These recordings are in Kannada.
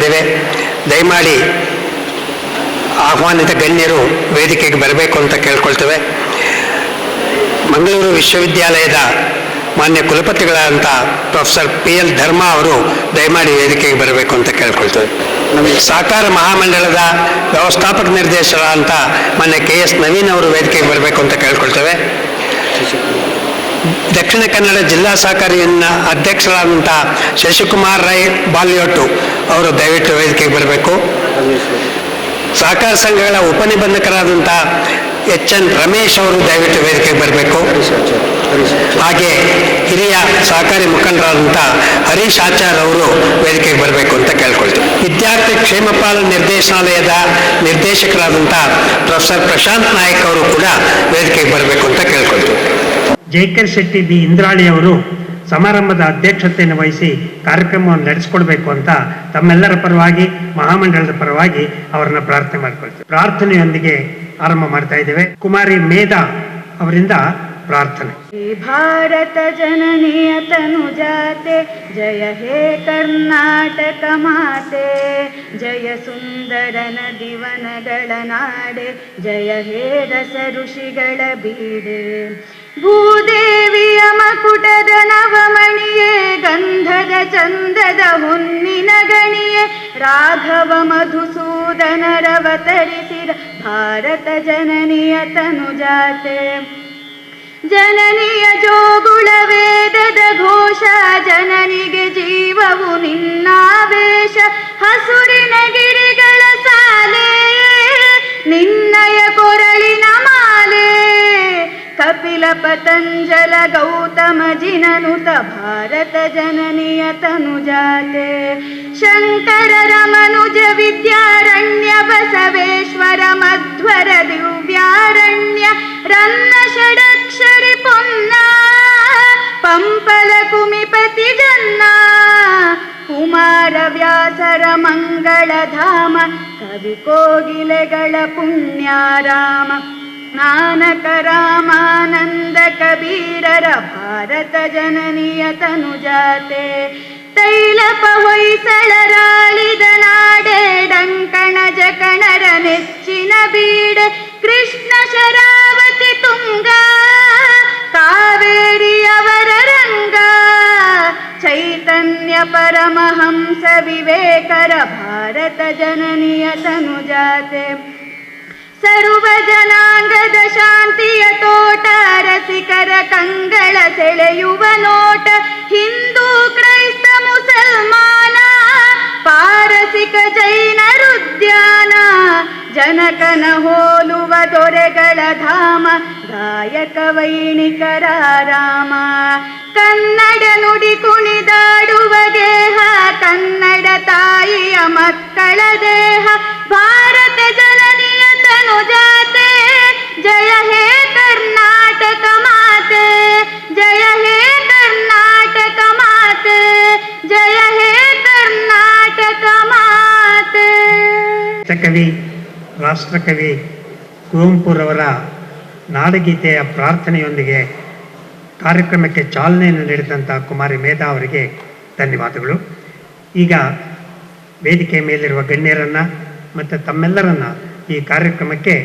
ಇದ್ದೇವೆ. ದಯಮಾಡಿ ಆಹ್ವಾನಿತ ಗಣ್ಯರು ವೇದಿಕೆಗೆ ಬರಬೇಕು ಅಂತ ಕೇಳ್ಕೊಳ್ತೇವೆ. ಮಂಗಳೂರು ವಿಶ್ವವಿದ್ಯಾಲಯದ ಮಾನ್ಯ ಕುಲಪತಿಗಳಾದಂಥ ಪ್ರೊಫೆಸರ್ PL ಧರ್ಮ ಅವರು ದಯಮಾಡಿ ವೇದಿಕೆಗೆ ಬರಬೇಕು ಅಂತ ಕೇಳ್ಕೊಳ್ತೇವೆ. ಸಹಕಾರ ಮಹಾಮಂಡಳದ ವ್ಯವಸ್ಥಾಪಕ ನಿರ್ದೇಶಕರಾದಂಥ ಮಾನ್ಯ KS ನವೀನ್ ಅವರು ವೇದಿಕೆಗೆ ಬರಬೇಕು ಅಂತ ಕೇಳ್ಕೊಳ್ತೇವೆ. ದಕ್ಷಿಣ ಕನ್ನಡ ಜಿಲ್ಲಾ ಸಹಕಾರಿಯ ಅಧ್ಯಕ್ಷರಾದಂಥ ಶಶಿಕುಮಾರ್ ರೈ ಬಾಲ್ಯೋಟು ಅವರು ದಯವಿಟ್ಟು ವೇದಿಕೆಗೆ ಬರಬೇಕು. ಸಹಕಾರ ಸಂಘಗಳ ಉಪನಿಬಂಧಕರಾದಂಥ HN ರಮೇಶ್ ಅವರು ದಯವಿಟ್ಟು ವೇದಿಕೆಗೆ ಬರಬೇಕು. ಹಾಗೆ ಹಿರಿಯ ಸಹಕಾರಿ ಮುಖಂಡರಾದಂಥ ಹರೀಶ್ ಆಚಾರ್ ಅವರು ವೇದಿಕೆಗೆ ಬರಬೇಕು ಅಂತ ಕೇಳ್ಕೊಳ್ತೀವಿ. ವಿದ್ಯಾರ್ಥಿ ಕ್ಷೇಮಪಾಲ ನಿರ್ದೇಶನಾಲಯದ ನಿರ್ದೇಶಕರಾದಂಥ ಪ್ರೊಫೆಸರ್ ಪ್ರಶಾಂತ್ ನಾಯಕ್ ಅವರು ಕೂಡ ವೇದಿಕೆಗೆ ಬರಬೇಕು ಅಂತ ಕೇಳ್ಕೊಳ್ತೀವಿ. ಜೈಕರ್ ಶೆಟ್ಟಿ ಬಿ ಇಂದ್ರಾಳಿ ಅವರು ಸಮಾರಂಭದ ಅಧ್ಯಕ್ಷತೆಯನ್ನು ವಹಿಸಿ ಕಾರ್ಯಕ್ರಮವನ್ನು ನಡೆಸಿಕೊಡ್ಬೇಕು ಅಂತ ತಮ್ಮೆಲ್ಲರ ಪರವಾಗಿ ಮಹಾಮಂಡಳದ ಪರವಾಗಿ ಅವರನ್ನ ಪ್ರಾರ್ಥನೆ ಮಾಡ್ಕೊಳ್ತೀವಿ. ಪ್ರಾರ್ಥನೆಯೊಂದಿಗೆ ಆರಂಭ ಮಾಡ್ತಾ ಇದ್ದೇವೆ. ಕುಮಾರಿ ಮೇಧಾ ಅವರಿಂದ ಪ್ರಾರ್ಥನೆ. ಭಾರತ ಜನನಿಯ ತನುಜಾತೆ ಜಯ ಹೇ ಕರ್ನಾಟಕ ಮಾತೆ, ಜಯ ಸುಂದರ ನದಿವನಗಳ ನಾಡೆ, ಜಯ ಹೇ ರಸ ಋಷಿಗಳ ಬೀಡೆ. ಭೂದೇವಿಯ ಮಕುಟದ ನವಮಣಿಯೇ, ಗಂಧದ ಚಂದದ ಹೊನ್ನಿನ ಗಣಿಯೇ, ರಾಘವ ಮಧುಸೂದನರವತರಿಸಿದ ಭಾರತ ಜನನಿಯ ತನುಜಾತೆ. ಜನನಿಯ ಜೋಗುಳ ವೇದದ ಘೋಷ, ಜನನಿಗೆ ಜೀವವು ನಿನ್ನಾವೇಶ. ಹಸುರಿನ ಗಿರಿಗಳ ಸಾಲೆ, ನಿನ್ನಯ ಕೊರಳಿನ ಮಾಲೆ. ಕಪಿಲ ಪತಂಜಲ ಗೌತಮ ಜಿನನುತ ಭಾರತ ಜನನಿಯ ತನುಜಾತೆ. ಶಂಕರ ರಮನುಜ ವಿದ್ಯಾರಣ್ಯ, ಬಸವೇಶ್ವರ ಮಧ್ವರ ದಿವ್ಯಾರಣ್ಯ, ರನ್ನ ಷಡಕ್ಷರಿ ಪೊನ್ನ, ಪಂಪಲ ಕುಮಿಪತಿ ಜನ್ನ. ಕುಮಾರ ವ್ಯಾಸರ ಮಂಗಳಧಾಮ, ಕವಿ ಕೋಗಿಲೆಗಳ ಪುಣ್ಯಾರಾಮ. ನಾನಕ ರಾಮಾನಂದ ಕಬೀರರ ಭಾರತ ಜನನಿಯ ತನುಜಾತೆ. ತೈಲಪ ಹೊಯ್ಸಳರಾಳಿದ ನಾಡೆ, ಡಂಕಣ ಜಕಣರ ನೆಚ್ಚಿನ ಬೀಡೆ. ಕೃಷ್ಣ ಶರಾವತಿ ತುಂಗ, ಕಾವೇರಿಯವರ ರಂಗ. ಚೈತನ್ಯ ಪರಮಹಂಸ ವಿವೇಕರ ಭಾರತ ಜನನಿಯ ತನುಜಾತೆ. ಸರ್ವ ಜನಾಂಗದ ಶಾಂತಿಯ ತೋಟ, ರಸಿಕರ ಕಂಗಳ ಸೆಳೆಯುವ ನೋಟ. ಹಿಂದೂ ಕ್ರೈಸ್ತ ಮುಸಲ್ಮಾನ, ಪಾರಸಿಕ ಜೈನರುದ್ಯಾನ. ಜನಕನ ಹೋಲುವ ದೊರೆಗಳ ಧಾಮ, ಗಾಯಕ ವೈಣಿಕರ ರಾಮ. ಕನ್ನಡ ನುಡಿ ಕುಣಿದಾಡುವ ಗೇಹ, ಕನ್ನಡ ತಾಯಿಯ ಮಕ್ಕಳ ದೇಹ. ಭಾರತ ಜನನಿಯ ತನುಜಾತೆ, ಜಯ ಹೇ ಕರ್ನಾಟಕ ಮಾತೆ, ಜಯ ಹೇ ಕರ್ನಾಟಕ ಮಾತೆ, ಜಯ ಹೇ ಕರ್ನಾಟಕ ಮಾತೆ. ಕವಿ ರಾಷ್ಟ್ರಕವಿ ಕುವೆಂಪುರವರ ನಾಡಗೀತೆಯ ಪ್ರಾರ್ಥನೆಯೊಂದಿಗೆ ಕಾರ್ಯಕ್ರಮಕ್ಕೆ ಚಾಲನೆಯನ್ನು ನೀಡಿದಂಥ ಕುಮಾರಿ ಮೇಧಾ ಅವರಿಗೆ ಧನ್ಯವಾದಗಳು. ಈಗ ವೇದಿಕೆ ಮೇಲಿರುವ ಗಣ್ಯರನ್ನು ಮತ್ತು ತಮ್ಮೆಲ್ಲರನ್ನ ಈ ಕಾರ್ಯಕ್ರಮಕ್ಕೆ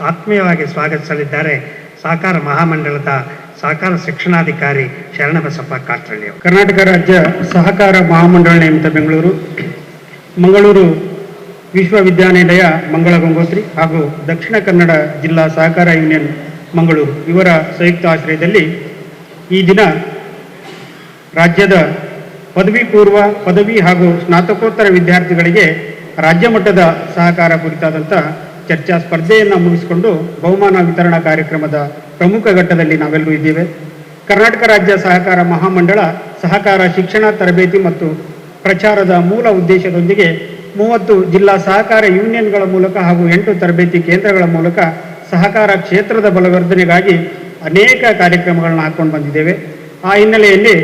ಆತ್ಮೀಯವಾಗಿ ಸ್ವಾಗತಿಸಲಿದ್ದಾರೆ ಸಹಕಾರ ಮಹಾಮಂಡಳದ ಸಹಕಾರ ಶಿಕ್ಷಣಾಧಿಕಾರಿ ಶರಣಬಸಪ್ಪ ಕಾಟ್ರಳ್ಳಿ ಅವರು. ಕರ್ನಾಟಕ ರಾಜ್ಯ ಸಹಕಾರ ಮಹಾಮಂಡಳ ನೇಮಿತ ಬೆಂಗಳೂರು, ಮಂಗಳೂರು ವಿಶ್ವವಿದ್ಯಾನಿಲಯ ಮಂಗಳ ಗಂಗೋತ್ರಿ ಹಾಗೂ ದಕ್ಷಿಣ ಕನ್ನಡ ಜಿಲ್ಲಾ ಸಹಕಾರ ಯೂನಿಯನ್ ಮಂಗಳೂರು ಇವರ ಸಂಯುಕ್ತ ಆಶ್ರಯದಲ್ಲಿ ಈ ದಿನ ರಾಜ್ಯದ ಪದವಿ ಪೂರ್ವ, ಪದವಿ ಹಾಗೂ ಸ್ನಾತಕೋತ್ತರ ವಿದ್ಯಾರ್ಥಿಗಳಿಗೆ ರಾಜ್ಯ ಮಟ್ಟದ ಸಹಕಾರ ಕುರಿತಾದಂಥ ಚರ್ಚಾ ಸ್ಪರ್ಧೆಯನ್ನು ಮುಗಿಸಿಕೊಂಡು ಬಹುಮಾನ ವಿತರಣಾ ಕಾರ್ಯಕ್ರಮದ ಪ್ರಮುಖ ಘಟ್ಟದಲ್ಲಿ ನಾವೆಲ್ಲರೂ ಇದ್ದೇವೆ. ಕರ್ನಾಟಕ ರಾಜ್ಯ ಸಹಕಾರ ಮಹಾಮಂಡಳ ಸಹಕಾರ ಶಿಕ್ಷಣ ತರಬೇತಿ ಮತ್ತು ಪ್ರಚಾರದ ಮೂಲ ಉದ್ದೇಶದೊಂದಿಗೆ 30 ಜಿಲ್ಲಾ ಸಹಕಾರ ಯೂನಿಯನ್ಗಳ ಮೂಲಕ ಹಾಗೂ 8 ತರಬೇತಿ ಕೇಂದ್ರಗಳ ಮೂಲಕ ಸಹಕಾರ ಕ್ಷೇತ್ರದ ಬಲವರ್ಧನೆಗಾಗಿ ಅನೇಕ ಕಾರ್ಯಕ್ರಮಗಳನ್ನು ಹಾಕ್ಕೊಂಡು ಬಂದಿದ್ದೇವೆ. ಆ ಹಿನ್ನೆಲೆಯಲ್ಲಿ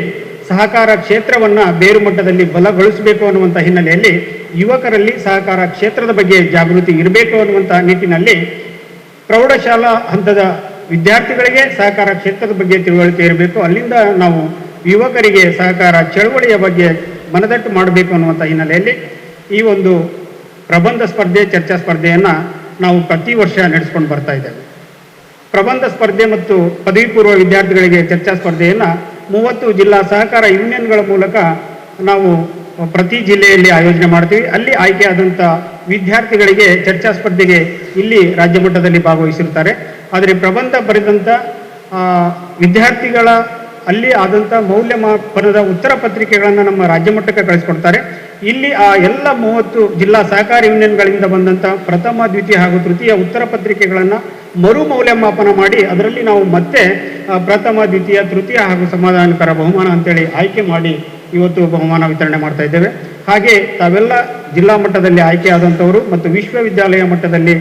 ಸಹಕಾರ ಕ್ಷೇತ್ರವನ್ನು ಬೇರು ಮಟ್ಟದಲ್ಲಿ ಬಲಗೊಳಿಸಬೇಕು ಅನ್ನುವಂಥ ಹಿನ್ನೆಲೆಯಲ್ಲಿ ಯುವಕರಲ್ಲಿ ಸಹಕಾರ ಕ್ಷೇತ್ರದ ಬಗ್ಗೆ ಜಾಗೃತಿ ಇರಬೇಕು ಅನ್ನುವಂಥ ನಿಟ್ಟಿನಲ್ಲಿ ಪ್ರೌಢಶಾಲಾ ಹಂತದ ವಿದ್ಯಾರ್ಥಿಗಳಿಗೆ ಸಹಕಾರ ಕ್ಷೇತ್ರದ ಬಗ್ಗೆ ತಿಳುವಳಿಕೆ ಇರಬೇಕು. ಅಲ್ಲಿಂದ ನಾವು ಯುವಕರಿಗೆ ಸಹಕಾರ ಚಳವಳಿಯ ಬಗ್ಗೆ ಮನದಟ್ಟು ಮಾಡಬೇಕು ಅನ್ನುವಂಥ ಹಿನ್ನೆಲೆಯಲ್ಲಿ ಈ ಒಂದು ಪ್ರಬಂಧ ಸ್ಪರ್ಧೆ, ಚರ್ಚಾ ಸ್ಪರ್ಧೆಯನ್ನು ನಾವು ಪ್ರತಿ ವರ್ಷ ನಡೆಸ್ಕೊಂಡು ಬರ್ತಾ ಇದ್ದೇವೆ. ಪ್ರಬಂಧ ಸ್ಪರ್ಧೆ ಮತ್ತು ಪದವಿ ಪೂರ್ವ ವಿದ್ಯಾರ್ಥಿಗಳಿಗೆ ಚರ್ಚಾ ಸ್ಪರ್ಧೆಯನ್ನು 30 ಜಿಲ್ಲಾ ಸಹಕಾರ ಯೂನಿಯನ್ಗಳ ಮೂಲಕ ನಾವು ಪ್ರತಿ ಜಿಲ್ಲೆಯಲ್ಲಿ ಆಯೋಜನೆ ಮಾಡ್ತೀವಿ. ಅಲ್ಲಿ ಆಯ್ಕೆಯಾದಂಥ ವಿದ್ಯಾರ್ಥಿಗಳಿಗೆ ಚರ್ಚಾ ಸ್ಪರ್ಧೆಗೆ ಇಲ್ಲಿ ರಾಜ್ಯ ಮಟ್ಟದಲ್ಲಿ ಭಾಗವಹಿಸಿರ್ತಾರೆ. ಆದರೆ ಪ್ರಬಂಧ ಬರೆದಂಥ ವಿದ್ಯಾರ್ಥಿಗಳ ಅಲ್ಲಿ ಆದಂಥ ಮೌಲ್ಯಮಾಪನದ ಉತ್ತರ ಪತ್ರಿಕೆಗಳನ್ನು ನಮ್ಮ ರಾಜ್ಯ ಮಟ್ಟಕ್ಕೆ ಕಳಿಸ್ಕೊಡ್ತಾರೆ. ಇಲ್ಲಿ ಆ ಎಲ್ಲ 30 ಜಿಲ್ಲಾ ಸಹಕಾರಿ ಯೂನಿಯನ್ಗಳಿಂದ ಬಂದಂಥ ಪ್ರಥಮ, ದ್ವಿತೀಯ ಹಾಗೂ ತೃತೀಯ ಉತ್ತರ ಪತ್ರಿಕೆಗಳನ್ನು ಮರು ಮೌಲ್ಯಮಾಪನ ಮಾಡಿ ಅದರಲ್ಲಿ ನಾವು ಮತ್ತೆ ಪ್ರಥಮ, ದ್ವಿತೀಯ, ತೃತೀಯ ಹಾಗೂ ಸಮಾಧಾನಕರ ಬಹುಮಾನ ಅಂತೇಳಿ ಆಯ್ಕೆ ಮಾಡಿ ಇವತ್ತು ಬಹುಮಾನ ವಿತರಣೆ ಮಾಡ್ತಾ ಇದ್ದೇವೆ. ಹಾಗೆ ತಾವೆಲ್ಲ ಜಿಲ್ಲಾ ಮಟ್ಟದಲ್ಲಿ ಆಯ್ಕೆಯಾದಂಥವರು ಮತ್ತು ವಿಶ್ವವಿದ್ಯಾಲಯ ಮಟ್ಟದಲ್ಲಿ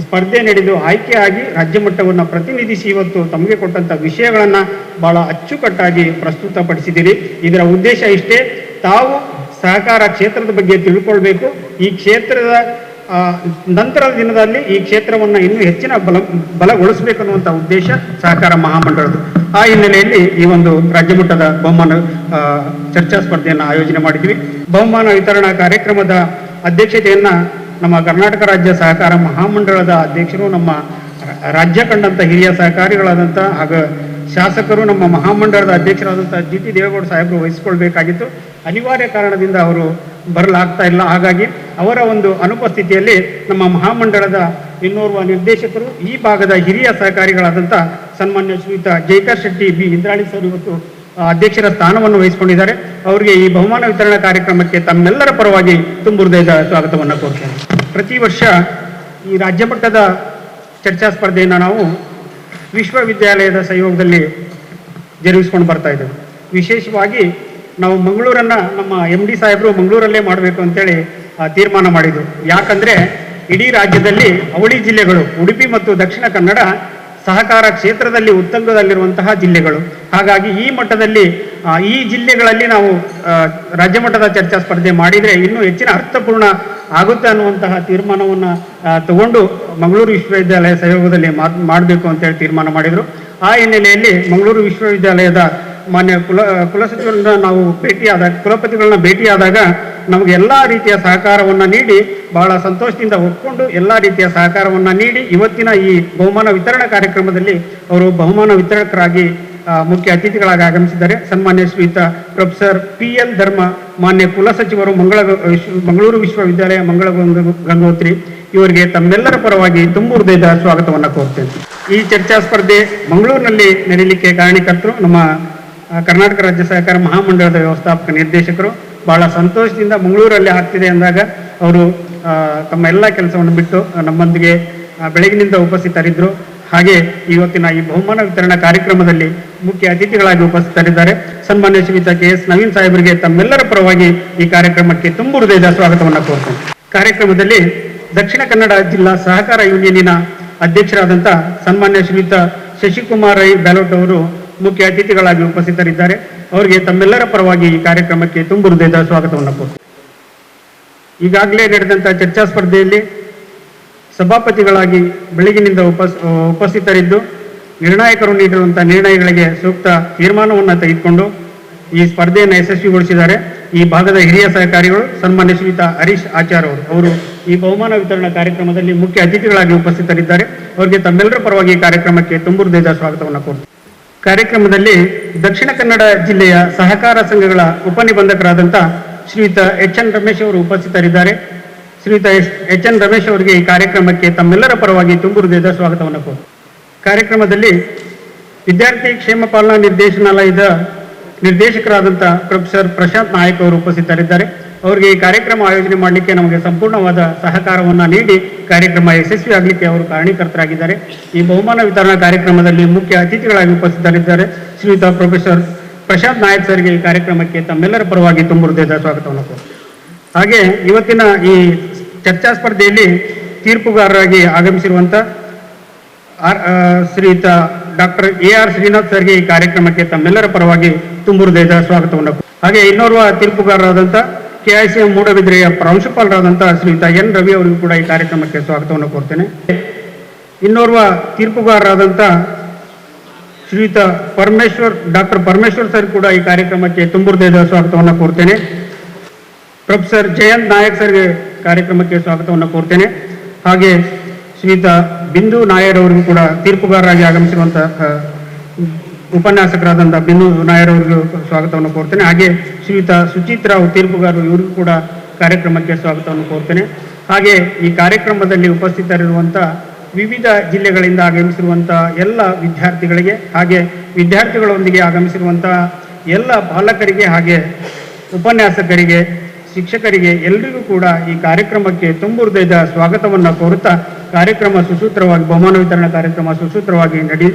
ಸ್ಪರ್ಧೆ ನಡೆದು ಆಯ್ಕೆಯಾಗಿ ರಾಜ್ಯ ಮಟ್ಟವನ್ನು ಪ್ರತಿನಿಧಿಸಿ ಇವತ್ತು ತಮಗೆ ಕೊಟ್ಟಂಥ ವಿಷಯಗಳನ್ನು ಭಾಳ ಅಚ್ಚುಕಟ್ಟಾಗಿ ಪ್ರಸ್ತುತಪಡಿಸಿದ್ದೀರಿ. ಇದರ ಉದ್ದೇಶ ಇಷ್ಟೇ, ತಾವು ಸಹಕಾರ ಕ್ಷೇತ್ರದ ಬಗ್ಗೆ ತಿಳ್ಕೊಳ್ಬೇಕು. ಈ ಕ್ಷೇತ್ರದ ನಂತರದ ದಿನದಲ್ಲಿ ಈ ಕ್ಷೇತ್ರವನ್ನು ಇನ್ನೂ ಹೆಚ್ಚಿನ ಬಲಗೊಳಿಸಬೇಕನ್ನುವಂಥ ಉದ್ದೇಶ ಸಹಕಾರ ಮಹಾಮಂಡಳದ್ದು. ಆ ಹಿನ್ನೆಲೆಯಲ್ಲಿ ಈ ಒಂದು ರಾಜ್ಯ ಮಟ್ಟದ ಬಹುಮಾನ ಚರ್ಚಾ ಸ್ಪರ್ಧೆಯನ್ನು ಆಯೋಜನೆ ಮಾಡಿದ್ವಿ. ಬಹುಮಾನ ವಿತರಣಾ ಕಾರ್ಯಕ್ರಮದ ಅಧ್ಯಕ್ಷತೆಯನ್ನು ನಮ್ಮ ಕರ್ನಾಟಕ ರಾಜ್ಯ ಸಹಕಾರ ಮಹಾಮಂಡಳದ ಅಧ್ಯಕ್ಷರು, ನಮ್ಮ ರಾಜ್ಯ ಕಂಡಂಥ ಹಿರಿಯ ಸಹಕಾರಿಗಳಾದಂಥ ಹಾಗೂ ಶಾಸಕರು, ನಮ್ಮ ಮಹಾಮಂಡಳದ ಅಧ್ಯಕ್ಷರಾದಂಥ GT ದೇವೇಗೌಡ ಸಾಹೇಬರು ವಹಿಸಿಕೊಳ್ಬೇಕಾಗಿತ್ತು. ಅನಿವಾರ್ಯ ಕಾರಣದಿಂದ ಅವರು ಬರಲಾಗ್ತಾ ಇಲ್ಲ. ಹಾಗಾಗಿ ಅವರ ಒಂದು ಅನುಪಸ್ಥಿತಿಯಲ್ಲಿ ನಮ್ಮ ಮಹಾಮಂಡಳದ ಇನ್ನೋರ್ವ ನಿರ್ದೇಶಕರು, ಈ ಭಾಗದ ಹಿರಿಯ ಸಹಕಾರಿಗಳಾದಂಥ ಸನ್ಮಾನ್ಯ ಶ್ರೀಯುತ ಜೈಕರ್ ಶೆಟ್ಟಿ ಬಿ ಇಂದ್ರಾಳಿ ಸರ್ ಇವತ್ತು ಅಧ್ಯಕ್ಷರ ಸ್ಥಾನವನ್ನು ವಹಿಸಿಕೊಂಡಿದ್ದಾರೆ. ಅವರಿಗೆ ಈ ಬಹುಮಾನ ವಿತರಣಾ ಕಾರ್ಯಕ್ರಮಕ್ಕೆ ತಮ್ಮೆಲ್ಲರ ಪರವಾಗಿ ತುಂಬ ಹೃದಯದ ಸ್ವಾಗತವನ್ನು ಕೋರ್ತೇನೆ. ಪ್ರತಿ ವರ್ಷ ಈ ರಾಜ್ಯ ಮಟ್ಟದ ಚರ್ಚಾ ಸ್ಪರ್ಧೆಯನ್ನು ನಾವು ವಿಶ್ವವಿದ್ಯಾಲಯದ ಸಹಯೋಗದಲ್ಲಿ ಜರುಗಿಸ್ಕೊಂಡು ಬರ್ತಾ ಇದ್ದೇವೆ. ವಿಶೇಷವಾಗಿ ನಾವು ಮಂಗಳೂರನ್ನು ನಮ್ಮ MD ಸಾಹೇಬರು ಮಂಗಳೂರಲ್ಲೇ ಮಾಡಬೇಕು ಅಂತೇಳಿ ತೀರ್ಮಾನ ಮಾಡಿದರು. ಯಾಕಂದರೆ ಇಡೀ ರಾಜ್ಯದಲ್ಲಿ ಅವಳಿ ಜಿಲ್ಲೆಗಳು ಉಡುಪಿ ಮತ್ತು ದಕ್ಷಿಣ ಕನ್ನಡ ಸಹಕಾರ ಕ್ಷೇತ್ರದಲ್ಲಿ ಉತ್ತುಂಗದಲ್ಲಿರುವಂತಹ ಜಿಲ್ಲೆಗಳು. ಹಾಗಾಗಿ ಈ ಮಟ್ಟದಲ್ಲಿ ಈ ಜಿಲ್ಲೆಗಳಲ್ಲಿ ನಾವು ರಾಜ್ಯ ಮಟ್ಟದ ಚರ್ಚಾ ಸ್ಪರ್ಧೆ ಮಾಡಿದರೆ ಇನ್ನೂ ಹೆಚ್ಚಿನ ಅರ್ಥಪೂರ್ಣ ಆಗುತ್ತೆ ಅನ್ನುವಂತಹ ತೀರ್ಮಾನವನ್ನು ತಗೊಂಡು ಮಂಗಳೂರು ವಿಶ್ವವಿದ್ಯಾಲಯ ಸಹಯೋಗದಲ್ಲಿ ಮಾಡಬೇಕು ಅಂತೇಳಿ ತೀರ್ಮಾನ ಮಾಡಿದರು. ಆ ಹಿನ್ನೆಲೆಯಲ್ಲಿ ಮಂಗಳೂರು ವಿಶ್ವವಿದ್ಯಾಲಯದ ಮಾನ್ಯ ಕುಲಸಚಿವರನ್ನ ನಾವು ಕುಲಪತಿಗಳನ್ನ ಭೇಟಿಯಾದಾಗ ನಮಗೆ ಎಲ್ಲ ರೀತಿಯ ಸಹಕಾರವನ್ನು ನೀಡಿ ಬಹಳ ಸಂತೋಷದಿಂದ ಒಪ್ಪಿಕೊಂಡು ಎಲ್ಲ ರೀತಿಯ ಸಹಕಾರವನ್ನು ನೀಡಿ ಇವತ್ತಿನ ಈ ಬಹುಮಾನ ವಿತರಣಾ ಕಾರ್ಯಕ್ರಮದಲ್ಲಿ ಅವರು ಬಹುಮಾನ ವಿತರಕರಾಗಿ ಮುಖ್ಯ ಅತಿಥಿಗಳಾಗಿ ಆಗಮಿಸಿದ್ದಾರೆ. ಸನ್ಮಾನ್ಯ ಶ್ರೀಯುತ ಪ್ರೊಫೆಸರ್ PL ಧರ್ಮ, ಮಾನ್ಯ ಕುಲಸಚಿವರು ಮಂಗಳೂರು ವಿಶ್ವವಿದ್ಯಾಲಯ ಮಂಗಳ ಗಂಗೋತ್ರಿ, ಇವರಿಗೆ ತಮ್ಮೆಲ್ಲರ ಪರವಾಗಿ ತುಂಬ ಹೃದಯದ ಸ್ವಾಗತವನ್ನು ಕೋರ್ತೇನೆ. ಈ ಚರ್ಚಾ ಸ್ಪರ್ಧೆ ಮಂಗಳೂರಿನಲ್ಲಿ ನಡೆಯಲಿಕ್ಕೆ ಕಾರಣೀಕರ್ತರು ನಮ್ಮ ಕರ್ನಾಟಕ ರಾಜ್ಯ ಸಹಕಾರ ಮಹಾಮಂಡಳದ ವ್ಯವಸ್ಥಾಪಕ ನಿರ್ದೇಶಕರು. ಬಹಳ ಸಂತೋಷದಿಂದ ಮಂಗಳೂರಲ್ಲಿ ಆಗ್ತಿದೆ ಅಂದಾಗ ಅವರು ತಮ್ಮ ಎಲ್ಲ ಕೆಲಸವನ್ನು ಬಿಟ್ಟು ನಮ್ಮೊಂದಿಗೆ ಬೆಳಗಿನಿಂದ ಉಪಸ್ಥಿತರಿದ್ದರು. ಹಾಗೆ ಇವತ್ತಿನ ಈ ಬಹುಮಾನ ವಿತರಣಾ ಕಾರ್ಯಕ್ರಮದಲ್ಲಿ ಮುಖ್ಯ ಅತಿಥಿಗಳಾಗಿ ಉಪಸ್ಥಿತರಿದ್ದಾರೆ. ಸನ್ಮಾನ್ಯ ಶ್ರೀಯುತ KS ನವೀನ್ ಸಾಹೇಬರಿಗೆ ತಮ್ಮೆಲ್ಲರ ಪರವಾಗಿ ಈ ಕಾರ್ಯಕ್ರಮಕ್ಕೆ ತುಂಬ ಹೃದಯದ ಸ್ವಾಗತವನ್ನು ಕೋರ್ತೇನೆ. ಕಾರ್ಯಕ್ರಮದಲ್ಲಿ ದಕ್ಷಿಣ ಕನ್ನಡ ಜಿಲ್ಲಾ ಸಹಕಾರ ಯೂನಿಯನ್ನಿನ ಅಧ್ಯಕ್ಷರಾದಂಥ ಸನ್ಮಾನ್ಯ ಶ್ರೀಯುತ ಶಶಿಕುಮಾರ್ ರೈ ಬ್ಯಾಲೋಟ್ ಅವರು ಮುಖ್ಯ ಅತಿಥಿಗಳಾಗಿ ಉಪಸ್ಥಿತರಿದ್ದಾರೆ. ಅವರಿಗೆ ತಮ್ಮೆಲ್ಲರ ಪರವಾಗಿ ಈ ಕಾರ್ಯಕ್ರಮಕ್ಕೆ ತುಂಬ ಹೃದಯದ ಸ್ವಾಗತವನ್ನು ಕೋರ್ತೇನೆ. ಈಗಾಗಲೇ ನಡೆದಂಥ ಚರ್ಚಾ ಸ್ಪರ್ಧೆಯಲ್ಲಿ ಸಭಾಪತಿಗಳಾಗಿ ಬೆಳಗಿನಿಂದ ಉಪಸ್ಥಿತರಿದ್ದು ನಿರ್ಣಾಯಕರು ನೀಡಿರುವಂಥ ನಿರ್ಣಯಗಳಿಗೆ ಸೂಕ್ತ ತೀರ್ಮಾನವನ್ನು ತೆಗೆದುಕೊಂಡು ಈ ಸ್ಪರ್ಧೆಯನ್ನು ಯಶಸ್ವಿಗೊಳಿಸಿದ್ದಾರೆ. ಈ ಭಾಗದ ಹಿರಿಯ ಸಹಕಾರಿಗಳು ಸನ್ಮಾನ್ಯ ಶ್ರೀಯುತ ಹರೀಶ್ ಆಚಾರ್ ಅವರು ಈ ಬಹುಮಾನ ವಿತರಣಾ ಕಾರ್ಯಕ್ರಮದಲ್ಲಿ ಮುಖ್ಯ ಅತಿಥಿಗಳಾಗಿ ಉಪಸ್ಥಿತರಿದ್ದಾರೆ. ಅವರಿಗೆ ತಮ್ಮೆಲ್ಲರ ಪರವಾಗಿ ಈ ಕಾರ್ಯಕ್ರಮಕ್ಕೆ ತುಂಬ ಹೃದಯದ ಸ್ವಾಗತವನ್ನು ಕೋರ್ತೇನೆ. ಕಾರ್ಯಕ್ರಮದಲ್ಲಿ ದಕ್ಷಿಣ ಕನ್ನಡ ಜಿಲ್ಲೆಯ ಸಹಕಾರ ಸಂಘಗಳ ಉಪನಿಬಂಧಕರಾದಂಥ ಶ್ರೀಯುತ HN ರಮೇಶ್ ಅವರು ಉಪಸ್ಥಿತರಿದ್ದಾರೆ. ಶ್ರೀಯುತ HN ರಮೇಶ್ ಅವರಿಗೆ ಈ ಕಾರ್ಯಕ್ರಮಕ್ಕೆ ತಮ್ಮೆಲ್ಲರ ಪರವಾಗಿ ತುಂಬ ಹೃದಯದ ಸ್ವಾಗತವನ್ನು ಕೋರ್ತೇನೆ. ಕಾರ್ಯಕ್ರಮದಲ್ಲಿ ವಿದ್ಯಾರ್ಥಿ ಕ್ಷೇಮ ಪಾಲನಾ ನಿರ್ದೇಶನಾಲಯದ ನಿರ್ದೇಶಕರಾದಂಥ ಪ್ರೊಫೆಸರ್ ಪ್ರಶಾಂತ್ ನಾಯಕ್ ಅವರು ಉಪಸ್ಥಿತರಿದ್ದಾರೆ. ಅವರಿಗೆ ಈ ಕಾರ್ಯಕ್ರಮ ಆಯೋಜನೆ ಮಾಡಲಿಕ್ಕೆ ನಮಗೆ ಸಂಪೂರ್ಣವಾದ ಸಹಕಾರವನ್ನು ನೀಡಿ ಕಾರ್ಯಕ್ರಮ ಯಶಸ್ವಿ ಆಗಲಿಕ್ಕೆ ಅವರು ಕಾರಣೀಕರ್ತರಾಗಿದ್ದಾರೆ. ಈ ಬಹುಮಾನ ವಿತರಣಾ ಕಾರ್ಯಕ್ರಮದಲ್ಲಿ ಮುಖ್ಯ ಅತಿಥಿಗಳಾಗಿ ಉಪಸ್ಥಿತರಿದ್ದಾರೆ ಶ್ರೀಯುತ ಪ್ರೊಫೆಸರ್ ಪ್ರಶಾಂತ್ ನಾಯಕ್ ಸರ್ಗೆ ಈ ಕಾರ್ಯಕ್ರಮಕ್ಕೆ ತಮ್ಮೆಲ್ಲರ ಪರವಾಗಿ ತುಂಬ ಹೃದಯದ ಸ್ವಾಗತವನ್ನು ಕೋರ್ತೇನೆ. ಹಾಗೆ ಇವತ್ತಿನ ಈ ಚರ್ಚಾ ಸ್ಪರ್ಧೆಯಲ್ಲಿ ತೀರ್ಪುಗಾರರಾಗಿ ಆಗಮಿಸಿರುವಂಥ ಶ್ರೀಯುತ ಡಾಕ್ಟರ್ AR ಶ್ರೀನಾಥ್ ಸರ್ಗೆ ಈ ಕಾರ್ಯಕ್ರಮಕ್ಕೆ ತಮ್ಮೆಲ್ಲರ ಪರವಾಗಿ ತುಂಬ ಹೃದಯದ ಸ್ವಾಗತವನ್ನು. ಹಾಗೆ ಇನ್ನೋರ್ವ ತೀರ್ಪುಗಾರರಾದಂಥ KICM ಮೂಡಬಿದ್ರೆಯ ಪ್ರಾಂಶುಪಾಲರಾದಂಥ ಶ್ರೀಯುತ N ರವಿ ಅವರಿಗೂ ಕೂಡ ಈ ಕಾರ್ಯಕ್ರಮಕ್ಕೆ ಸ್ವಾಗತವನ್ನು ಕೋರ್ತೇನೆ. ಇನ್ನೋರ್ವ ತೀರ್ಪುಗಾರರಾದಂಥ ಶ್ರೀಯುತ ಡಾಕ್ಟರ್ ಪರಮೇಶ್ವರ್ ಸರ್ ಕೂಡ ಈ ಕಾರ್ಯಕ್ರಮಕ್ಕೆ ತುಂಬ ಹೃದಯದ ಸ್ವಾಗತವನ್ನು ಕೋರ್ತೇನೆ. ಪ್ರೊಫೆಸರ್ ಜಯಂತ್ ನಾಯಕ್ ಸರ್ಗೆ ಕಾರ್ಯಕ್ರಮಕ್ಕೆ ಸ್ವಾಗತವನ್ನು ಕೋರ್ತೇನೆ. ಹಾಗೆ ಶ್ರೀಯುತ ಬಿಂದು ನಾಯರ್ ಅವರಿಗೂ ಕೂಡ ತೀರ್ಪುಗಾರರಾಗಿ ಆಗಮಿಸಿರುವಂತಹ ಉಪನ್ಯಾಸಕರಾದಂತಹ ಬಿಂದು ನಾಯರ್ ಅವರಿಗೂ ಸ್ವಾಗತವನ್ನು ಕೋರ್ತೇನೆ. ಹಾಗೆ ಶ್ರೀಯುತ ಸುಚಿತ್ ರಾವ್ ತೀರ್ಪುಗಾರರು, ಇವರಿಗೂ ಕೂಡ ಕಾರ್ಯಕ್ರಮಕ್ಕೆ ಸ್ವಾಗತವನ್ನು ಕೋರ್ತೇನೆ. ಹಾಗೆ ಈ ಕಾರ್ಯಕ್ರಮದಲ್ಲಿ ಉಪಸ್ಥಿತರಿರುವಂಥ ವಿವಿಧ ಜಿಲ್ಲೆಗಳಿಂದ ಆಗಮಿಸಿರುವಂಥ ಎಲ್ಲ ವಿದ್ಯಾರ್ಥಿಗಳಿಗೆ, ಹಾಗೆ ವಿದ್ಯಾರ್ಥಿಗಳೊಂದಿಗೆ ಆಗಮಿಸಿರುವಂಥ ಎಲ್ಲ ಪಾಲಕರಿಗೆ, ಹಾಗೆ ಉಪನ್ಯಾಸಕರಿಗೆ, ಶಿಕ್ಷಕರಿಗೆ ಎಲ್ಲರಿಗೂ ಕೂಡ ಈ ಕಾರ್ಯಕ್ರಮಕ್ಕೆ ತುಂಬು ಹೃದಯದ ಸ್ವಾಗತವನ್ನು ಕೋರುತ್ತಾ ಕಾರ್ಯಕ್ರಮ ಸುಸೂತ್ರವಾಗಿ, ಬಹುಮಾನ ವಿತರಣಾ ಕಾರ್ಯಕ್ರಮ ಸುಸೂತ್ರವಾಗಿ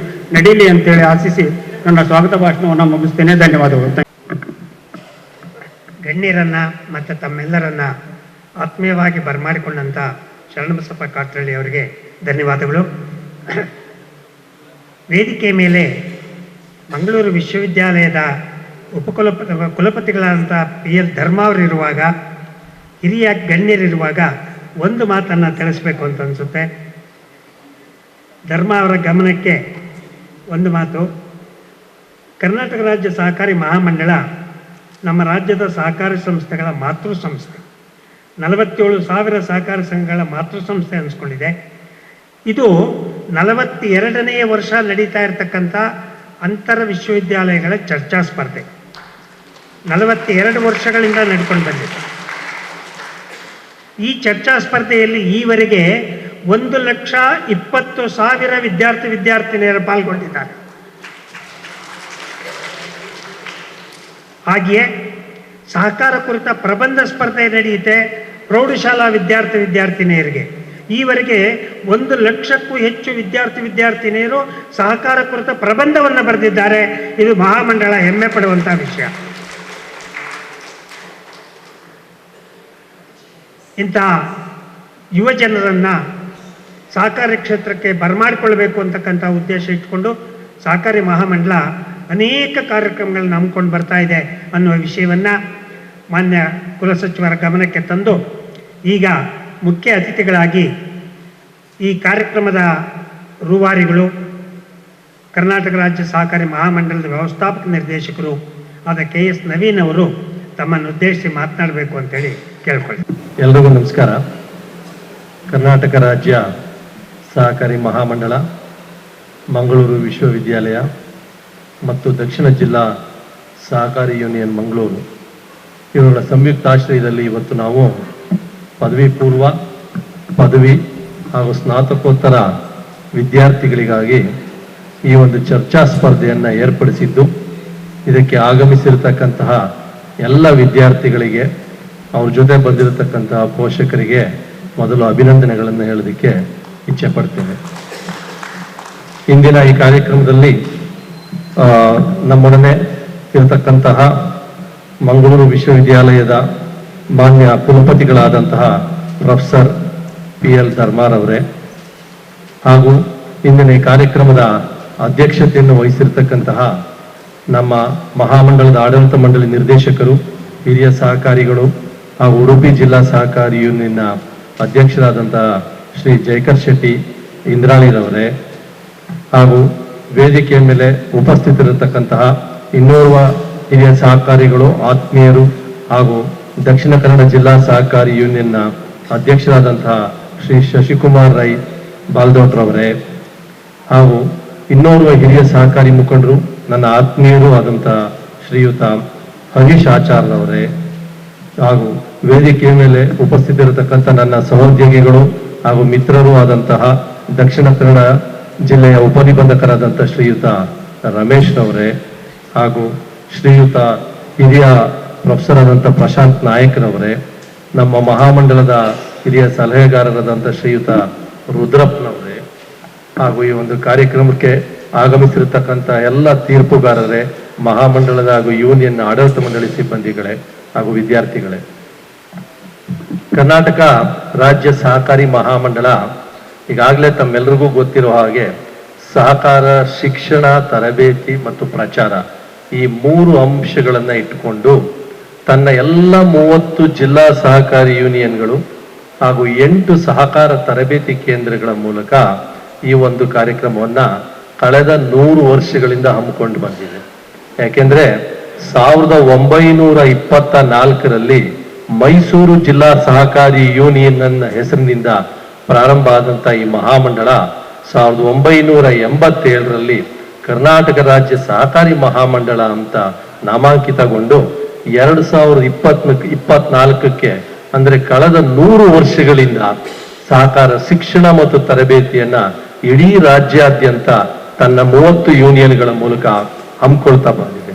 ನಡೀಲಿ ಅಂತೇಳಿ ಆಶಿಸಿ ನನ್ನ ಸ್ವಾಗತ ಭಾಷಣವನ್ನು ಮುಗಿಸ್ತೇನೆ. ಧನ್ಯವಾದಗಳು. ಗಣ್ಯರನ್ನ ಮತ್ತು ತಮ್ಮೆಲ್ಲರನ್ನ ಆತ್ಮೀಯವಾಗಿ ಬರಮಾಡಿಕೊಂಡಂಥ ಶರಣಬಸಪ್ಪ ಕಾಟ್ರಳ್ಳಿ ಅವರಿಗೆ ಧನ್ಯವಾದಗಳು. ವೇದಿಕೆ ಮೇಲೆ ಮಂಗಳೂರು ವಿಶ್ವವಿದ್ಯಾಲಯದ ಕುಲಪತಿಗಳಾದಂಥ PL ಧರ್ಮ ಅವರಿರುವಾಗ, ಹಿರಿಯ ಗಣ್ಯರಿರುವಾಗ ಒಂದು ಮಾತನ್ನು ತಿಳಿಸ್ಬೇಕು ಅಂತ ಅನಿಸುತ್ತೆ. ಧರ್ಮ ಅವರ ಗಮನಕ್ಕೆ ಒಂದು ಮಾತು. ಕರ್ನಾಟಕ ರಾಜ್ಯ ಸಹಕಾರಿ ಮಹಾಮಂಡಳ ನಮ್ಮ ರಾಜ್ಯದ ಸಹಕಾರಿ ಸಂಸ್ಥೆಗಳ ಮಾತೃ ಸಂಸ್ಥೆ. 47,000 ಸಹಕಾರಿ ಸಂಘಗಳ ಮಾತೃ ಸಂಸ್ಥೆ ಅನಿಸ್ಕೊಂಡಿದೆ. ಇದು 42ನೇ ವರ್ಷ ನಡೀತಾ ಇರತಕ್ಕಂಥ ಅಂತರ ವಿಶ್ವವಿದ್ಯಾಲಯಗಳ ಚರ್ಚಾ ಸ್ಪರ್ಧೆ 42 ವರ್ಷಗಳಿಂದ ನಡ್ಕೊಂಡು ಬಂದಿದೆ. ಈ ಚರ್ಚಾ ಸ್ಪರ್ಧೆಯಲ್ಲಿ ಈವರೆಗೆ 1,20,000 ವಿದ್ಯಾರ್ಥಿನಿಯರು ಪಾಲ್ಗೊಂಡಿದ್ದಾರೆ. ಹಾಗೆಯೇ ಸಹಕಾರ ಕುರಿತ ಪ್ರಬಂಧ ಸ್ಪರ್ಧೆ ನಡೆಯುತ್ತೆ ಪ್ರೌಢಶಾಲಾ ವಿದ್ಯಾರ್ಥಿನಿಯರಿಗೆ. ಈವರೆಗೆ 1,00,000ಕ್ಕೂ ಹೆಚ್ಚು ವಿದ್ಯಾರ್ಥಿನಿಯರು ಸಹಕಾರ ಕುರಿತ ಪ್ರಬಂಧವನ್ನು ಬರೆದಿದ್ದಾರೆ. ಇದು ಮಹಾಮಂಡಳ ಹೆಮ್ಮೆ ಪಡುವಂಥ ವಿಷಯ. ಇಂತಹ ಯುವ ಜನರನ್ನು ಸಹಕಾರಿ ಕ್ಷೇತ್ರಕ್ಕೆ ಬರಮಾಡಿಕೊಳ್ಬೇಕು ಅಂತಕ್ಕಂಥ ಉದ್ದೇಶ ಇಟ್ಕೊಂಡು ಸಹಕಾರಿ ಮಹಾಮಂಡಲ ಅನೇಕ ಕಾರ್ಯಕ್ರಮಗಳನ್ನ ಹಮ್ಮಿಕೊಂಡು ಬರ್ತಾ ಇದೆ ಅನ್ನುವ ವಿಷಯವನ್ನು ಮಾನ್ಯ ಕುಲಸಚಿವರ ಗಮನಕ್ಕೆ ತಂದು, ಈಗ ಮುಖ್ಯ ಅತಿಥಿಗಳಾಗಿ ಈ ಕಾರ್ಯಕ್ರಮದ ರೂವಾರಿಗಳು, ಕರ್ನಾಟಕ ರಾಜ್ಯ ಸಹಕಾರಿ ಮಹಾಮಂಡಲದ ವ್ಯವಸ್ಥಾಪಕ ನಿರ್ದೇಶಕರು ಆದ KS ನವೀನ್ ಅವರು ತಮ್ಮನ್ನು ಉದ್ದೇಶಿಸಿ ಮಾತನಾಡಬೇಕು ಅಂತೇಳಿ ಕೇಳ್ಕೊಳ್ಳಿ. ಎಲ್ರಿಗೂ ನಮಸ್ಕಾರ. ಕರ್ನಾಟಕ ರಾಜ್ಯ ಸಹಕಾರಿ ಮಹಾಮಂಡಳ, ಮಂಗಳೂರು ವಿಶ್ವವಿದ್ಯಾಲಯ ಮತ್ತು ದಕ್ಷಿಣ ಜಿಲ್ಲಾ ಸಹಕಾರಿ ಯೂನಿಯನ್ ಮಂಗಳೂರು ಇವರ ಸಂಯುಕ್ತಾಶ್ರಯದಲ್ಲಿ ಇವತ್ತು ನಾವು ಪದವಿ ಪೂರ್ವ, ಪದವಿ ಹಾಗೂ ಸ್ನಾತಕೋತ್ತರ ವಿದ್ಯಾರ್ಥಿಗಳಿಗಾಗಿ ಈ ಒಂದು ಚರ್ಚಾ ಸ್ಪರ್ಧೆಯನ್ನು ಏರ್ಪಡಿಸಿದ್ದು, ಇದಕ್ಕೆ ಆಗಮಿಸಿರತಕ್ಕಂತಹ ಎಲ್ಲ ವಿದ್ಯಾರ್ಥಿಗಳಿಗೆ, ಅವ್ರ ಜೊತೆ ಬಂದಿರತಕ್ಕಂತಹ ಪೋಷಕರಿಗೆ ಮೊದಲು ಅಭಿನಂದನೆಗಳನ್ನು ಹೇಳೋದಕ್ಕೆ ಇಚ್ಛೆ ಪಡ್ತೇನೆ. ಇಂದಿನ ಈ ಕಾರ್ಯಕ್ರಮದಲ್ಲಿ ನಮ್ಮೊಡನೆ ಇರತಕ್ಕಂತಹ ಮಂಗಳೂರು ವಿಶ್ವವಿದ್ಯಾಲಯದ ಮಾನ್ಯ ಕುಲಪತಿಗಳಾದಂತಹ ಪ್ರೊಫೆಸರ್ PL ಧರ್ಮಾರವರೇ, ಹಾಗೂ ಇಂದಿನ ಈ ಕಾರ್ಯಕ್ರಮದ ಅಧ್ಯಕ್ಷತೆಯನ್ನು ವಹಿಸಿರ್ತಕ್ಕಂತಹ ನಮ್ಮ ಮಹಾಮಂಡಲದ ಆಡಳಿತ ಮಂಡಳಿ ನಿರ್ದೇಶಕರು, ಹಿರಿಯ ಸಹಕಾರಿಗಳು ಹಾಗೂ ಉಡುಪಿ ಜಿಲ್ಲಾ ಸಹಕಾರಿ ಯೂನಿಯನ್ನ ಅಧ್ಯಕ್ಷರಾದಂತಹ ಶ್ರೀ ಜಯಕರ್ ಶೆಟ್ಟಿ ಇಂದ್ರಾಳಿರವರೇ, ಹಾಗೂ ವೇದಿಕೆಯ ಮೇಲೆ ಉಪಸ್ಥಿತರಿರತಕ್ಕಂತಹ ಇನ್ನೋರ್ವ ಹಿರಿಯ ಸಹಕಾರಿಗಳು, ಆತ್ಮೀಯರು ಹಾಗೂ ದಕ್ಷಿಣ ಕನ್ನಡ ಜಿಲ್ಲಾ ಸಹಕಾರಿ ಯೂನಿಯನ್ನ ಅಧ್ಯಕ್ಷರಾದಂತಹ ಶ್ರೀ ಶಶಿಕುಮಾರ್ ರೈ ಬಾಲ್ದೋಟ್ರವರೇ, ಹಾಗೂ ಇನ್ನೋರ್ವ ಹಿರಿಯ ಸಹಕಾರಿ ಮುಖಂಡರು, ನನ್ನ ಆತ್ಮೀಯರು ಆದಂತಹ ಶ್ರೀಯುತ ಹರೀಶ್ ಆಚಾರ್ಯವರೇ, ಹಾಗೂ ವೇದಿಕೆಯ ಮೇಲೆ ಉಪಸ್ಥಿತರಿರತಕ್ಕಂಥ ನನ್ನ ಸಹೋದ್ಯೋಗಿಗಳು ಹಾಗೂ ಮಿತ್ರರು ಆದಂತಹ ದಕ್ಷಿಣ ಕನ್ನಡ ಜಿಲ್ಲೆಯ ಉಪನಿಬಂಧಕರಾದಂಥ ಶ್ರೀಯುತ ರಮೇಶ್ ರವರೇ, ಹಾಗೂ ಶ್ರೀಯುತ ಹಿರಿಯ ಪ್ರೊಫೆಸರ್ ಆದಂಥ ಪ್ರಶಾಂತ್ ನಾಯಕ್ರವರೇ, ನಮ್ಮ ಮಹಾಮಂಡಲದ ಹಿರಿಯ ಸಲಹೆಗಾರರಾದಂಥ ಶ್ರೀಯುತ ರುದ್ರಪ್ಪನವರೇ, ಹಾಗೂ ಈ ಒಂದು ಕಾರ್ಯಕ್ರಮಕ್ಕೆ ಆಗಮಿಸಿರತಕ್ಕಂಥ ಎಲ್ಲ ತೀರ್ಪುಗಾರರೇ, ಮಹಾಮಂಡಲದ ಹಾಗೂ ಯೂನಿಯನ್ ಆಡಳಿತ ಮಂಡಳಿ ಸಿಬ್ಬಂದಿಗಳೇ ಹಾಗೂ ವಿದ್ಯಾರ್ಥಿಗಳೇ. ಕರ್ನಾಟಕ ರಾಜ್ಯ ಸಹಕಾರಿ ಮಹಾಮಂಡಳ ಈಗಾಗಲೇ ತಮ್ಮೆಲ್ಲರಿಗೂ ಗೊತ್ತಿರೋ ಹಾಗೆ ಸಹಕಾರ ಶಿಕ್ಷಣ, ತರಬೇತಿ ಮತ್ತು ಪ್ರಚಾರ ಈ 3 ಅಂಶಗಳನ್ನು ಇಟ್ಟುಕೊಂಡು ತನ್ನ ಎಲ್ಲ 30 ಜಿಲ್ಲಾ ಸಹಕಾರಿ ಯೂನಿಯನ್ಗಳು ಹಾಗೂ 8 ಸಹಕಾರ ತರಬೇತಿ ಕೇಂದ್ರಗಳ ಮೂಲಕ ಈ ಒಂದು ಕಾರ್ಯಕ್ರಮವನ್ನು ಕಳೆದ 100 ವರ್ಷಗಳಿಂದ ಹಮ್ಮಿಕೊಂಡು ಬಂದಿದೆ. ಯಾಕೆಂದ್ರೆ 1924ರಲ್ಲಿ ಮೈಸೂರು ಜಿಲ್ಲಾ ಸಹಕಾರಿ ಯೂನಿಯನ್ ಅನ್ನ ಹೆಸರಿನಿಂದ ಪ್ರಾರಂಭ ಆದಂತ ಈ ಮಹಾಮಂಡಳ 1987ರಲ್ಲಿ ಕರ್ನಾಟಕ ರಾಜ್ಯ ಸಹಕಾರಿ ಮಹಾಮಂಡಳ ಅಂತ ನಾಮಾಂಕಿತಗೊಂಡು 2024ಕ್ಕೆ ಅಂದ್ರೆ ಕಳೆದ 100 ವರ್ಷಗಳಿಂದ ಸಹಕಾರ ಶಿಕ್ಷಣ ಮತ್ತು ತರಬೇತಿಯನ್ನ ಇಡೀ ರಾಜ್ಯಾದ್ಯಂತ ತನ್ನ 30 ಯೂನಿಯನ್ಗಳ ಮೂಲಕ ಹಮ್ಮಿಕೊಳ್ತಾ ಬಂದಿದೆ.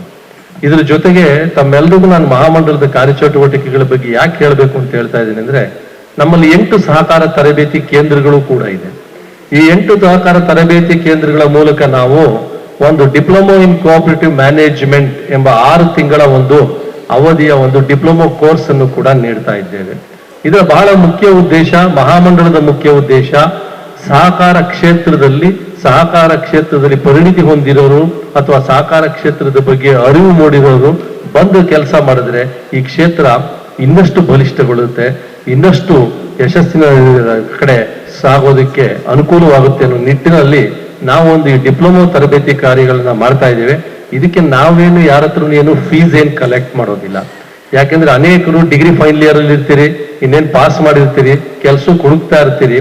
ಇದ್ರ ಜೊತೆಗೆ ತಮ್ಮೆಲ್ಲರಿಗೂ ನಾನು ಮಹಾಮಂಡಲದ ಕಾರ್ಯಚಟುವಟಿಕೆಗಳ ಬಗ್ಗೆ ಯಾಕೆ ಹೇಳಬೇಕು ಅಂತ ಹೇಳ್ತಾ ಇದ್ದೀನಿ ಅಂದ್ರೆ, ನಮ್ಮಲ್ಲಿ 8 ಸಹಕಾರ ತರಬೇತಿ ಕೇಂದ್ರಗಳು ಕೂಡ ಇದೆ. ಈ 8 ಸಹಕಾರ ತರಬೇತಿ ಕೇಂದ್ರಗಳ ಮೂಲಕ ನಾವು ಒಂದು ಡಿಪ್ಲೊಮಾ ಇನ್ ಕೋಆಪರೇಟಿವ್ ಮ್ಯಾನೇಜ್ಮೆಂಟ್ ಎಂಬ 6 ತಿಂಗಳ ಒಂದು ಅವಧಿಯ ಒಂದು ಡಿಪ್ಲೊಮಾ ಕೋರ್ಸ್ ಅನ್ನು ಕೂಡ ನೀಡ್ತಾ ಇದ್ದೇವೆ. ಇದರ ಬಹಳ ಮುಖ್ಯ ಉದ್ದೇಶ, ಮಹಾಮಂಡಲದ ಮುಖ್ಯ ಉದ್ದೇಶ, ಸಹಕಾರ ಕ್ಷೇತ್ರದಲ್ಲಿ ಪರಿಣಿತಿ ಹೊಂದಿರೋರು ಅಥವಾ ಸಹಕಾರ ಕ್ಷೇತ್ರದ ಬಗ್ಗೆ ಅರಿವು ಮೂಡಿರೋರು ಬಂದು ಕೆಲಸ ಮಾಡಿದ್ರೆ ಈ ಕ್ಷೇತ್ರ ಇನ್ನಷ್ಟು ಬಲಿಷ್ಠಗೊಳ್ಳುತ್ತೆ, ಇನ್ನಷ್ಟು ಯಶಸ್ಸಿನ ಕಡೆ ಸಾಗೋದಕ್ಕೆ ಅನುಕೂಲವಾಗುತ್ತೆ ಅನ್ನೋ ನಿಟ್ಟಿನಲ್ಲಿ ನಾವು ಒಂದು ಈ ಡಿಪ್ಲೊಮಾ ತರಬೇತಿ ಕಾರ್ಯಗಳನ್ನ ಮಾಡ್ತಾ ಇದ್ದೇವೆ. ಇದಕ್ಕೆ ನಾವೇನು ಯಾರ ಹತ್ರ ಏನು ಫೀಸ್ ಏನು ಕಲೆಕ್ಟ್ ಮಾಡೋದಿಲ್ಲ. ಯಾಕೆಂದ್ರೆ ಅನೇಕರು ಡಿಗ್ರಿ ಫೈನಲ್ ಇಯರ್ ಅಲ್ಲಿ ಇರ್ತೀರಿ, ಇನ್ನೇನು ಪಾಸ್ ಮಾಡಿರ್ತೀರಿ, ಕೆಲಸಕ್ಕೆ ಹುಡುಕ್ತಾ ಇರ್ತೀರಿ.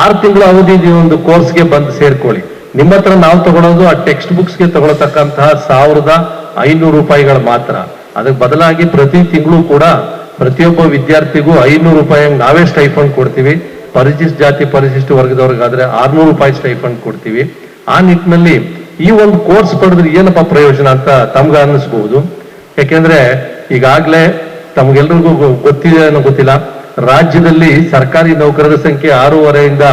6 ತಿಂಗಳ ಅವಧಿ ಒಂದು ಕೋರ್ಸ್ಗೆ ಬಂದು ಸೇರ್ಕೊಳ್ಳಿ. ನಿಮ್ಮ ಹತ್ರ ನಾವು ತಗೊಳ್ಳೋದು ಆ ಟೆಕ್ಸ್ಟ್ ಬುಕ್ಸ್ಗೆ ತಗೊಳತಕ್ಕಂತಹ 1500 ರೂಪಾಯಿಗಳು ಮಾತ್ರ. ಅದಕ್ಕೆ ಬದಲಾಗಿ ಪ್ರತಿ ತಿಂಗಳು ಕೂಡ ಪ್ರತಿಯೊಬ್ಬ ವಿದ್ಯಾರ್ಥಿಗೂ 500 ರೂಪಾಯಿ ನಾವೇ ಸ್ಟೈಫಂಡ್ ಕೊಡ್ತೀವಿ. ಪರಿಶಿಷ್ಟ ಜಾತಿ ಪರಿಶಿಷ್ಟ ವರ್ಗದವ್ರಿಗಾದ್ರೆ 600 ರೂಪಾಯಿ ಸ್ಟೈಫಂಡ್ ಕೊಡ್ತೀವಿ. ಆ ನಿಟ್ಟಿನಲ್ಲಿ ಈ ಒಂದು ಕೋರ್ಸ್ ಪಡೆದ್ರೆ ಏನಪ್ಪಾ ಪ್ರಯೋಜನ ಅಂತ ತಮ್ಗೆ ಅನ್ನಿಸ್ಬಹುದು. ಯಾಕೆಂದ್ರೆ ಈಗಾಗಲೇ ತಮ್ಗೆಲ್ರಿಗೂ ಗೊತ್ತಿದೆ ಅನ್ನೋ ಗೊತ್ತಿಲ್ಲ, ರಾಜ್ಯದಲ್ಲಿ ಸರ್ಕಾರಿ ನೌಕರರ ಸಂಖ್ಯೆ 6.5 ಇಂದ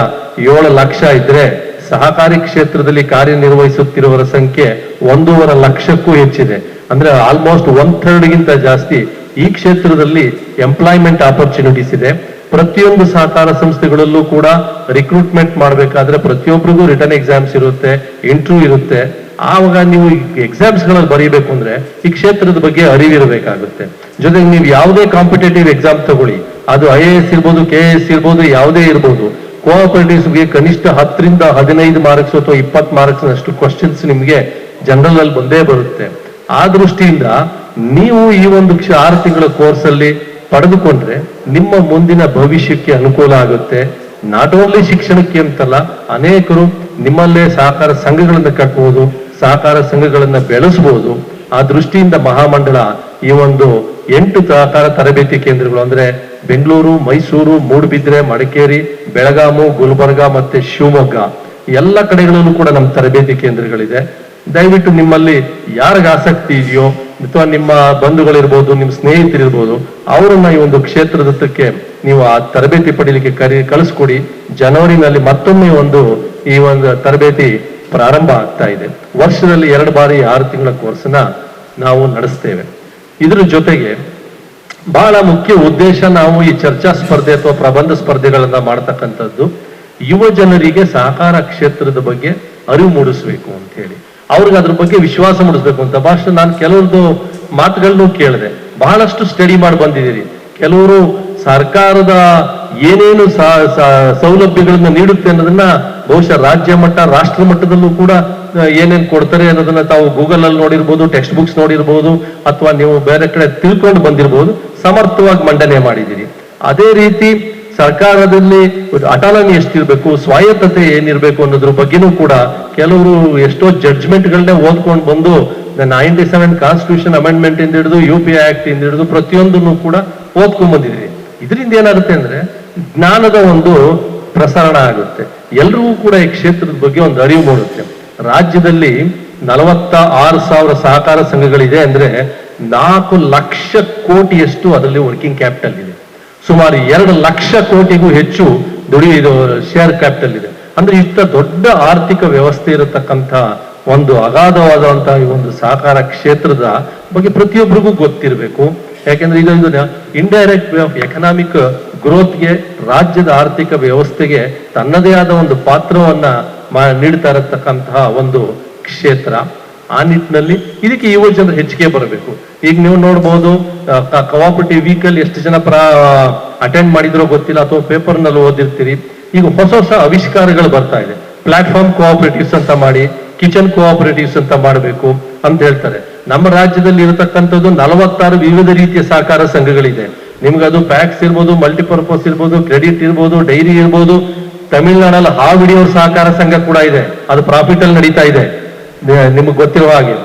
7 ಲಕ್ಷ ಇದ್ರೆ ಸಹಕಾರಿ ಕ್ಷೇತ್ರದಲ್ಲಿ ಕಾರ್ಯನಿರ್ವಹಿಸುತ್ತಿರುವವರ ಸಂಖ್ಯೆ 1.5 ಲಕ್ಷಕ್ಕೂ ಹೆಚ್ಚಿದೆ. ಅಂದ್ರೆ ಆಲ್ಮೋಸ್ಟ್ 1/3ಗಿಂತ ಜಾಸ್ತಿ ಈ ಕ್ಷೇತ್ರದಲ್ಲಿ ಎಂಪ್ಲಾಯ್ಮೆಂಟ್ ಆಪರ್ಚುನಿಟೀಸ್ ಇದೆ. ಪ್ರತಿಯೊಂದು ಸಹಕಾರ ಸಂಸ್ಥೆಗಳಲ್ಲೂ ಕೂಡ ರಿಕ್ರೂಟ್ಮೆಂಟ್ ಮಾಡಬೇಕಾದ್ರೆ ಪ್ರತಿಯೊಬ್ಬರಿಗೂ ರಿಟರ್ನ್ ಎಕ್ಸಾಮ್ಸ್ ಇರುತ್ತೆ, ಇಂಟರ್ವ್ಯೂ ಇರುತ್ತೆ. ಆವಾಗ ನೀವು ಎಕ್ಸಾಮ್ಸ್ ಗಳಲ್ಲಿ ಬರೀಬೇಕು ಅಂದ್ರೆ ಈ ಕ್ಷೇತ್ರದ ಬಗ್ಗೆ ಅರಿವಿರಬೇಕಾಗುತ್ತೆ. ಜೊತೆಗೆ ನೀವು ಯಾವುದೇ ಕಾಂಪಿಟೇಟಿವ್ ಎಕ್ಸಾಮ್ ತಗೊಳ್ಳಿ, ಅದು IAS ಇರ್ಬೋದು, KAS ಇರ್ಬೋದು, ಯಾವುದೇ ಇರ್ಬೋದು, ಕೋಆಪರೇಟಿವ್ಸ್ಗೆ ಕನಿಷ್ಠ 10 ರಿಂದ 15 ಮಾರ್ಕ್ಸ್ ಅಥವಾ 20 ಮಾರ್ಕ್ಸ್ ನಷ್ಟು ಕ್ವಶನ್ಸ್ ನಿಮಗೆ ಜನರಲ್ ಅಲ್ಲಿ ಬಂದೇ ಬರುತ್ತೆ. ಆ ದೃಷ್ಟಿಯಿಂದ ನೀವು ಈ ಒಂದು 6 ತಿಂಗಳ ಕೋರ್ಸ್ ಅಲ್ಲಿ ಪಡೆದುಕೊಂಡ್ರೆ ನಿಮ್ಮ ಮುಂದಿನ ಭವಿಷ್ಯಕ್ಕೆ ಅನುಕೂಲ ಆಗುತ್ತೆ. ನಾಟ್ ಓನ್ಲಿ ಶಿಕ್ಷಣಕ್ಕೆ ಅಂತಲ್ಲ, ಅನೇಕರು ನಿಮ್ಮಲ್ಲೇ ಸಹಕಾರ ಸಂಘಗಳನ್ನ ಕಟ್ಟಬಹುದು, ಸಹಕಾರ ಸಂಘಗಳನ್ನ ಬೆಳೆಸಬಹುದು. ಆ ದೃಷ್ಟಿಯಿಂದ ಮಹಾಮಂಡಳ ಈ ಒಂದು 8 ಸಹಕಾರ ತರಬೇತಿ ಕೇಂದ್ರಗಳು ಅಂದ್ರೆ ಬೆಂಗಳೂರು, ಮೈಸೂರು, ಮೂಡುಬಿದ್ರೆ, ಮಡಿಕೇರಿ, ಬೆಳಗಾಮು, ಗುಲ್ಬರ್ಗ ಮತ್ತೆ ಶಿವಮೊಗ್ಗ ಎಲ್ಲ ಕಡೆಗಳಲ್ಲೂ ಕೂಡ ನಮ್ಮ ತರಬೇತಿ ಕೇಂದ್ರಗಳಿದೆ. ದಯವಿಟ್ಟು ನಿಮ್ಮಲ್ಲಿ ಯಾರಿಗೆ ಆಸಕ್ತಿ ಇದೆಯೋ ಅಥವಾ ನಿಮ್ಮ ಬಂಧುಗಳಿರ್ಬೋದು, ನಿಮ್ಮ ಸ್ನೇಹಿತರಿರ್ಬೋದು, ಅವರನ್ನ ಈ ಒಂದು ಕ್ಷೇತ್ರದತ್ತಕ್ಕೆ ನೀವು ಆ ತರಬೇತಿ ಪಡೀಲಿಕ್ಕೆ ಕಳಿಸ್ಕೊಡಿ. ಜನವರಿನಲ್ಲಿ ಮತ್ತೊಮ್ಮೆ ಈ ಒಂದು ತರಬೇತಿ ಪ್ರಾರಂಭ ಆಗ್ತಾ ಇದೆ. ವರ್ಷದಲ್ಲಿ 2 ಬಾರಿ 6 ತಿಂಗಳ ಕೋರ್ಸ್ನ ನಾವು ನಡೆಸ್ತೇವೆ. ಇದರ ಜೊತೆಗೆ ಬಹಳ ಮುಖ್ಯ ಉದ್ದೇಶ, ನಾವು ಈ ಚರ್ಚಾ ಸ್ಪರ್ಧೆ ಅಥವಾ ಪ್ರಬಂಧ ಸ್ಪರ್ಧೆಗಳನ್ನ ಮಾಡ್ತಕ್ಕಂಥದ್ದು ಯುವ ಜನರಿಗೆ ಸಹಕಾರ ಕ್ಷೇತ್ರದ ಬಗ್ಗೆ ಅರಿವು ಮೂಡಿಸ್ಬೇಕು ಅಂತ ಹೇಳಿ, ಅವ್ರಿಗೆ ಅದ್ರ ಬಗ್ಗೆ ವಿಶ್ವಾಸ ಮೂಡಿಸ್ಬೇಕು ಅಂತ. ಭಾಷೆ ನಾನು ಕೆಲವ್ರದ್ದು ಮಾತುಗಳನ್ನು ಕೇಳಿದೆ, ಬಹಳಷ್ಟು ಸ್ಟಡಿ ಮಾಡಿ ಬಂದಿದ್ದೀರಿ. ಕೆಲವರು ಸರ್ಕಾರದ ಏನೇನು ಸೌಲಭ್ಯಗಳನ್ನ ನೀಡುತ್ತೆ ಅನ್ನೋದನ್ನ ಬಹುಶಃ ರಾಜ್ಯ ಮಟ್ಟ, ರಾಷ್ಟ್ರ ಮಟ್ಟದಲ್ಲೂ ಕೂಡ ಏನೇನ್ ಕೊಡ್ತಾರೆ ಅನ್ನೋದನ್ನ ತಾವು ಗೂಗಲ್ ಅಲ್ಲಿ ನೋಡಿರ್ಬೋದು, ಟೆಕ್ಸ್ಟ್ ಬುಕ್ಸ್ ನೋಡಿರ್ಬೋದು, ಅಥವಾ ನೀವು ಬೇರೆ ಕಡೆ ತಿಳ್ಕೊಂಡು ಬಂದಿರ್ಬೋದು, ಸಮರ್ಥವಾಗಿ ಮಂಡನೆ ಮಾಡಿದ್ದೀರಿ. ಅದೇ ರೀತಿ ಸರ್ಕಾರದಲ್ಲಿ ಅಟಾನಮಿ ಎಷ್ಟಿರ್ಬೇಕು, ಸ್ವಾಯತ್ತತೆ ಏನಿರ್ಬೇಕು ಅನ್ನೋದ್ರ ಬಗ್ಗೆನೂ ಕೂಡ ಕೆಲವರು ಎಷ್ಟೋ ಜಡ್ಜ್ಮೆಂಟ್ಗಳನ್ನೇ ಓದ್ಕೊಂಡು ಬಂದು 97 ಕಾನ್ಸ್ಟಿಟ್ಯೂಷನ್ ಅಮೆಂಡ್ಮೆಂಟ್ ಇಂದ ಹಿಡಿದು UPI ಆಕ್ಟ್ ಇಂದ ಹಿಡಿದು ಪ್ರತಿಯೊಂದನ್ನು ಕೂಡ ಓದ್ಕೊಂಡ್ ಬಂದಿದ್ದೀರಿ. ಇದರಿಂದ ಏನಾಗುತ್ತೆ ಅಂದ್ರೆ ಜ್ಞಾನದ ಒಂದು ಪ್ರಸರಣ ಆಗುತ್ತೆ, ಎಲ್ರಿಗೂ ಕೂಡ ಈ ಕ್ಷೇತ್ರದ ಬಗ್ಗೆ ಒಂದು ಅರಿವು ಮೂಡುತ್ತೆ. ರಾಜ್ಯದಲ್ಲಿ 46,000 ಸಹಕಾರ ಸಂಘಗಳಿದೆ ಅಂದ್ರೆ 4 ಲಕ್ಷ ಕೋಟಿಯಷ್ಟು ಅದರಲ್ಲಿ ವರ್ಕಿಂಗ್ ಕ್ಯಾಪಿಟಲ್ ಇದೆ. ಸುಮಾರು 2 ಲಕ್ಷ ಕೋಟಿಗೂ ಹೆಚ್ಚು ದುಡಿಯುವ ಶೇರ್ ಕ್ಯಾಪಿಟಲ್ ಇದೆ. ಅಂದ್ರೆ ಇಷ್ಟ ದೊಡ್ಡ ಆರ್ಥಿಕ ವ್ಯವಸ್ಥೆ ಇರತಕ್ಕಂಥ ಒಂದು ಅಗಾಧವಾದಂತಹ ಈ ಒಂದು ಸಹಕಾರ ಕ್ಷೇತ್ರದ ಬಗ್ಗೆ ಪ್ರತಿಯೊಬ್ಬರಿಗೂ ಗೊತ್ತಿರಬೇಕು. ಯಾಕೆಂದ್ರೆ ಇದು ಇಂಡೈರೆಕ್ಟ್ ವೇ ಆಫ್ ಎಕನಾಮಿಕ್ ಗ್ರೋತ್ಗೆ, ರಾಜ್ಯದ ಆರ್ಥಿಕ ವ್ಯವಸ್ಥೆಗೆ ತನ್ನದೇ ಆದ ಒಂದು ಪಾತ್ರವನ್ನ ನೀಡ್ತಾ ಇರತಕ್ಕಂತಹ ಒಂದು ಕ್ಷೇತ್ರ. ಆ ನಿಟ್ಟಿನಲ್ಲಿ ಇದಕ್ಕೆ ಯುವ ಜನರು ಹೆಚ್ಚಿಗೆ ಬರಬೇಕು. ಈಗ ನೀವು ನೋಡ್ಬೋದು, ಕೋಆಪರೇಟಿವ್ ವೀಕಲ್ ಎಷ್ಟು ಜನ ಅಟೆಂಡ್ ಮಾಡಿದ್ರೋ ಗೊತ್ತಿಲ್ಲ, ಅಥವಾ ಪೇಪರ್ನಲ್ಲಿ ಓದಿರ್ತೀರಿ. ಈಗ ಹೊಸ ಹೊಸ ಆವಿಷ್ಕಾರಗಳು ಬರ್ತಾ ಇದೆ. ಪ್ಲಾಟ್ಫಾರ್ಮ್ ಕೋಆಪರೇಟಿವ್ಸ್ ಅಂತ ಮಾಡಿ, ಕಿಚನ್ ಕೋಆಪರೇಟಿವ್ಸ್ ಅಂತ ಮಾಡಬೇಕು ಅಂತ ಹೇಳ್ತಾರೆ. ನಮ್ಮ ರಾಜ್ಯದಲ್ಲಿ ಇರತಕ್ಕಂಥದ್ದು 46 ವಿವಿಧ ರೀತಿಯ ಸಹಕಾರ ಸಂಘಗಳಿದೆ. ನಿಮ್ಗೆ ಅದು ಪ್ಯಾಕ್ಸ್ ಇರ್ಬೋದು, ಮಲ್ಟಿಪರ್ಪಸ್ ಇರ್ಬೋದು, ಕ್ರೆಡಿಟ್ ಇರ್ಬೋದು, ಡೈರಿ ಇರ್ಬೋದು. ತಮಿಳುನಾಡಲ್ಲಿ ಹಾವು ಹಿಡಿಯೋರ್ ಸಹಕಾರ ಸಂಘ ಕೂಡ ಇದೆ, ಅದು ಪ್ರಾಫಿಟ್ ಅಲ್ಲಿ ನಡೀತಾ ಇದೆ ನಿಮ್ಗೆ ಗೊತ್ತಿರುವ ಹಾಗೆ.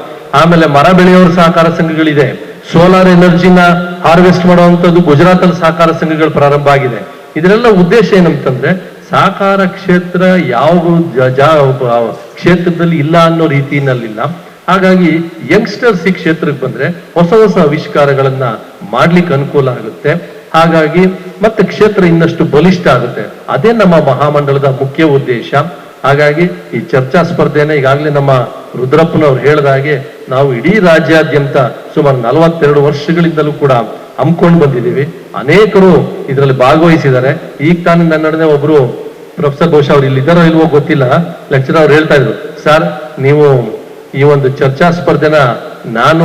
ಆಮೇಲೆ ಮರ ಬೆಳೆಯೋರ್ ಸಹಕಾರ ಸಂಘಗಳಿದೆ. ಸೋಲಾರ್ ಎನರ್ಜಿನ ಹಾರ್ವೆಸ್ಟ್ ಮಾಡುವಂಥದ್ದು ಗುಜರಾತ್ ಅಲ್ಲಿ ಸಹಕಾರ ಸಂಘಗಳು ಪ್ರಾರಂಭ ಆಗಿದೆ. ಇದರೆಲ್ಲ ಉದ್ದೇಶ ಏನಂತಂದ್ರೆ ಸಹಕಾರ ಕ್ಷೇತ್ರ ಯಾವ ಕ್ಷೇತ್ರದಲ್ಲಿ ಇಲ್ಲ ಅನ್ನೋ ರೀತಿಯಲ್ಲಿಲ್ಲ. ಹಾಗಾಗಿ ಯಂಗ್ಸ್ಟರ್ಸ್ ಈ ಕ್ಷೇತ್ರಕ್ಕೆ ಬಂದ್ರೆ ಹೊಸ ಹೊಸ ಆವಿಷ್ಕಾರಗಳನ್ನ ಮಾಡ್ಲಿಕ್ಕೆ ಅನುಕೂಲ ಆಗುತ್ತೆ. ಹಾಗಾಗಿ ಮತ್ತೆ ಕ್ಷೇತ್ರ ಇನ್ನಷ್ಟು ಬಲಿಷ್ಠ ಆಗುತ್ತೆ. ಅದೇ ನಮ್ಮ ಮಹಾಮಂಡಲದ ಮುಖ್ಯ ಉದ್ದೇಶ. ಹಾಗಾಗಿ ಈ ಚರ್ಚಾ ಸ್ಪರ್ಧೆನ ಈಗಾಗಲೇ ನಮ್ಮ ರುದ್ರಪ್ಪನವ್ರು ಹೇಳಿದ ಹಾಗೆ ನಾವು ಇಡೀ ರಾಜ್ಯಾದ್ಯಂತ ಸುಮಾರು 42 ವರ್ಷಗಳಿಂದಲೂ ಕೂಡ ಹಮ್ಮಿಕೊಂಡು ಬಂದಿದ್ದೀವಿ. ಅನೇಕರು ಇದರಲ್ಲಿ ಭಾಗವಹಿಸಿದ್ದಾರೆ. ಈಗ ತಾನೇ ನನ್ನ ನಡುವೆ ಒಬ್ರು ಪ್ರೊಫೆಸರ್ ಬಹುಶಃ ಅವ್ರು ಇಲ್ಲಿದ್ದಾರೋ ಇಲ್ವೋ ಗೊತ್ತಿಲ್ಲ, ಲೆಕ್ಚರ್ ಅವ್ರು ಹೇಳ್ತಾ ಇದ್ರು, ಸರ್ ನೀವು ಈ ಒಂದು ಚರ್ಚಾ ಸ್ಪರ್ಧೆನ ನಾನು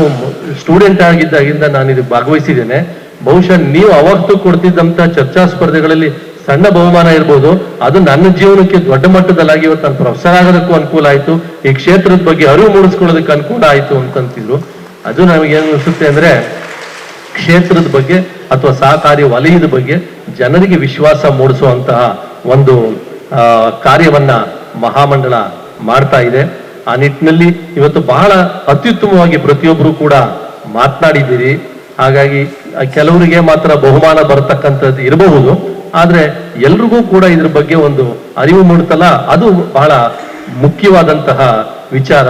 ಸ್ಟೂಡೆಂಟ್ ಆಗಿದ್ದಾಗಿಂದ ನಾನು ಇದಕ್ಕೆ ಭಾಗವಹಿಸಿದ್ದೇನೆ. ಬಹುಶಃ ನೀವು ಅವತ್ತು ಕೊಡ್ತಿದ್ದಂತ ಚರ್ಚಾ ಸ್ಪರ್ಧೆಗಳಲ್ಲಿ ಸಣ್ಣ ಬಹುಮಾನ ಇರ್ಬೋದು, ಅದು ನನ್ನ ಜೀವನಕ್ಕೆ ದೊಡ್ಡ ಮಟ್ಟದಲ್ಲಾಗಿ ಇವತ್ತು ನಾನು ಪ್ರೊಫೆಸರ್ ಆಗೋದಕ್ಕೂ ಅನುಕೂಲ ಆಯ್ತು, ಈ ಕ್ಷೇತ್ರದ ಬಗ್ಗೆ ಅರಿವು ಮೂಡಿಸ್ಕೊಳ್ಳೋದಕ್ಕೆ ಅನುಕೂಲ ಆಯ್ತು ಅಂತಂತಿದ್ರು. ಅದು ನಮಗೆ ಏನು ಅನಿಸುತ್ತೆ ಅಂದ್ರೆ ಕ್ಷೇತ್ರದ ಬಗ್ಗೆ ಅಥವಾ ಸಹಕಾರಿ ವಲಯದ ಬಗ್ಗೆ ಜನರಿಗೆ ವಿಶ್ವಾಸ ಮೂಡಿಸುವಂತಹ ಒಂದು ಕಾರ್ಯವನ್ನ ಮಹಾಮಂಡಲ ಮಾಡ್ತಾ ಇದೆ. ಆ ನಿಟ್ಟಿನಲ್ಲಿ ಇವತ್ತು ಬಹಳ ಅತ್ಯುತ್ತಮವಾಗಿ ಪ್ರತಿಯೊಬ್ಬರು ಕೂಡ ಮಾತನಾಡಿದ್ದೀರಿ. ಹಾಗಾಗಿ ಕೆಲವರಿಗೆ ಮಾತ್ರ ಬಹುಮಾನ ಬರತಕ್ಕಂಥದ್ದು ಇರಬಹುದು, ಆದ್ರೆ ಎಲ್ರಿಗೂ ಕೂಡ ಇದ್ರ ಬಗ್ಗೆ ಒಂದು ಅರಿವು ಮೂಡುತ್ತಲ್ಲ, ಅದು ಬಹಳ ಮುಖ್ಯವಾದಂತಹ ವಿಚಾರ.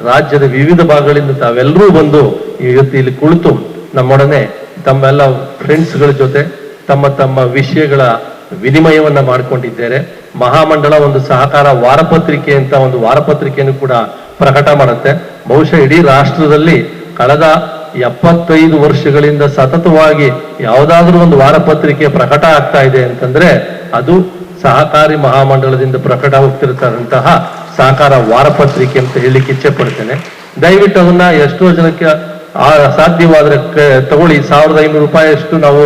ರಾಜ್ಯದ ವಿವಿಧ ಭಾಗಗಳಿಂದ ತಾವೆಲ್ಲರೂ ಬಂದು ಇವತ್ತು ಇಲ್ಲಿ ಕುಳಿತು ನಮ್ಮೊಡನೆ ತಮ್ಮೆಲ್ಲ ಫ್ರೆಂಡ್ಸ್ಗಳ ಜೊತೆ ತಮ್ಮ ತಮ್ಮ ವಿಷಯಗಳ ವಿನಿಮಯವನ್ನ ಮಾಡಿಕೊಂಡಿದ್ದಾರೆ. ಮಹಾಮಂಡಲ ಒಂದು ಸಹಕಾರ ವಾರಪತ್ರಿಕೆ ಅಂತ ಒಂದು ವಾರಪತ್ರಿಕೆಯನ್ನು ಕೂಡ ಪ್ರಕಟ ಮಾಡುತ್ತೆ. ಬಹುಶಃ ಇಡೀ ರಾಷ್ಟ್ರದಲ್ಲಿ ಕಳೆದ 75 ವರ್ಷಗಳಿಂದ ಸತತವಾಗಿ ಯಾವುದಾದ್ರೂ ಒಂದು ವಾರಪತ್ರಿಕೆ ಪ್ರಕಟ ಆಗ್ತಾ ಇದೆ ಅಂತಂದ್ರೆ ಅದು ಸಹಕಾರಿ ಮಹಾಮಂಡಲದಿಂದ ಪ್ರಕಟ ಹೋಗ್ತಿರ್ತಕ್ಕಂತಹ ಸಹಕಾರ ವಾರಪತ್ರಿಕೆ ಅಂತ ಹೇಳಲಿಕ್ಕೆ ಇಚ್ಛೆ ಪಡ್ತೇನೆ. ದಯವಿಟ್ಟು ಅದನ್ನ ಎಷ್ಟೋ ಜನಕ್ಕೆ ಸಾಧ್ಯವಾದ್ರೆ ತಗೊಳ್ಳಿ. 1500 ರೂಪಾಯಿ ಅಷ್ಟು ನಾವು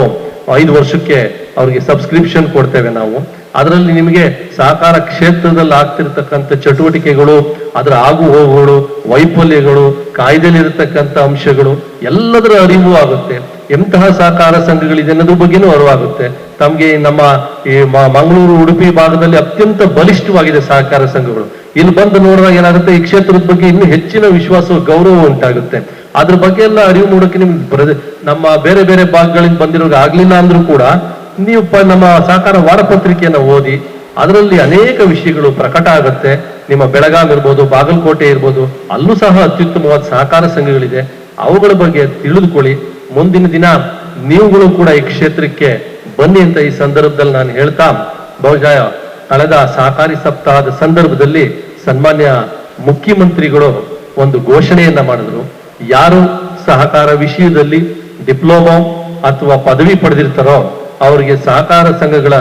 5 ವರ್ಷಕ್ಕೆ ಅವ್ರಿಗೆ ಸಬ್ಸ್ಕ್ರಿಪ್ಷನ್ ಕೊಡ್ತೇವೆ ನಾವು. ಅದರಲ್ಲಿ ನಿಮಗೆ ಸಹಕಾರ ಕ್ಷೇತ್ರದಲ್ಲಿ ಆಗ್ತಿರ್ತಕ್ಕಂಥ ಚಟುವಟಿಕೆಗಳು, ಅದರ ಆಗು ಹೋಗುಗಳು, ವೈಫಲ್ಯಗಳು, ಕಾಯ್ದೆಲಿರತಕ್ಕಂಥ ಅಂಶಗಳು ಎಲ್ಲದರ ಅರಿವು ಆಗುತ್ತೆ. ಎಂತಹ ಸಹಕಾರ ಸಂಘಗಳಿದೆ ಅನ್ನೋದ್ರ ಬಗ್ಗೆನೂ ಅರಿವಾಗುತ್ತೆ. ತಮಗೆ ನಮ್ಮ ಈ ಮಂಗಳೂರು ಉಡುಪಿ ಭಾಗದಲ್ಲಿ ಅತ್ಯಂತ ಬಲಿಷ್ಠವಾಗಿದೆ ಸಹಕಾರ ಸಂಘಗಳು. ಇಲ್ಲಿ ಬಂದು ನೋಡಿದಾಗ ಏನಾಗುತ್ತೆ, ಈ ಕ್ಷೇತ್ರದ ಬಗ್ಗೆ ಇನ್ನೂ ಹೆಚ್ಚಿನ ವಿಶ್ವಾಸ ಗೌರವ ಉಂಟಾಗುತ್ತೆ. ಅದ್ರ ಬಗ್ಗೆ ಎಲ್ಲ ಅರಿವು ಮೂಡಕ್ಕೆ ನಿಮ್ಗೆ ನಮ್ಮ ಬೇರೆ ಬೇರೆ ಭಾಗಗಳಿಂದ ಬಂದಿರೋರು ಆಗ್ಲಿಲ್ಲ ಅಂದ್ರೂ ಕೂಡ ನೀವು ನಮ್ಮ ಸಹಕಾರ ವಾರಪತ್ರಿಕೆಯನ್ನು ಓದಿ ಅದರಲ್ಲಿ ಅನೇಕ ವಿಷಯಗಳು ಪ್ರಕಟ ಆಗುತ್ತೆ. ನಿಮ್ಮ ಬೆಳಗಾಂ ಇರ್ಬೋದು, ಬಾಗಲಕೋಟೆ ಇರ್ಬೋದು, ಅಲ್ಲೂ ಸಹ ಅತ್ಯುತ್ತಮವಾದ ಸಹಕಾರ ಸಂಘಗಳಿದೆ. ಅವುಗಳ ಬಗ್ಗೆ ತಿಳಿದುಕೊಳ್ಳಿ. ಮುಂದಿನ ದಿನ ನೀವುಗಳು ಕೂಡ ಈ ಕ್ಷೇತ್ರಕ್ಕೆ ಬನ್ನಿ ಅಂತ ಈ ಸಂದರ್ಭದಲ್ಲಿ ನಾನು ಹೇಳ್ತಾ, ಬಹುಶಃ ಕಳೆದ ಸಹಕಾರಿ ಸಪ್ತಾಹದ ಸಂದರ್ಭದಲ್ಲಿ ಸನ್ಮಾನ್ಯ ಮುಖ್ಯಮಂತ್ರಿಗಳು ಒಂದು ಘೋಷಣೆಯನ್ನ ಮಾಡಿದ್ರು. ಯಾರು ಸಹಕಾರ ವಿಷಯದಲ್ಲಿ ಡಿಪ್ಲೊಮಾ ಅಥವಾ ಪದವಿ ಪಡೆದಿರ್ತಾರೋ ಅವರಿಗೆ ಸಹಕಾರ ಸಂಘಗಳ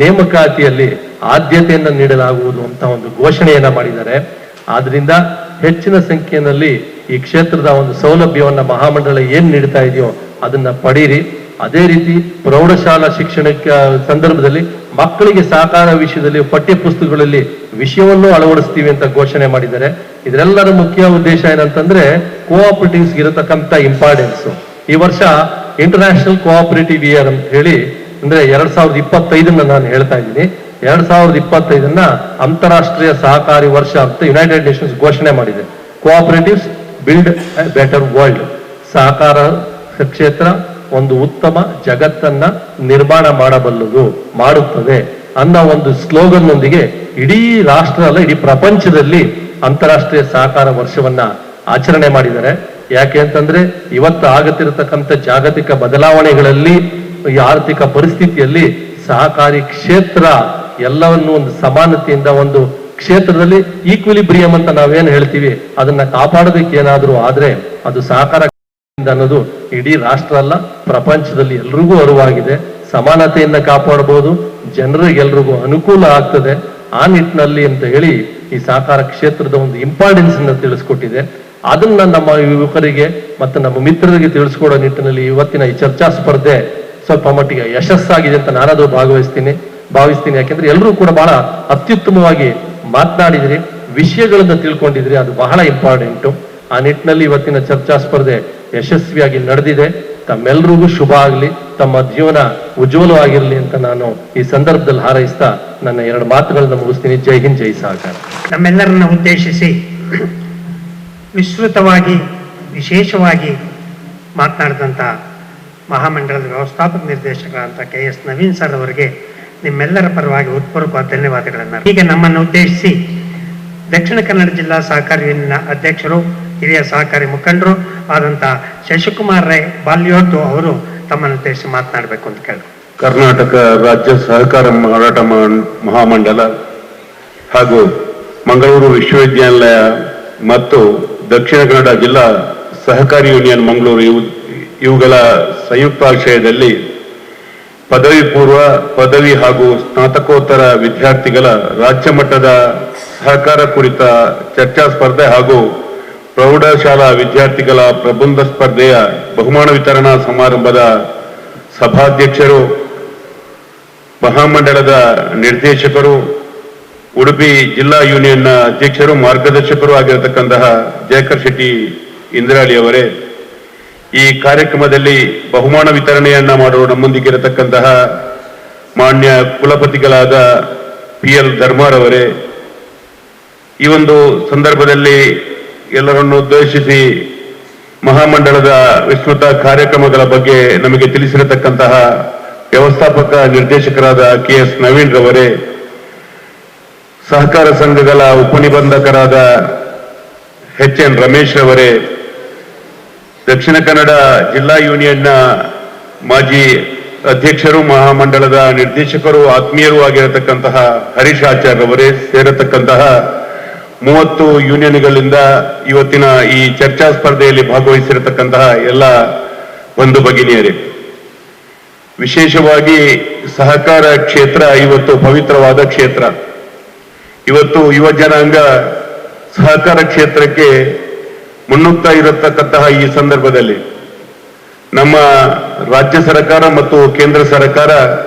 ನೇಮಕಾತಿಯಲ್ಲಿ ಆದ್ಯತೆಯನ್ನು ನೀಡಲಾಗುವುದು ಅಂತ ಒಂದು ಘೋಷಣೆಯನ್ನ ಮಾಡಿದ್ದಾರೆ. ಆದ್ರಿಂದ ಹೆಚ್ಚಿನ ಸಂಖ್ಯೆಯಲ್ಲಿ ಈ ಕ್ಷೇತ್ರದ ಒಂದು ಸೌಲಭ್ಯವನ್ನ ಮಹಾಮಂಡಲ ಏನ್ ನೀಡ್ತಾ ಇದೆಯೋ ಅದನ್ನ ಪಡೀರಿ. ಅದೇ ರೀತಿ ಪ್ರೌಢಶಾಲಾ ಶಿಕ್ಷಣಕ್ಕೆ ಸಂದರ್ಭದಲ್ಲಿ ಮಕ್ಕಳಿಗೆ ಸಹಕಾರ ವಿಷಯದಲ್ಲಿ ಪಠ್ಯ ಪುಸ್ತಕಗಳಲ್ಲಿ ವಿಷಯವನ್ನು ಅಳವಡಿಸ್ತೀವಿ ಅಂತ ಘೋಷಣೆ ಮಾಡಿದ್ದಾರೆ. ಇದರೆಲ್ಲರ ಮುಖ್ಯ ಉದ್ದೇಶ ಏನಂತಂದ್ರೆ ಕೋಆಪರೇಟಿವ್ಸ್ ಇರತಕ್ಕಂಥ ಇಂಪಾರ್ಟೆನ್ಸ್. ಈ ವರ್ಷ ಇಂಟರ್ನ್ಯಾಷನಲ್ ಕೋಆಪರೇಟಿವ್ ಇಯರ್ ಅಂತ ಹೇಳಿ ಅಂದ್ರೆ 2025 ನಾನು ಹೇಳ್ತಾ ಇದ್ದೀನಿ. 2025 ಅಂತಾರಾಷ್ಟ್ರೀಯ ಸಹಕಾರಿ ವರ್ಷ ಅಂತ ಯುನೈಟೆಡ್ ನೇಷನ್ಸ್ ಘೋಷಣೆ ಮಾಡಿದೆ. Cooperatives build A better world. ಸಹಕಾರ ಕ್ಷೇತ್ರ ಒಂದು ಉತ್ತಮ ಜಗತ್ತನ್ನ ನಿರ್ಮಾಣ ಮಾಡುತ್ತದೆ ಅನ್ನೋ ಒಂದು ಸ್ಲೋಗನ್ ನೊಂದಿಗೆ ಇಡೀ ರಾಷ್ಟ್ರ ಅಲ್ಲ ಇಡೀ ಪ್ರಪಂಚದಲ್ಲಿ ಅಂತಾರಾಷ್ಟ್ರೀಯ ಸಹಕಾರ ವರ್ಷವನ್ನ ಆಚರಣೆ ಮಾಡಿದ್ದಾರೆ. ಯಾಕೆ ಅಂತಂದ್ರೆ ಇವತ್ತು ಆಗುತ್ತಿರತಕ್ಕಂಥ ಜಾಗತಿಕ ಬದಲಾವಣೆಗಳಲ್ಲಿ ಈ ಆರ್ಥಿಕ ಪರಿಸ್ಥಿತಿಯಲ್ಲಿ ಸಹಕಾರಿ ಕ್ಷೇತ್ರ ಎಲ್ಲವನ್ನು ಒಂದು ಸಮಾನತೆಯಿಂದ ಒಂದು ಕ್ಷೇತ್ರದಲ್ಲಿ ಈಕ್ವಿಲಿಬ್ರಿಯಂ ಅಂತ ನಾವೇನು ಹೇಳ್ತೀವಿ ಅದನ್ನ ಕಾಪಾಡೋದಕ್ಕೆ ಏನಾದ್ರೂ ಆದ್ರೆ ಅದು ಸಹಕಾರ ಅನ್ನೋದು ಇಡೀ ರಾಷ್ಟ್ರ ಅಲ್ಲ ಪ್ರಪಂಚದಲ್ಲಿ ಎಲ್ರಿಗೂ ಅರಿವಾಗಿದೆ. ಸಮಾನತೆಯನ್ನ ಕಾಪಾಡಬಹುದು, ಜನರಿಗೆಲ್ರಿಗೂ ಅನುಕೂಲ ಆಗ್ತದೆ. ಆ ನಿಟ್ಟಿನಲ್ಲಿ ಅಂತ ಹೇಳಿ ಈ ಸಹಕಾರ ಕ್ಷೇತ್ರದ ಒಂದು ಇಂಪಾರ್ಟೆನ್ಸ್ ಅನ್ನ ತಿಳಿಸ್ಕೊಟ್ಟಿದೆ. ಅದನ್ನ ನಮ್ಮ ಯುವಕರಿಗೆ ಮತ್ತು ನಮ್ಮ ಮಿತ್ರರಿಗೆ ತಿಳಿಸ್ಕೊಡೋ ನಿಟ್ಟಿನಲ್ಲಿ ಇವತ್ತಿನ ಈ ಚರ್ಚಾ ಸ್ಪರ್ಧೆ ಸ್ವಲ್ಪ ಮಟ್ಟಿಗೆ ಯಶಸ್ಸಾಗಿದೆ ಅಂತ ನಾನಾದ್ರೂ ಭಾವಿಸ್ತೀನಿ. ಯಾಕೆಂದ್ರೆ ಎಲ್ಲರೂ ಕೂಡ ಬಹಳ ಅತ್ಯುತ್ತಮವಾಗಿ ಮಾತನಾಡಿದ್ರಿ, ವಿಷಯಗಳನ್ನ ತಿಳ್ಕೊಂಡಿದ್ರಿ, ಅದು ಬಹಳ ಇಂಪಾರ್ಟೆಂಟು. ಆ ನಿಟ್ಟಿನಲ್ಲಿ ಇವತ್ತಿನ ಚರ್ಚಾ ಸ್ಪರ್ಧೆ ಯಶಸ್ವಿಯಾಗಿ ನಡೆದಿದೆ. ತಮ್ಮೆಲ್ಲರಿಗೂ ಶುಭ ಆಗಲಿ. ತಮ್ಮ ಜೀವನ ಉಜ್ವಲವಾಗಿರಲಿ ಅಂತ ನಾನು ಈ ಸಂದರ್ಭದಲ್ಲಿ ಹಾರೈಸ್ತಾ ನನ್ನ 2 ಮಾತುಗಳನ್ನ ಮುಗಿಸ್ತೀನಿ. ಜೈ ಹಿಂದ್, ಜೈ ಸಹಕಾರ. ನಮ್ಮೆಲ್ಲರನ್ನ ಉದ್ದೇಶಿಸಿ ವಿಸ್ತೃತವಾಗಿ ವಿಶೇಷವಾಗಿ ಮಾತನಾಡಿದಂಥ ಮಹಾಮಂಡಲದ ವ್ಯವಸ್ಥಾಪಕ ನಿರ್ದೇಶಕರಾದಂಥ KS ನವೀನ್ ಸರ್ ಅವರಿಗೆ ನಿಮ್ಮೆಲ್ಲರ ಪರವಾಗಿ ಹೃತ್ಪೂರ್ವಕ ಧನ್ಯವಾದಗಳನ್ನು. ಹೀಗೆ ನಮ್ಮನ್ನು ಉದ್ದೇಶಿಸಿ ದಕ್ಷಿಣ ಕನ್ನಡ ಜಿಲ್ಲಾ ಸಹಕಾರಿ ಯೂನಿಯನ್ನ ಅಧ್ಯಕ್ಷರು, ಹಿರಿಯ ಸಹಕಾರಿ ಮುಖಂಡರು ಆದಂಥ ಶಶಿಕುಮಾರ್ ರೈ ಬಾಲ್ಯೋಟು ಅವರು ತಮ್ಮನ್ನು ಉದ್ದೇಶಿಸಿ ಮಾತನಾಡಬೇಕು ಅಂತ ಕೇಳಿದ್ರು. ಕರ್ನಾಟಕ ರಾಜ್ಯ ಸಹಕಾರ ಮಾರಾಟ ಮಹಾಮಂಡಲ ಹಾಗೂ ಮಂಗಳೂರು ವಿಶ್ವವಿದ್ಯಾನಿಲಯ ಮತ್ತು ದಕ್ಷಿಣ ಕನ್ನಡ ಜಿಲ್ಲಾ ಸಹಕಾರಿ ಯೂನಿಯನ್ ಮಂಗಳೂರು ಇವುಗಳ ಸಂಯುಕ್ತಾಶ್ರಯದಲ್ಲಿ ಪದವಿ ಪೂರ್ವ, ಪದವಿ ಹಾಗೂ ಸ್ನಾತಕೋತ್ತರ ವಿದ್ಯಾರ್ಥಿಗಳ ರಾಜ್ಯ ಮಟ್ಟದ ಸಹಕಾರ ಕುರಿತ ಚರ್ಚಾ ಸ್ಪರ್ಧೆ ಹಾಗೂ ಪ್ರೌಢಶಾಲಾ ವಿದ್ಯಾರ್ಥಿಗಳ ಪ್ರಬಂಧ ಸ್ಪರ್ಧೆಯ ಬಹುಮಾನ ವಿತರಣಾ ಸಮಾರಂಭದ ಸಭಾಧ್ಯಕ್ಷರು, ಮಹಾಮಂಡಲದ ನಿರ್ದೇಶಕರು, ಉಡುಪಿ ಜಿಲ್ಲಾ ಯೂನಿಯನ್ನ ಅಧ್ಯಕ್ಷರು, ಮಾರ್ಗದರ್ಶಕರು ಆಗಿರತಕ್ಕಂತಹ ಜಯಕರ್ ಶೆಟ್ಟಿ ಇಂದ್ರಾಳಿ ಅವರೇ, ಈ ಕಾರ್ಯಕ್ರಮದಲ್ಲಿ ಬಹುಮಾನ ವಿತರಣೆಯನ್ನ ಮಾಡುವ ನಮ್ಮೊಂದಿಗೆ ಇರತಕ್ಕಂತಹ ಮಾನ್ಯ ಕುಲಪತಿಗಳಾದ PL ಧರ್ಮಾರ್ ಅವರೇ, ಈ ಒಂದು ಸಂದರ್ಭದಲ್ಲಿ ಎಲ್ಲರನ್ನು ಉದ್ದೇಶಿಸಿ ಮಹಾಮಂಡಲದ ವಿಸ್ತೃತ ಕಾರ್ಯಕ್ರಮಗಳ ಬಗ್ಗೆ ನಮಗೆ ತಿಳಿಸಿರತಕ್ಕಂತಹ ವ್ಯವಸ್ಥಾಪಕ ನಿರ್ದೇಶಕರಾದ KS ನವೀನ್ ರವರೇ, ಸಹಕಾರ ಸಂಘಗಳ ಉಪನಿಬಂಧಕರಾದ HN ರಮೇಶ್ ರವರೇ, ದಕ್ಷಿಣ ಕನ್ನಡ ಜಿಲ್ಲಾ ಯೂನಿಯನ್ನ ಮಾಜಿ ಅಧ್ಯಕ್ಷರು, ಮಹಾಮಂಡಲದ ನಿರ್ದೇಶಕರು, ಆತ್ಮೀಯರು ಆಗಿರತಕ್ಕಂತಹ ಹರೀಶ್ ಆಚಾರ್ಯ ಅವರೇ ಸೇರತಕ್ಕಂತಹ 30 ಯೂನಿಯನ್ಗಳಿಂದ ಇವತ್ತಿನ ಈ ಚರ್ಚಾ ಸ್ಪರ್ಧೆಯಲ್ಲಿ ಭಾಗವಹಿಸಿರತಕ್ಕಂತಹ ಎಲ್ಲ ಬಂಧು ಭಗಿನಿಯರೇ, ವಿಶೇಷವಾಗಿ ಸಹಕಾರ ಕ್ಷೇತ್ರ ಇವತ್ತು ಪವಿತ್ರವಾದ ಕ್ಷೇತ್ರ. ಇವತ್ತು ಯುವ ಜನಾಂಗ ಸಹಕಾರ ಕ್ಷೇತ್ರಕ್ಕೆ ಮುನ್ನುಗ್ತಾ ಇರತಕ್ಕಂತಹ ಈ ಸಂದರ್ಭದಲ್ಲಿ ನಮ್ಮ ರಾಜ್ಯ ಸರ್ಕಾರ ಮತ್ತು ಕೇಂದ್ರ ಸರ್ಕಾರ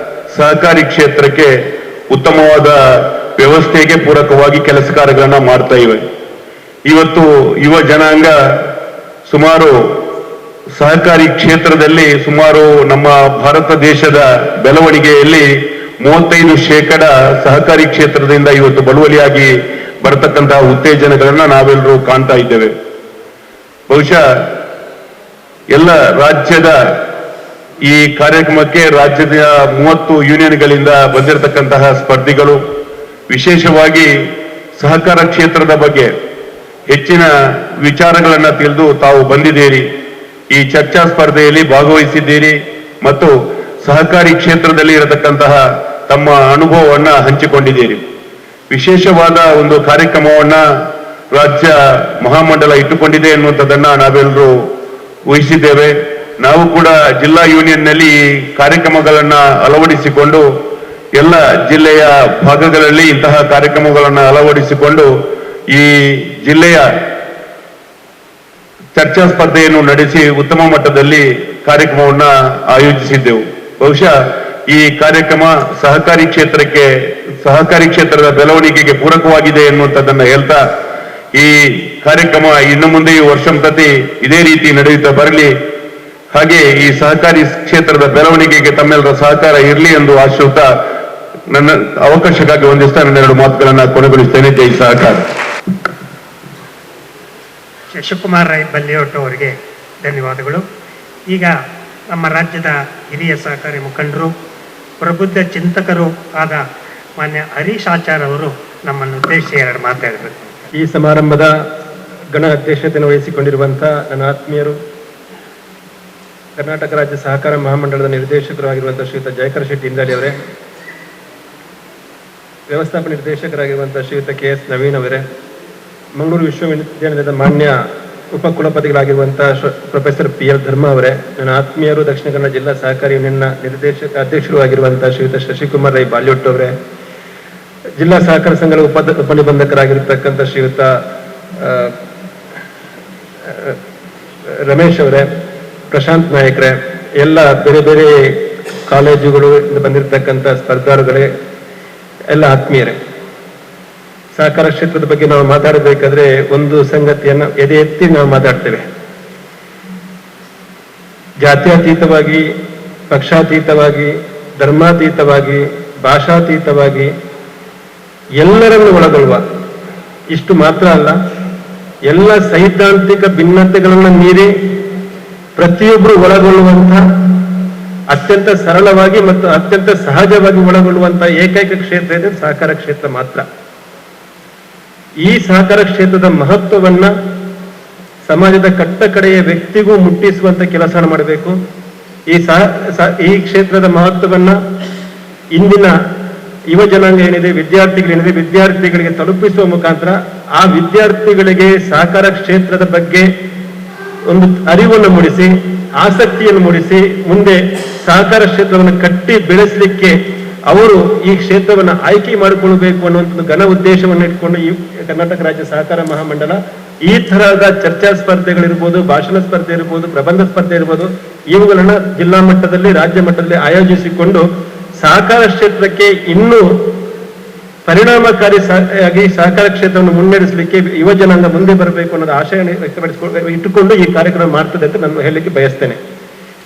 ಸಹಕಾರಿ ಕ್ಷೇತ್ರಕ್ಕೆ ಉತ್ತಮವಾದ ವ್ಯವಸ್ಥೆಗೆ ಪೂರಕವಾಗಿ ಕೆಲಸ ಕಾರ್ಯಗಳನ್ನ ಮಾಡ್ತಾ ಇವೆ. ಇವತ್ತು ಯುವ ಜನಾಂಗ ಸುಮಾರು ಸಹಕಾರಿ ಕ್ಷೇತ್ರದಲ್ಲಿ ಸುಮಾರು ನಮ್ಮ ಭಾರತ ದೇಶದ ಬೆಳವಣಿಗೆಯಲ್ಲಿ 35% ಸಹಕಾರಿ ಕ್ಷೇತ್ರದಿಂದ ಇವತ್ತು ಬಳುವಳಿಯಾಗಿ ಬರತಕ್ಕಂತಹ ಉತ್ತೇಜನಗಳನ್ನ ನಾವೆಲ್ಲರೂ ಕಾಣ್ತಾ ಇದ್ದೇವೆ. ಬಹುಶಃ ಎಲ್ಲ ರಾಜ್ಯದ ಈ ಕಾರ್ಯಕ್ರಮಕ್ಕೆ ರಾಜ್ಯದ 30 ಯೂನಿಯನ್ಗಳಿಂದ ಬಂದಿರತಕ್ಕಂತಹ ಸ್ಪರ್ಧಿಗಳು ವಿಶೇಷವಾಗಿ ಸಹಕಾರ ಕ್ಷೇತ್ರದ ಬಗ್ಗೆ ಹೆಚ್ಚಿನ ವಿಚಾರಗಳನ್ನ ತಿಳಿದು ತಾವು ಬಂದಿದ್ದೀರಿ, ಈ ಚರ್ಚಾ ಸ್ಪರ್ಧೆಯಲ್ಲಿ ಭಾಗವಹಿಸಿದ್ದೀರಿ ಮತ್ತು ಸಹಕಾರಿ ಕ್ಷೇತ್ರದಲ್ಲಿ ಇರತಕ್ಕಂತಹ ತಮ್ಮ ಅನುಭವವನ್ನ ಹಂಚಿಕೊಂಡಿದ್ದೀರಿ. ವಿಶೇಷವಾದ ಒಂದು ಕಾರ್ಯಕ್ರಮವನ್ನ ರಾಜ್ಯ ಮಹಾಮಂಡಲ ಇಟ್ಟುಕೊಂಡಿದೆ ಎನ್ನುವಂಥದ್ದನ್ನ ನಾವೆಲ್ಲರೂ ಊಹಿಸಿದ್ದೇವೆ. ನಾವು ಕೂಡ ಜಿಲ್ಲಾ ಯೂನಿಯನ್ನಲ್ಲಿ ಈ ಕಾರ್ಯಕ್ರಮಗಳನ್ನ ಅಳವಡಿಸಿಕೊಂಡು ಎಲ್ಲ ಜಿಲ್ಲೆಯ ಭಾಗಗಳಲ್ಲಿ ಇಂತಹ ಕಾರ್ಯಕ್ರಮಗಳನ್ನು ಅಳವಡಿಸಿಕೊಂಡು ಈ ಜಿಲ್ಲೆಯ ಚರ್ಚಾ ಸ್ಪರ್ಧೆಯನ್ನು ನಡೆಸಿ ಉತ್ತಮ ಮಟ್ಟದಲ್ಲಿ ಕಾರ್ಯಕ್ರಮವನ್ನ ಆಯೋಜಿಸಿದ್ದೆವು. ಬಹುಶಃ ಈ ಕಾರ್ಯಕ್ರಮ ಸಹಕಾರಿ ಕ್ಷೇತ್ರದ ಬೆಳವಣಿಗೆಗೆ ಪೂರಕವಾಗಿದೆ ಎನ್ನುವಂಥದ್ದನ್ನ ಹೇಳ್ತಾ, ಈ ಕಾರ್ಯಕ್ರಮ ಇನ್ನು ಮುಂದೆಯೂ ವರ್ಷಂಪ್ರತಿ ಇದೇ ರೀತಿ ನಡೆಯುತ್ತಾ ಬರಲಿ, ಹಾಗೆ ಈ ಸಹಕಾರಿ ಕ್ಷೇತ್ರದ ಬೆಳವಣಿಗೆಗೆ ತಮ್ಮೆಲ್ಲರ ಸಹಕಾರ ಇರಲಿ ಎಂದು ಆಶಿಸುತ್ತಾ ನನ್ನ ಅವಕಾಶಕ್ಕಾಗಿ ವಂದಿಸ್ತಾ ನನ್ನ 2 ಮಾತುಗಳನ್ನ ಕೊನೆಗೊಳಿಸ್ತೇನೆ. ಜೈ ಸಹಕಾರ. ಶಶಿಕುಮಾರ್ ರೈ ಬಲ್ಯೋಟು ಅವರಿಗೆ ಧನ್ಯವಾದಗಳು. ಈಗ ನಮ್ಮ ರಾಜ್ಯದ ಹಿರಿಯ ಸಹಕಾರಿ ಮುಖಂಡರು, ಪ್ರಬುದ್ಧ ಚಿಂತಕರು ಆದ ಮಾನ್ಯ ಹರೀಶ್ ಆಚಾರ್ ಅವರು ನಮ್ಮನ್ನು ಉದ್ದೇಶಿಸಿ 2 ಮಾತಾಡಬೇಕು. ಈ ಸಮಾರಂಭದ ಗಣ ಅಧ್ಯಕ್ಷತೆಯನ್ನು ವಹಿಸಿಕೊಂಡಿರುವಂಥ ನನ್ನ ಆತ್ಮೀಯರು, ಕರ್ನಾಟಕ ರಾಜ್ಯ ಸಹಕಾರ ಮಹಾಮಂಡಲದ ನಿರ್ದೇಶಕರು ಆಗಿರುವಂಥ ಶ್ರೀಯುತ ಜಯಕರ್ ಶೆಟ್ಟಿ ಇಂದಾಲಿ ಅವರೇ, ವ್ಯವಸ್ಥಾಪಕ ನಿರ್ದೇಶಕರಾಗಿರುವಂಥ ಶ್ರೀಯುತ KS ನವೀನ್ ಅವರೇ, ಮಂಗಳೂರು ವಿಶ್ವವಿದ್ಯಾನಿಲಯದ ಮಾನ್ಯ ಉಪಕುಲಪತಿಗಳಾಗಿರುವಂಥ ಪ್ರೊಫೆಸರ್ PL ಧರ್ಮ ಅವರೇ, ನನ್ನ ಆತ್ಮೀಯರು, ದಕ್ಷಿಣ ಕನ್ನಡ ಜಿಲ್ಲಾ ಸಹಕಾರಿ ಯೂನಿಯನ್ನ ಅಧ್ಯಕ್ಷರು ಆಗಿರುವಂಥ ಶ್ರೀಯುತ ಶಶಿಕುಮಾರ್ ರೈ ಬಾಲ್ಯೋಟು ಅವರೇ, ಜಿಲ್ಲಾ ಸಹಕಾರ ಸಂಘದ ಉಪನಿಬಂಧಕರಾಗಿರ್ತಕ್ಕಂಥ ಶ್ರೀಯುತ ರಮೇಶ್ ಅವರೇ, ಪ್ರಶಾಂತ್ ನಾಯಕ್ರೆ, ಎಲ್ಲ ಬೇರೆ ಬೇರೆ ಕಾಲೇಜುಗಳು ಬಂದಿರತಕ್ಕಂಥ ಸ್ಪರ್ಧಾಳುಗಳೇ, ಎಲ್ಲ ಆತ್ಮೀಯರೇ, ಸಹಕಾರ ಕ್ಷೇತ್ರದ ಬಗ್ಗೆ ನಾವು ಮಾತಾಡಬೇಕಾದ್ರೆ ಒಂದು ಸಂಗತಿಯನ್ನು ಎದೆ ಎತ್ತಿ ನಾವು ಮಾತಾಡ್ತೇವೆ. ಜಾತ್ಯತೀತವಾಗಿ ಪಕ್ಷಾತೀತವಾಗಿ, ಧರ್ಮಾತೀತವಾಗಿ, ಭಾಷಾತೀತವಾಗಿ ಎಲ್ಲರನ್ನು ಒಳಗೊಳ್ಳುವ, ಇಷ್ಟು ಮಾತ್ರ ಅಲ್ಲ, ಎಲ್ಲ ಸೈದ್ಧಾಂತಿಕ ಭಿನ್ನತೆಗಳನ್ನು ಮೀರಿ ಪ್ರತಿಯೊಬ್ಬರು ಒಳಗೊಳ್ಳುವಂಥ, ಅತ್ಯಂತ ಸರಳವಾಗಿ ಮತ್ತು ಅತ್ಯಂತ ಸಹಜವಾಗಿ ಒಳಗೊಳ್ಳುವಂಥ ಏಕೈಕ ಕ್ಷೇತ್ರ ಇದೆ ಸಹಕಾರ ಕ್ಷೇತ್ರ ಮಾತ್ರ. ಈ ಸಹಕಾರ ಕ್ಷೇತ್ರದ ಮಹತ್ವವನ್ನ ಸಮಾಜದ ಕಟ್ಟ ಕಡೆಯ ವ್ಯಕ್ತಿಗೂ ಮುಟ್ಟಿಸುವಂತ ಕೆಲಸ ಮಾಡಬೇಕು. ಈ ಕ್ಷೇತ್ರದ ಮಹತ್ವವನ್ನ ಇಂದಿನ ಯುವ ಜನಾಂಗ ಏನಿದೆ, ವಿದ್ಯಾರ್ಥಿಗಳಿಗೆ ತಲುಪಿಸುವ ಮುಖಾಂತರ ಆ ವಿದ್ಯಾರ್ಥಿಗಳಿಗೆ ಸಹಕಾರ ಕ್ಷೇತ್ರದ ಬಗ್ಗೆ ಒಂದು ಅರಿವನ್ನು ಮೂಡಿಸಿ, ಆಸಕ್ತಿಯನ್ನು ಮೂಡಿಸಿ, ಮುಂದೆ ಸಹಕಾರ ಕ್ಷೇತ್ರವನ್ನು ಕಟ್ಟಿ ಬೆಳೆಸಲಿಕ್ಕೆ ಅವರು ಈ ಕ್ಷೇತ್ರವನ್ನು ಆಯ್ಕೆ ಮಾಡಿಕೊಳ್ಳಬೇಕು ಅನ್ನುವಂಥ ಘನ ಉದ್ದೇಶವನ್ನು ಇಟ್ಕೊಂಡು ಈ ಕರ್ನಾಟಕ ರಾಜ್ಯ ಸಹಕಾರ ಮಹಾಮಂಡಲ ಈ ತರಹದ ಚರ್ಚಾ ಸ್ಪರ್ಧೆಗಳಿರ್ಬೋದು, ಭಾಷಣ ಸ್ಪರ್ಧೆ ಇರ್ಬೋದು, ಪ್ರಬಂಧ ಸ್ಪರ್ಧೆ ಇರ್ಬೋದು, ಇವುಗಳನ್ನ ಜಿಲ್ಲಾ ಮಟ್ಟದಲ್ಲಿ, ರಾಜ್ಯ ಮಟ್ಟದಲ್ಲಿ ಆಯೋಜಿಸಿಕೊಂಡು ಸಹಕಾರ ಕ್ಷೇತ್ರಕ್ಕೆ ಇನ್ನೂ ಪರಿಣಾಮಕಾರಿಯಾಗಿ ಸಹಕಾರ ಕ್ಷೇತ್ರವನ್ನು ಮುನ್ನಡೆಸಲಿಕ್ಕೆ ಯುವ ಜನಾಂಗ ಮುಂದೆ ಬರಬೇಕು ಅನ್ನೋದು ಆಶಯ ಇಟ್ಟುಕೊಂಡು ಈ ಕಾರ್ಯಕ್ರಮ ಮಾಡ್ತದೆ ಅಂತ ನಾನು ಹೇಳಲಿಕ್ಕೆ ಬಯಸ್ತೇನೆ.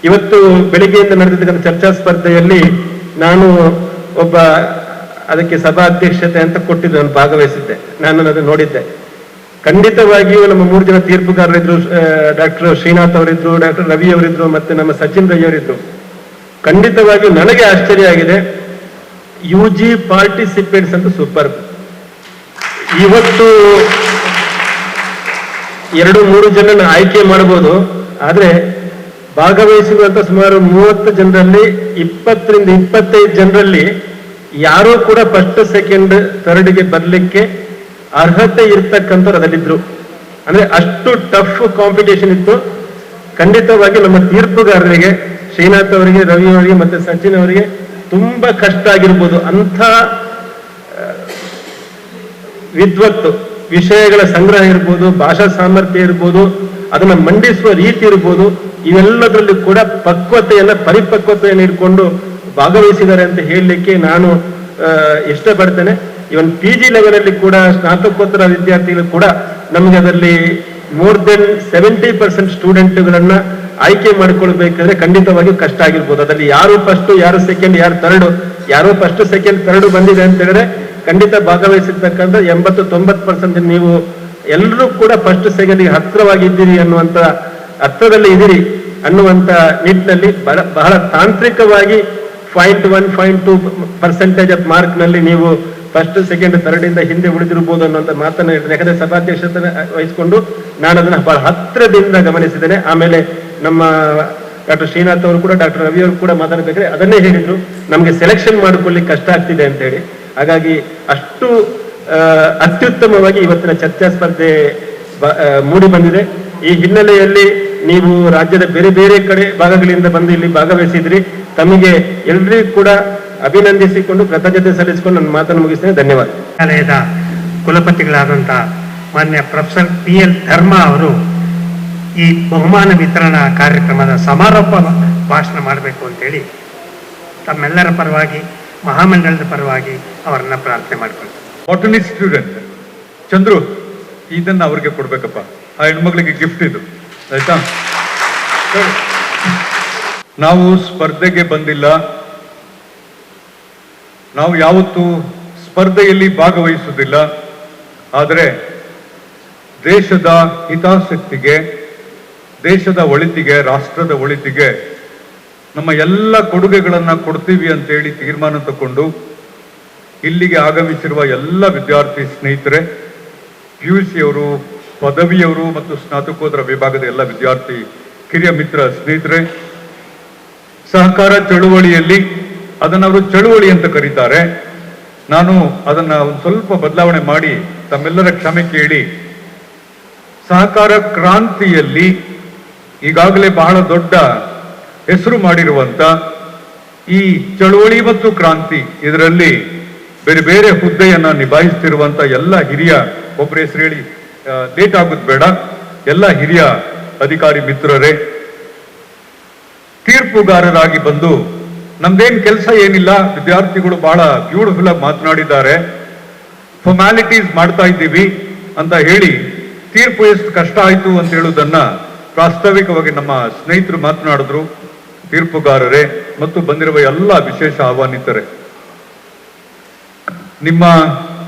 ಇವತ್ತು ಬೆಳಿಗ್ಗೆಯಿಂದ ನಡೆದಿದ್ದ ಚರ್ಚಾ ಸ್ಪರ್ಧೆಯಲ್ಲಿ ನಾನು ಒಬ್ಬ ಅದಕ್ಕೆ ಸಭಾ ಅಧ್ಯಕ್ಷತೆ ಅಂತ ಕೊಟ್ಟಿದ್ದು, ನಾನು ಭಾಗವಹಿಸಿದ್ದೆ, ನಾನು ಅದನ್ನು ನೋಡಿದ್ದೆ. ಖಂಡಿತವಾಗಿಯೂ ನಮ್ಮ 3 ಜನ ತೀರ್ಪುಗಾರರಿದ್ರು, ಡಾಕ್ಟರ್ ಶ್ರೀನಾಥ್ ಅವರಿದ್ರು, ಡಾಕ್ಟರ್ ರವಿ ಅವರಿದ್ರು, ಮತ್ತೆ ನಮ್ಮ ಸಚಿನ್ ರೈ ಅವರಿದ್ರು. ಖಂಡಿತವಾಗಿಯೂ ನನಗೆ ಆಶ್ಚರ್ಯ ಆಗಿದೆ. UG ಪಾರ್ಟಿಸಿಪೇಟ್ಸ್ ಅಂತ ಸೂಪರ್. ಇವತ್ತು 2-3 ಜನನ ಆಯ್ಕೆ ಮಾಡಬಹುದು, ಆದ್ರೆ ಭಾಗವಹಿಸುವಂತ ಸುಮಾರು 30 ಜನರಲ್ಲಿ 20-25 ಜನರಲ್ಲಿ ಯಾರೂ ಕೂಡ ಫಸ್ಟ್, ಸೆಕೆಂಡ್, ಥರ್ಡ್ಗೆ ಬರ್ಲಿಕ್ಕೆ ಅರ್ಹತೆ ಇರ್ತಕ್ಕಂಥವ್ರು ಅದಲ್ಲಿದ್ರು. ಅಂದ್ರೆ ಅಷ್ಟು ಟಫ್ ಕಾಂಪಿಟೇಷನ್ ಇತ್ತು. ಖಂಡಿತವಾಗಿ ನಮ್ಮ ತೀರ್ಪುಗಾರರಿಗೆ, ಶ್ರೀನಾಥ್ ಅವರಿಗೆ, ರವಿ ಅವರಿಗೆ ಮತ್ತೆ ಸಚಿನ್ ಅವರಿಗೆ ತುಂಬಾ ಕಷ್ಟ ಆಗಿರ್ಬೋದು. ಅಂಥ ವಿದ್ವತ್ತು, ವಿಷಯಗಳ ಸಂಗ್ರಹ ಇರ್ಬೋದು, ಭಾಷಾ ಸಾಮರ್ಥ್ಯ ಇರ್ಬೋದು, ಅದನ್ನ ಮಂಡಿಸುವ ರೀತಿ ಇರ್ಬೋದು, ಇವೆಲ್ಲದರಲ್ಲಿ ಕೂಡ ಪರಿಪಕ್ವತೆಯನ್ನು ಇಟ್ಕೊಂಡು ಭಾಗವಹಿಸಿದ್ದಾರೆ ಅಂತ ಹೇಳಲಿಕ್ಕೆ ನಾನು ಇಷ್ಟಪಡ್ತೇನೆ. ಇವನ್ PG ಲೆವೆಲ್ ಅಲ್ಲಿ ಕೂಡ ಸ್ನಾತಕೋತ್ತರ ವಿದ್ಯಾರ್ಥಿಗಳು ಕೂಡ ನಮಗೆ ಅದರಲ್ಲಿ ಮೋರ್ ದೆನ್ 70% ಸ್ಟೂಡೆಂಟ್ಗಳನ್ನ ಆಯ್ಕೆ ಮಾಡಿಕೊಳ್ಬೇಕಾದ್ರೆ ಖಂಡಿತವಾಗಿಯೂ ಕಷ್ಟ ಆಗಿರ್ಬೋದು. ಅದರಲ್ಲಿ ಯಾರು ಫಸ್ಟ್, ಯಾರು ಸೆಕೆಂಡ್, ಯಾರು ಥರ್ಡ್, ಯಾರೋ ಫಸ್ಟ್, ಸೆಕೆಂಡ್, ಥರ್ಡ್ ಬಂದಿದೆ ಅಂತ ಹೇಳಿದ್ರೆ ಖಂಡಿತ ಭಾಗವಹಿಸಿರ್ತಕ್ಕಂಥ 80-90% ನೀವು ಎಲ್ಲರೂ ಕೂಡ ಫಸ್ಟ್, ಸೆಕೆಂಡ್ಗೆ ಹತ್ತಿರವಾಗಿದ್ದೀರಿ ಅನ್ನುವಂತ ಹತ್ತಿರದಲ್ಲಿ ಇದ್ದೀರಿ ಅನ್ನುವಂತ ನಿಟ್ಟಿನಲ್ಲಿ ಬಹಳ ತಾಂತ್ರಿಕವಾಗಿ 0.1-0.2% ಆಫ್ ಮಾರ್ಕ್ ನಲ್ಲಿ ನೀವು ಫಸ್ಟ್, ಸೆಕೆಂಡ್, ಥರ್ಡ್ ಇಂದ ಹಿಂದೆ ಉಳಿದಿರಬಹುದು ಅನ್ನುವಂತ ಮಾತನ್ನ ಹೇಳಿದ್ರೆ, ಯಾಕಂದ್ರೆ ಸಭಾಧ್ಯಕ್ಷತೆ ವಹಿಸಿಕೊಂಡು ನಾನು ಅದನ್ನ ಬಹಳ ಹತ್ತಿರದಿಂದ ಗಮನಿಸಿದ್ದೇನೆ. ಆಮೇಲೆ ನಮ್ಮ ಡಾಕ್ಟರ್ ಶ್ರೀನಾಥ್ ಅವರು ಕೂಡ, ಡಾಕ್ಟರ್ ರವಿ ಅವರು ಕೂಡ ಮಾತಾಡಬೇಕಾದ್ರೆ ಅದನ್ನೇ ಹೇಳಿದ್ರು, ನಮ್ಗೆ ಸೆಲೆಕ್ಷನ್ ಮಾಡಿಕೊಳ್ಳಿಕ್ಕೆ ಕಷ್ಟ ಆಗ್ತಿದೆ ಅಂತ ಹೇಳಿ. ಹಾಗಾಗಿ ಅಷ್ಟು ಅತ್ಯುತ್ತಮವಾಗಿ ಇವತ್ತಿನ ಚರ್ಚಾ ಸ್ಪರ್ಧೆ ಮೂಡಿ ಬಂದಿದೆ. ಈ ಹಿನ್ನೆಲೆಯಲ್ಲಿ ನೀವು ರಾಜ್ಯದ ಬೇರೆ ಬೇರೆ ಕಡೆ ಭಾಗಗಳಿಂದ ಬಂದು ಇಲ್ಲಿ ಭಾಗವಹಿಸಿದ್ರಿ. ತಮಗೆ ಎಲ್ಲರಿಗೂ ಕೂಡ ಅಭಿನಂದಿಸಿಕೊಂಡು ಕೃತಜ್ಞತೆ ಸಲ್ಲಿಸಿಕೊಂಡು ನನ್ನ ಮಾತನ್ನು ಮುಗಿಸ್ತೇನೆ. ಧನ್ಯವಾದ. ವಿದ್ಯಾಲಯದ ಕುಲಪತಿಗಳಾದಂತಹ ಮಾನ್ಯ ಪ್ರೊಫೆಸರ್ PL ಧರ್ಮ ಅವರು ಈ ಬಹುಮಾನ ವಿತರಣಾ ಕಾರ್ಯಕ್ರಮದ ಸಮಾರೋಪ ಭಾಷಣ ಮಾಡಬೇಕು ಅಂತೇಳಿ ತಮ್ಮೆಲ್ಲರ ಪರವಾಗಿ, ಮಹಾಮಂಡಲದ ಪರವಾಗಿ ಅವರನ್ನ ಪ್ರಾರ್ಥನೆ ಮಾಡ್ಕೊಳ್ತಾರೆ. ಬಾಟನಿ ಸ್ಟೂಡೆಂಟ್ ಚಂದ್ರು, ಇದನ್ನ ಅವ್ರಿಗೆ ಕೊಡ್ಬೇಕಪ್ಪ, ಆ ಹೆಣ್ಮಕ್ಳಿಗೆ ಗಿಫ್ಟ್ ಇದು, ಆಯ್ತಾ? ನಾವು ಸ್ಪರ್ಧೆಗೆ ಬಂದಿಲ್ಲ, ನಾವು ಯಾವತ್ತೂ ಸ್ಪರ್ಧೆಯಲ್ಲಿ ಭಾಗವಹಿಸುವುದಿಲ್ಲ. ಆದರೆ ದೇಶದ ಹಿತಾಸಕ್ತಿಗೆ, ದೇಶದ ಒಳಿತಿಗೆ, ರಾಷ್ಟ್ರದ ಒಳಿತಿಗೆ ನಮ್ಮ ಎಲ್ಲ ಕೊಡುಗೆಗಳನ್ನು ಕೊಡ್ತೀವಿ ಅಂತೇಳಿ ತೀರ್ಮಾನ ತಗೊಂಡು ಇಲ್ಲಿಗೆ ಆಗಮಿಸಿರುವ ಎಲ್ಲ ವಿದ್ಯಾರ್ಥಿ ಸ್ನೇಹಿತರೆ, PUC ಅವರು, ಪದವಿಯವರು ಮತ್ತು ಸ್ನಾತಕೋತ್ತರ ವಿಭಾಗದ ಎಲ್ಲ ವಿದ್ಯಾರ್ಥಿ ಕಿರಿಯ ಮಿತ್ರ ಸ್ನೇಹಿತರೆ, ಸಹಕಾರ ಚಳುವಳಿಯಲ್ಲಿ ಅದನ್ನು ಅವರು ಚಳುವಳಿ ಅಂತ ಕರೀತಾರೆ. ನಾನು ಅದನ್ನ ಒಂದು ಸ್ವಲ್ಪ ಬದಲಾವಣೆ ಮಾಡಿ ತಮ್ಮೆಲ್ಲರ ಕ್ಷಮೆ ಕೇಳಿ, ಸಹಕಾರ ಕ್ರಾಂತಿಯಲ್ಲಿ ಈಗಾಗಲೇ ಬಹಳ ದೊಡ್ಡ ಹೆಸರು ಮಾಡಿರುವಂತ ಈ ಚಳುವಳಿ ಮತ್ತು ಕ್ರಾಂತಿ, ಇದರಲ್ಲಿ ಬೇರೆ ಬೇರೆ ಹುದ್ದೆಯನ್ನ ನಿಭಾಯಿಸ್ತಿರುವಂತ ಎಲ್ಲ ಹಿರಿಯ, ಒಬ್ಬರ ಹೆಸರು ಹೇಳಿ ಲೇಟ್ ಆಗೋದು ಬೇಡ, ಎಲ್ಲ ಹಿರಿಯ ಅಧಿಕಾರಿ ಮಿತ್ರರೇ, ತೀರ್ಪುಗಾರರಾಗಿ ಬಂದು ನಮ್ದೇನ್ ಕೆಲಸ ಏನಿಲ್ಲ, ವಿದ್ಯಾರ್ಥಿಗಳು ಬಹಳ ಬ್ಯೂಟಿಫುಲ್ ಆಗಿ ಮಾತನಾಡಿದ್ದಾರೆ, ಫಾರ್ಮ್ಯಾಲಿಟೀಸ್ ಮಾಡ್ತಾ ಇದ್ದೀವಿ ಅಂತ ಹೇಳಿ ತೀರ್ಪು ಎಷ್ಟು ಕಷ್ಟ ಆಯ್ತು ಅಂತ ಹೇಳುವುದನ್ನ ಪ್ರಾಸ್ತಾವಿಕವಾಗಿ ನಮ್ಮ ಸ್ನೇಹಿತರು ಮಾತನಾಡಿದ್ರು. ತೀರ್ಪುಗಾರರೇ ಮತ್ತು ಬಂದಿರುವ ಎಲ್ಲ ವಿಶೇಷ ಆಹ್ವಾನಿತರೇ, ನಿಮ್ಮ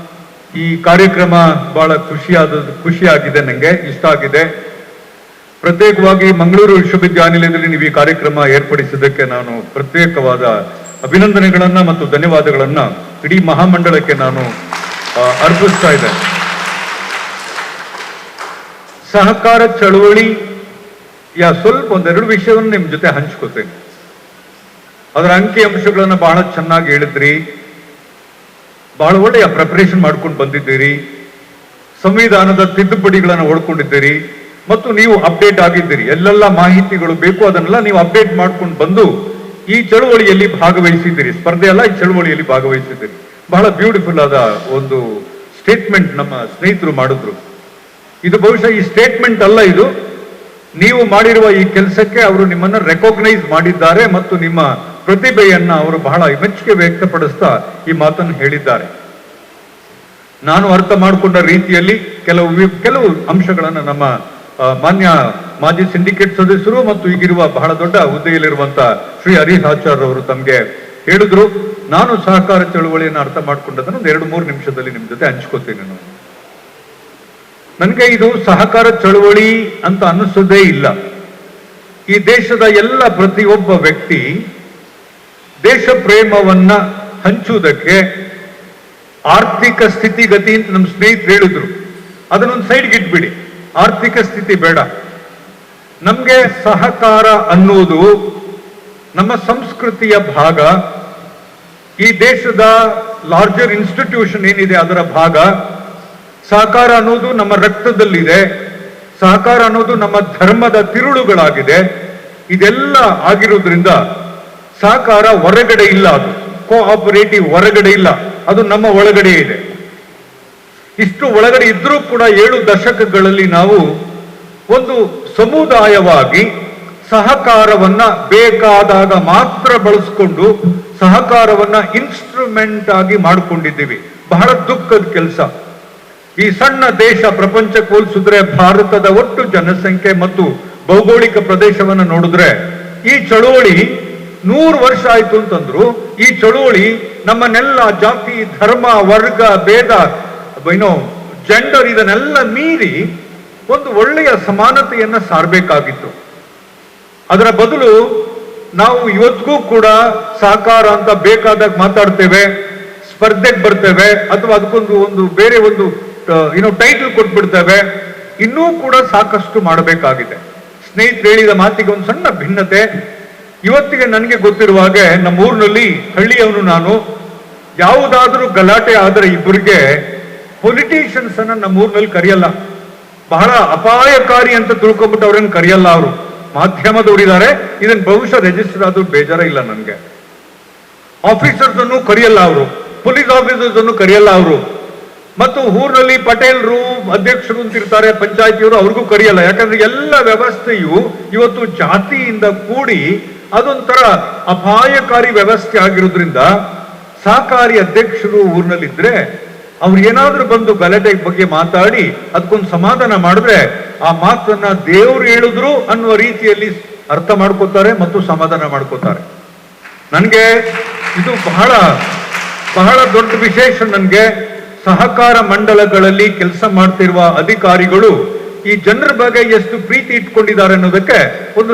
ಈ ಕಾರ್ಯಕ್ರಮ ಬಹಳ ಖುಷಿಯಾಗಿದೆ, ನನಗೆ ಇಷ್ಟ ಆಗಿದೆ. ಪ್ರತ್ಯೇಕವಾಗಿ ಮಂಗಳೂರು ವಿಶ್ವವಿದ್ಯಾನಿಲಯದಲ್ಲಿ ನೀವು ಈ ಕಾರ್ಯಕ್ರಮ ಏರ್ಪಡಿಸಿದ್ದಕ್ಕೆ ನಾನು ಪ್ರತ್ಯೇಕವಾದ ಅಭಿನಂದನೆಗಳನ್ನ ಮತ್ತು ಧನ್ಯವಾದಗಳನ್ನ ಇಡೀ ಮಹಾಮಂಡಲಕ್ಕೆ ನಾನು ಅರ್ಪಿಸ್ತಾ ಇದ್ದೇನೆ. ಸಹಕಾರ ಚಳವಳಿಯ ಸ್ವಲ್ಪ ಒಂದೆರಡು ವಿಷಯವನ್ನು ನಿಮ್ ಜೊತೆ ಹಂಚ್ಕೋತೇನೆ. ಅದರ ಅಂಕಿ ಅಂಶಗಳನ್ನ ಬಹಳ ಚೆನ್ನಾಗಿ ಹೇಳಿದ್ರಿ, ಬಹಳ ಒಳ್ಳೆಯ ಪ್ರಿಪರೇಷನ್ ಮಾಡ್ಕೊಂಡು ಬಂದಿದ್ದೀರಿ, ಸಂವಿಧಾನದ ತಿದ್ದುಪಡಿಗಳನ್ನು ಓಡ್ಕೊಂಡಿದ್ದೀರಿ ಮತ್ತು ನೀವು ಅಪ್ಡೇಟ್ ಆಗಿದ್ದೀರಿ. ಎಲ್ಲೆಲ್ಲ ಮಾಹಿತಿಗಳು ಬೇಕು ಅದನ್ನೆಲ್ಲ ನೀವು ಅಪ್ಡೇಟ್ ಮಾಡ್ಕೊಂಡು ಬಂದು ಈ ಚಳುವಳಿಯಲ್ಲಿ ಭಾಗವಹಿಸಿದ್ದೀರಿ. ಸ್ಪರ್ಧೆ ಅಲ್ಲ, ಈ ಚಳುವಳಿಯಲ್ಲಿ ಭಾಗವಹಿಸಿದ್ದೀರಿ. ಬಹಳ ಬ್ಯೂಟಿಫುಲ್ ಆದ ಒಂದು ಸ್ಟೇಟ್ಮೆಂಟ್ ನಮ್ಮ ಸ್ನೇಹಿತರು ಮಾಡಿದ್ರು. ಇದು ಬಹುಶಃ ಈ ಸ್ಟೇಟ್ಮೆಂಟ್ ಅಲ್ಲ, ಇದು ನೀವು ಮಾಡಿರುವ ಈ ಕೆಲಸಕ್ಕೆ ಅವರು ನಿಮ್ಮನ್ನ ರೆಕಾಗ್ನೈಸ್ ಮಾಡಿದ್ದಾರೆ ಮತ್ತು ನಿಮ್ಮ ಪ್ರತಿಭೆಯನ್ನ ಅವರು ಬಹಳ ಮೆಚ್ಚುಗೆ ವ್ಯಕ್ತಪಡಿಸ್ತಾ ಈ ಮಾತನ್ನು ಹೇಳಿದ್ದಾರೆ. ನಾನು ಅರ್ಥ ಮಾಡಿಕೊಂಡ ರೀತಿಯಲ್ಲಿ ಕೆಲವು ಅಂಶಗಳನ್ನು ನಮ್ಮ ಮಾನ್ಯ ಮಾಜಿ ಸಿಂಡಿಕೇಟ್ ಸದಸ್ಯರು ಮತ್ತು ಈಗಿರುವ ಬಹಳ ದೊಡ್ಡ ಹುದ್ದೆಯಲ್ಲಿರುವಂತ ಶ್ರೀ ಹರೀಶ್ ಆಚಾರ್ಯ ಅವರು ತಮಗೆ ಹೇಳಿದ್ರು. ನಾನು ಸಹಕಾರ ಚಳುವಳಿಯನ್ನು ಅರ್ಥ ಮಾಡ್ಕೊಂಡದನ್ನು 2-3 ನಿಮಿಷದಲ್ಲಿ ನಿಮ್ ಜೊತೆ ಹಂಚ್ಕೋತೀನಿ. ನನಗೆ ಇದು ಸಹಕಾರ ಚಳುವಳಿ ಅಂತ ಅನ್ನಿಸೋದೇ ಇಲ್ಲ. ಈ ದೇಶದ ಎಲ್ಲ ಪ್ರತಿಯೊಬ್ಬ ವ್ಯಕ್ತಿ ದೇಶ ಪ್ರೇಮವನ್ನ ಹಂಚುವುದಕ್ಕೆ ಆರ್ಥಿಕ ಸ್ಥಿತಿಗತಿ ಅಂತ ನಮ್ಮ ಸ್ನೇಹಿತರು ಹೇಳಿದ್ರು. ಅದನ್ನೊಂದು ಸೈಡ್ಗೆ ಇಟ್ಬಿಡಿ, ಆರ್ಥಿಕ ಸ್ಥಿತಿ ಬೇಡ. ನಮ್ಗೆ ಸಹಕಾರ ಅನ್ನುವುದು ನಮ್ಮ ಸಂಸ್ಕೃತಿಯ ಭಾಗ. ಈ ದೇಶದ ಲಾರ್ಜರ್ ಇನ್ಸ್ಟಿಟ್ಯೂಷನ್ ಏನಿದೆ ಅದರ ಭಾಗ. ಸಹಕಾರ ಅನ್ನೋದು ನಮ್ಮ ರಕ್ತದಲ್ಲಿದೆ. ಸಹಕಾರ ಅನ್ನೋದು ನಮ್ಮ ಧರ್ಮದ ತಿರುಳುಗಳಾಗಿದೆ. ಇದೆಲ್ಲ ಆಗಿರೋದ್ರಿಂದ ಸಹಕಾರ ಹೊರಗಡೆ ಇಲ್ಲ, ಅದು ಕೋಆಪರೇಟಿವ್ ಹೊರಗಡೆ ಇಲ್ಲ, ಅದು ನಮ್ಮ ಒಳಗಡೆ ಇದೆ. ಇಷ್ಟು ಒಳಗಡೆ ಇದ್ರೂ ಕೂಡ 7 ದಶಕಗಳಲ್ಲಿ ನಾವು ಒಂದು ಸಮುದಾಯವಾಗಿ ಸಹಕಾರವನ್ನ ಬೇಕಾದಾಗ ಮಾತ್ರ ಬಳಸ್ಕೊಂಡು ಸಹಕಾರವನ್ನ ಇನ್ಸ್ಟ್ರೂಮೆಂಟ್ ಆಗಿ ಮಾಡಿಕೊಂಡಿದ್ದೀವಿ. ಬಹಳ ದುಃಖದ ಕೆಲಸ. ಈ ಸಣ್ಣ ದೇಶ ಪ್ರಪಂಚಕ್ಕೆ ಹೋಲಿಸಿದ್ರೆ ಭಾರತದ ಒಟ್ಟು ಜನಸಂಖ್ಯೆ ಮತ್ತು ಭೌಗೋಳಿಕ ಪ್ರದೇಶವನ್ನು ನೋಡಿದ್ರೆ ಈ ಚಳುವಳಿ 100 ವರ್ಷ ಆಯ್ತು ಅಂತಂದ್ರು. ಈ ಚಳುವಳಿ ನಮ್ಮನ್ನೆಲ್ಲ ಜಾತಿ, ಧರ್ಮ, ವರ್ಗ, ಭೇದ, ಜೆಂಡರ್ ಇದನ್ನೆಲ್ಲ ಮೀರಿ ಒಂದು ಒಳ್ಳೆಯ ಸಮಾನತೆಯನ್ನ ಸಾರಬೇಕಾಗಿತ್ತು. ಅದರ ಬದಲು ನಾವು ಇವತ್ತಿಗೂ ಕೂಡ ಸಹಕಾರ ಅಂತ ಬೇಕಾದಾಗ ಮಾತಾಡ್ತೇವೆ, ಸ್ಪರ್ಧೆಗೆ ಬರ್ತೇವೆ, ಅಥವಾ ಅದಕ್ಕೊಂದು ಬೇರೆ ಒಂದು ಟೈಟಲ್ ಕೊಟ್ಬಿಡ್ತೇವೆ. ಇನ್ನೂ ಕೂಡ ಸಾಕಷ್ಟು ಮಾಡಬೇಕಾಗಿದೆ. ಸ್ನೇಹಿತರು ಹೇಳಿದ ಮಾತಿಗೆ ಒಂದು ಸಣ್ಣ ಭಿನ್ನತೆ. ಇವತ್ತಿಗೆ ನನಗೆ ಗೊತ್ತಿರುವ ಹಾಗೆ ನಮ್ಮ ಊರಿನಲ್ಲಿ, ಹಳ್ಳಿಯವನು ನಾನು, ಯಾವುದಾದ್ರೂ ಗಲಾಟೆ ಆದರೆ ಇಬ್ಬರಿಗೆ ಪೊಲಿಟಿಷಿಯನ್ಸ್ ಅನ್ನ ನಮ್ಮ ಊರಿನಲ್ಲಿ ಕರೆಯಲ್ಲ. ಬಹಳ ಅಪಾಯಕಾರಿ ಅಂತ ತಿಳ್ಕೊಂಡ್ಬಿಟ್ಟು ಅವ್ರನ್ನ ಕರೆಯಲ್ಲ. ಅವರು ಮಾಧ್ಯಮದವರಿದ್ದಾರೆ, ಇದನ್ನ ಬಹುಶಃ ರಿಜಿಸ್ಟರ್ ಆದ್ರೂ ಬೇಜಾರ ಇಲ್ಲ ನನಗೆ. ಆಫೀಸರ್ಸ್ ಅನ್ನು ಕರೆಯಲ್ಲ ಅವರು, ಪೊಲೀಸ್ ಆಫೀಸರ್ಸ್ ಅನ್ನು ಕರೆಯಲ್ಲ ಅವರು. ಮತ್ತು ಊರಿನಲ್ಲಿ ಪಟೇಲ್ರು, ಅಧ್ಯಕ್ಷರು ಅಂತಿರ್ತಾರೆ, ಪಂಚಾಯತಿಯವರು, ಅವ್ರಿಗೂ ಕರೆಯಲ್ಲ. ಯಾಕಂದ್ರೆ ಎಲ್ಲ ವ್ಯವಸ್ಥೆಯು ಇವತ್ತು ಜಾತಿಯಿಂದ ಕೂಡಿ ಅದೊಂಥರ ಅಪಾಯಕಾರಿ ವ್ಯವಸ್ಥೆ ಆಗಿರೋದ್ರಿಂದ ಸಹಕಾರಿ ಅಧ್ಯಕ್ಷರು ಊರಿನಲ್ಲಿದ್ರೆ ಅವ್ರು ಏನಾದ್ರೂ ಬಂದು ಗಲಾಟೆ ಬಗ್ಗೆ ಮಾತಾಡಿ ಅದಕ್ಕೊಂದು ಸಮಾಧಾನ ಮಾಡಿದ್ರೆ ಆ ಮಾತನ್ನ ದೇವ್ರು ಹೇಳಿದ್ರು ಅನ್ನುವ ರೀತಿಯಲ್ಲಿ ಅರ್ಥ ಮಾಡ್ಕೋತಾರೆ ಮತ್ತು ಸಮಾಧಾನ ಮಾಡ್ಕೋತಾರೆ. ನನಗೆ ಇದು ಬಹಳ ಬಹಳ ದೊಡ್ಡ ವಿಶೇಷ. ನನಗೆ ಸಹಕಾರ ಮಂಡಲಗಳಲ್ಲಿ ಕೆಲಸ ಮಾಡ್ತಿರುವ ಅಧಿಕಾರಿಗಳು ಈ ಜನರ ಬಗ್ಗೆ ಎಷ್ಟು ಪ್ರೀತಿ ಇಟ್ಕೊಂಡಿದ್ದಾರೆ ಅನ್ನೋದಕ್ಕೆ ಒಂದು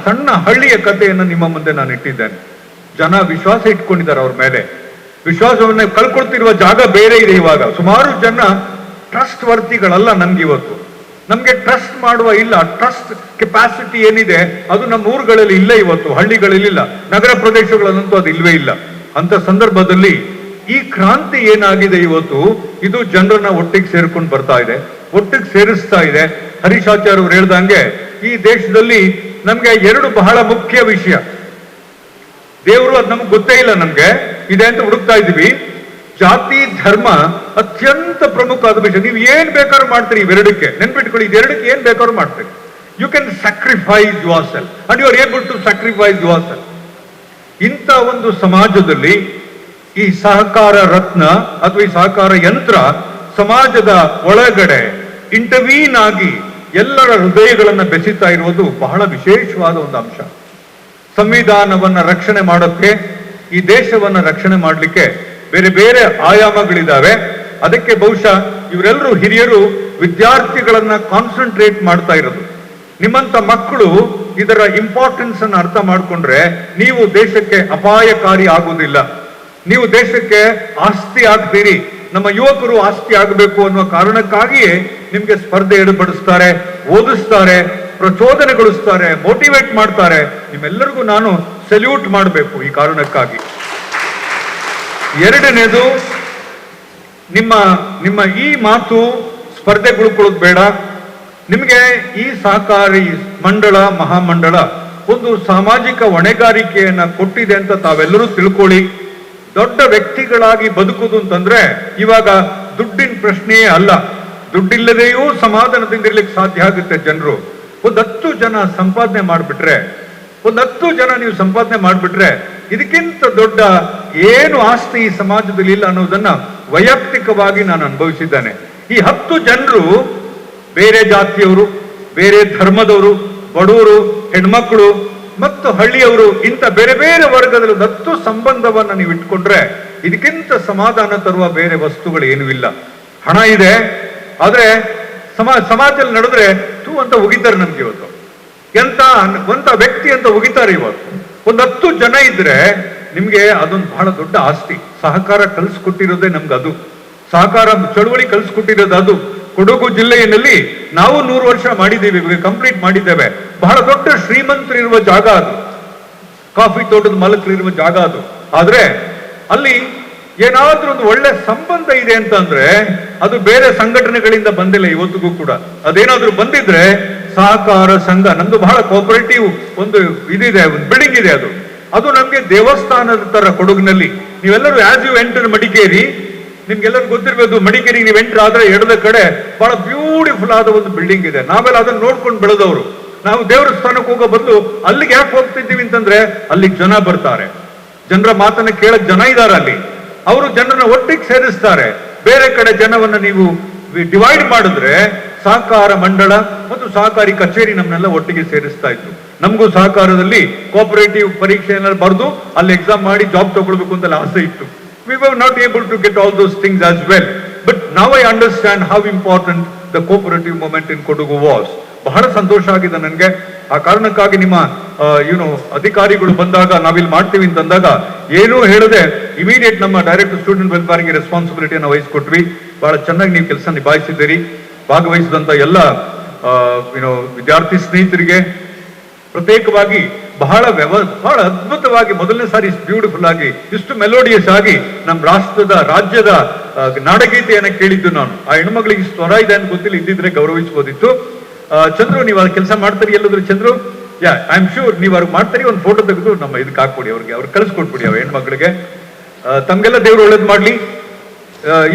ಸಣ್ಣ ಹಳ್ಳಿಯ ಕಥೆಯನ್ನು ನಿಮ್ಮ ಮುಂದೆ ನಾನು ಇಟ್ಟಿದ್ದೇನೆ. ಜನ ವಿಶ್ವಾಸ ಇಟ್ಕೊಂಡಿದ್ದಾರೆ ಅವ್ರ ಮೇಲೆ. ವಿಶ್ವಾಸವನ್ನ ಕಳ್ಕೊಳ್ತಿರುವ ಜಾಗ ಬೇರೆ ಇದೆ. ಇವಾಗ ಸುಮಾರು ಜನ ಟ್ರಸ್ಟ್ ವರ್ತಿಗಳಲ್ಲ ನಮ್ಗೆ ಇವತ್ತು. ನಮ್ಗೆ ಟ್ರಸ್ಟ್ ಮಾಡುವ ಇಲ್ಲ, ಟ್ರಸ್ಟ್ ಕೆಪಾಸಿಟಿ ಏನಿದೆ ಅದು ನಮ್ಮ ಊರುಗಳಲ್ಲಿ ಇಲ್ಲ, ಇವತ್ತು ಹಳ್ಳಿಗಳಲ್ಲಿ ಇಲ್ಲ, ನಗರ ಪ್ರದೇಶಗಳಲ್ಲಂತೂ ಅದು ಇಲ್ವೇ ಇಲ್ಲ. ಅಂತ ಸಂದರ್ಭದಲ್ಲಿ ಈ ಕ್ರಾಂತಿ ಏನಾಗಿದೆ ಇವತ್ತು, ಇದು ಜನರನ್ನ ಒಟ್ಟಿಗೆ ಸೇರ್ಕೊಂಡು ಬರ್ತಾ ಇದೆ, ಒಟ್ಟಿಗೆ ಸೇರಿಸ್ತಾ ಇದೆ. ಹರೀಶ್ ಆಚಾರ್ಯ ಅವರು ಹೇಳ್ದಂಗೆ ಈ ದೇಶದಲ್ಲಿ ನಮ್ಗೆ 2 ಬಹಳ ಮುಖ್ಯ ವಿಷಯ. ದೇವರು ಅದು ನಮ್ಗೆ ಗೊತ್ತೇ ಇಲ್ಲ, ನಮ್ಗೆ ಇದೆ ಅಂತ ಹುಡುಕ್ತಾ ಇದ್ದೀವಿ. ಜಾತಿ, ಧರ್ಮ ಅತ್ಯಂತ ಪ್ರಮುಖವಾದ ವಿಷಯ. ನೀವು ಏನ್ ಬೇಕಾದ್ರೂ ಮಾಡ್ತೀರಿ ಇವೆರಡಕ್ಕೆ, ನೆನ್ಪಿಟ್ಕೊಳ್ಳಿ, ಇದೆರಡಕ್ಕೆ ಏನ್ ಬೇಕಾದ್ರೂ ಮಾಡ್ತೀರಿ. You can sacrifice yourself and you are able to sacrifice yourself. ಇಂಥ ಒಂದು ಸಮಾಜದಲ್ಲಿ ಈ ಸಹಕಾರ ರತ್ನ ಅಥವಾ ಈ ಸಹಕಾರ ಯಂತ್ರ ಸಮಾಜದ ಒಳಗಡೆ ಇಂಟರ್ವೀನ್ ಆಗಿ ಎಲ್ಲರ ಹೃದಯಗಳನ್ನ ಬೆಸೀತಾ ಇರುವುದು ಬಹಳ ವಿಶೇಷವಾದ ಒಂದು ಅಂಶ. ಸಂವಿಧಾನವನ್ನ ರಕ್ಷಣೆ ಮಾಡೋಕ್ಕೆ, ಈ ದೇಶವನ್ನ ರಕ್ಷಣೆ ಮಾಡಲಿಕ್ಕೆ ಬೇರೆ ಬೇರೆ ಆಯಾಮಗಳಿದ್ದಾವೆ. ಅದಕ್ಕೆ ಬಹುಶಃ ಇವರೆಲ್ಲರೂ ಹಿರಿಯರು ವಿದ್ಯಾರ್ಥಿಗಳನ್ನ ಕಾನ್ಸಂಟ್ರೇಟ್ ಮಾಡ್ತಾ ಇರೋದು. ನಿಮ್ಮಂತ ಮಕ್ಕಳು ಇದರ ಇಂಪಾರ್ಟೆನ್ಸ್ ಅನ್ನು ಅರ್ಥ ಮಾಡ್ಕೊಂಡ್ರೆ ನೀವು ದೇಶಕ್ಕೆ ಅಪಾಯಕಾರಿ ಆಗುವುದಿಲ್ಲ, ನೀವು ದೇಶಕ್ಕೆ ಆಸ್ತಿ ಆಗ್ತೀರಿ. ನಮ್ಮ ಯುವಕರು ಆಸ್ತಿ ಆಗಬೇಕು ಅನ್ನುವ ಕಾರಣಕ್ಕಾಗಿಯೇ ನಿಮ್ಗೆ ಸ್ಪರ್ಧೆ ಏರ್ಪಡಿಸ್ತಾರೆ, ಓದಿಸ್ತಾರೆ, ಪ್ರಚೋದನೆಗೊಳಿಸ್ತಾರೆ, ಮೋಟಿವೇಟ್ ಮಾಡ್ತಾರೆ. ನಿಮ್ಮೆಲ್ಲರಿಗೂ ನಾನು ಸಲ್ಯೂಟ್ ಮಾಡಬೇಕು ಈ ಕಾರಣಕ್ಕಾಗಿ. ಎರಡನೇದು, ನಿಮ್ಮ ಈ ಮಾತು ಸ್ಪರ್ಧೆಗೊಳ್ಕೊಳ್ಳೋದು ಬೇಡ. ನಿಮಗೆ ಈ ಸಹಕಾರಿ ಮಂಡಳ, ಮಹಾಮಂಡಳ ಒಂದು ಸಾಮಾಜಿಕ ಹೊಣೆಗಾರಿಕೆಯನ್ನ ಕೊಟ್ಟಿದೆ ಅಂತ ತಾವೆಲ್ಲರೂ ತಿಳ್ಕೊಳ್ಳಿ. ದೊಡ್ಡ ವ್ಯಕ್ತಿಗಳಾಗಿ ಬದುಕುವುದು ಅಂತಂದ್ರೆ ಇವಾಗ ದುಡ್ಡಿನ ಪ್ರಶ್ನೆಯೇ ಅಲ್ಲ. ದುಡ್ಡಿಲ್ಲದೆಯೂ ಸಮಾಧಾನದಿಂದ ಇರ್ಲಿಕ್ಕೆ ಸಾಧ್ಯ ಆಗುತ್ತೆ. ಜನರು ಒಂದು 10 ಜನ ಸಂಪಾದನೆ ಮಾಡ್ಬಿಟ್ರೆ, ಒಂದು 10 ಜನ ನೀವು ಸಂಪಾದನೆ ಮಾಡ್ಬಿಟ್ರೆ ಇದಕ್ಕಿಂತ ದೊಡ್ಡ ಏನು ಆಸ್ತಿ ಈ ಸಮಾಜದಲ್ಲಿ ಇಲ್ಲ ಅನ್ನೋದನ್ನ ವೈಯಕ್ತಿಕವಾಗಿ ನಾನು ಅನುಭವಿಸಿದ್ದೇನೆ. ಈ 10 ಜನರು ಬೇರೆ ಜಾತಿಯವರು, ಬೇರೆ ಧರ್ಮದವರು, ಬಡವರು, ಹೆಣ್ಮಕ್ಳು ಮತ್ತು ಹಳ್ಳಿಯವರು, ಇಂಥ ಬೇರೆ ಬೇರೆ ವರ್ಗದಲ್ಲಿ 10 ಸಂಬಂಧವನ್ನ ನೀವು ಇಟ್ಕೊಂಡ್ರೆ ಇದಕ್ಕಿಂತ ಸಮಾಧಾನ ತರುವ ಬೇರೆ ವಸ್ತುಗಳು ಏನೂ ಇಲ್ಲ. ಹಣ ಇದೆ, ಆದ್ರೆ ಸಮಾಜದಲ್ಲಿ ನಡೆದ್ರೆ ತೂ ಅಂತ ಉಗಿತಾರೆ. ನಮ್ಗೆ ಇವತ್ತು ಎಂತ ವ್ಯಕ್ತಿ ಅಂತ ಉಗಿತಾರೆ. ಇವತ್ತು ಒಂದು 10 ಜನ ಇದ್ರೆ ನಿಮ್ಗೆ ಅದೊಂದು ಬಹಳ ದೊಡ್ಡ ಆಸ್ತಿ. ಸಹಕಾರ ಕಲಿಸ್ಕೊಟ್ಟಿರೋದೇ ನಮ್ಗೆ ಅದು, ಸಹಕಾರ ಚಳುವಳಿ ಕಲಿಸ್ಕೊಟ್ಟಿರೋದು ಅದು. ಕೊಡಗು ಜಿಲ್ಲೆಯಲ್ಲಿ ನಾವು 100 ವರ್ಷ ಮಾಡಿದ್ದೀವಿ, ಕಂಪ್ಲೀಟ್ ಮಾಡಿದ್ದೇವೆ. ಬಹಳ ದೊಡ್ಡ ಶ್ರೀಮಂತರಿರುವ ಜಾಗ ಅದು, ಕಾಫಿ ತೋಟದ ಮಾಲಕರಿರುವ ಜಾಗ ಅದು. ಆದ್ರೆ ಅಲ್ಲಿ ಏನಾದ್ರೂ ಒಂದು ಒಳ್ಳೆ ಸಂಬಂಧ ಇದೆ ಅಂತ ಅಂದ್ರೆ ಅದು ಬೇರೆ ಸಂಘಟನೆಗಳಿಂದ ಬಂದಿಲ್ಲ ಇವತ್ತಿಗೂ ಕೂಡ. ಅದೇನಾದ್ರೂ ಬಂದಿದ್ರೆ ಸಹಕಾರ ಸಂಘ ನಮ್ದು ಬಹಳ ಕೋಆಪರೇಟಿವ್ ಒಂದು ಇದಿದೆ, ಒಂದು ಬಿಲ್ಡಿಂಗ್ ಇದೆ. ಅದು ನಮ್ಗೆ ದೇವಸ್ಥಾನದ ತರ ಕೊಡಗಿನಲ್ಲಿ. ನೀವೆಲ್ಲರೂ ಆಸ್ ಯು ಎಂಟರ್ ಮಡಿಕೇರಿ, ನಿಮ್ಗೆಲ್ಲರೂ ಗೊತ್ತಿರ್ಬೋದು, ಮಡಿಕೇರಿಗೆ ನೀವು ಎಂಟರ್ ಆದ್ರೆ ಎಡದ ಕಡೆ ಬಹಳ ಬ್ಯೂಟಿಫುಲ್ ಆದ ಒಂದು ಬಿಲ್ಡಿಂಗ್ ಇದೆ. ನಾವೆಲ್ಲ ಅದನ್ನ ನೋಡ್ಕೊಂಡು ಬೆಳೆದವರು. ನಾವು ದೇವರ ಸ್ಥಾನಕ್ಕೆ ಹೋಗೋ ಬದಲು ಅಲ್ಲಿಗೆ ಯಾಕೆ ಹೋಗ್ತಿದ್ದೀವಿ ಅಂತಂದ್ರೆ ಅಲ್ಲಿಗೆ ಜನ ಬರ್ತಾರೆ, ಜನರ ಮಾತನ್ನ ಕೇಳಕ್ ಜನ ಇದ್ದಾರೆ ಅಲ್ಲಿ, ಅವರು ಜನರನ್ನ ಒಟ್ಟಿಗೆ ಸೇರಿಸ್ತಾರೆ. ಬೇರೆ ಕಡೆ ಜನವನ್ನ ನೀವು ಡಿವೈಡ್ ಮಾಡಿದ್ರೆ ಸಹಕಾರ ಮಂಡಳ ಮತ್ತು ಸಹಕಾರಿ ಕಚೇರಿ ನಮ್ಮನ್ನೆಲ್ಲ ಒಟ್ಟಿಗೆ ಸೇರಿಸ್ತಾ ಇತ್ತು. ನಮಗೂ ಸಹಕಾರದಲ್ಲಿ ಕೋಆಪರೇಟಿವ್ ಪರೀಕ್ಷೆಯನ್ನ ಬರೆದು ಅಲ್ಲಿ ಎಕ್ಸಾಮ್ ಮಾಡಿ ಜಾಬ್ ತಗೊಳ್ಬೇಕು ಅಂತ ಆಸೆ ಇತ್ತು. We were not able to get all those things as well. But now I understand how important the cooperative movement in Kodagu was. ಬಹಳ ಸಂತೋಷ ಆಗಿದೆ ನನಗೆ. ಆ ಕಾರಣಕ್ಕಾಗಿ ನಿಮ್ಮ ಅಧಿಕಾರಿಗಳು ಬಂದಾಗ ನಾವಿಲ್ಲಿ ಮಾಡ್ತೀವಿ ಅಂತಂದಾಗ ಏನೂ ಹೇಳದೆ ಇಮಿಡಿಯೇಟ್ ನಮ್ಮ ಡೈರೆಕ್ಟರ್ ಸ್ಟೂಡೆಂಟ್ ವೆಲ್ಫೇರ್ಗೆ ರೆಸ್ಪಾನ್ಸಿಬಿಲಿಟಿಯನ್ನು ವಹಿಸ್ಕೊಟ್ವಿ. ಬಹಳ ಚೆನ್ನಾಗಿ ನೀವು ಕೆಲಸ ನಿಭಾಯಿಸಿದ್ದೀರಿ. ಭಾಗವಹಿಸಿದಂತ ಎಲ್ಲ ವಿದ್ಯಾರ್ಥಿ ಸ್ನೇಹಿತರಿಗೆ ಪ್ರತ್ಯೇಕವಾಗಿ ಬಹಳ ಅದ್ಭುತವಾಗಿ ಮೊದಲನೇ ಸಾರಿ ಬ್ಯೂಟಿಫುಲ್ ಆಗಿ, ಇಷ್ಟು ಮೆಲೋಡಿಯಸ್ ಆಗಿ ನಮ್ಮ ರಾಜ್ಯದ ನಾಡಗೀತೆಯನ್ನ ಕೇಳಿದ್ದು ನಾನು. ಆ ಹೆಣ್ಮಗಳಿಗೆ ಸ್ವರ ಇದೆ ಅಂತ ಗೊತ್ತಿಲ್ಲ, ಇದ್ದಿದ್ರೆ ಗೌರವಿಸಬಹುದಿತ್ತು. ಚಂದ್ರು, ನೀವು ಅಲ್ಲಿ ಕೆಲಸ ಮಾಡ್ತೀರಿ ಎಲ್ಲಾದ್ರೂ? ಚಂದ್ರು, ಐ ಆಮ್ ಶ್ಯೂರ್ ನೀವು ಅವ್ರಿಗೆ ಮಾಡ್ತೀರಿ. ಒಂದು ಫೋಟೋ ತೆಗೆದು ನಮ್ಮ ಇದಕ್ಕೆ ಹಾಕ್ಬಿಡಿ, ಅವ್ರಿಗೆ ಕಳಿಸ್ಕೊಟ್ಬಿಡಿ ಆ ಹೆಣ್ಮಕ್ಳಿಗೆ. ತಮ್ಗೆಲ್ಲ ದೇವ್ರು ಒಳ್ಳೇದು ಮಾಡ್ಲಿ.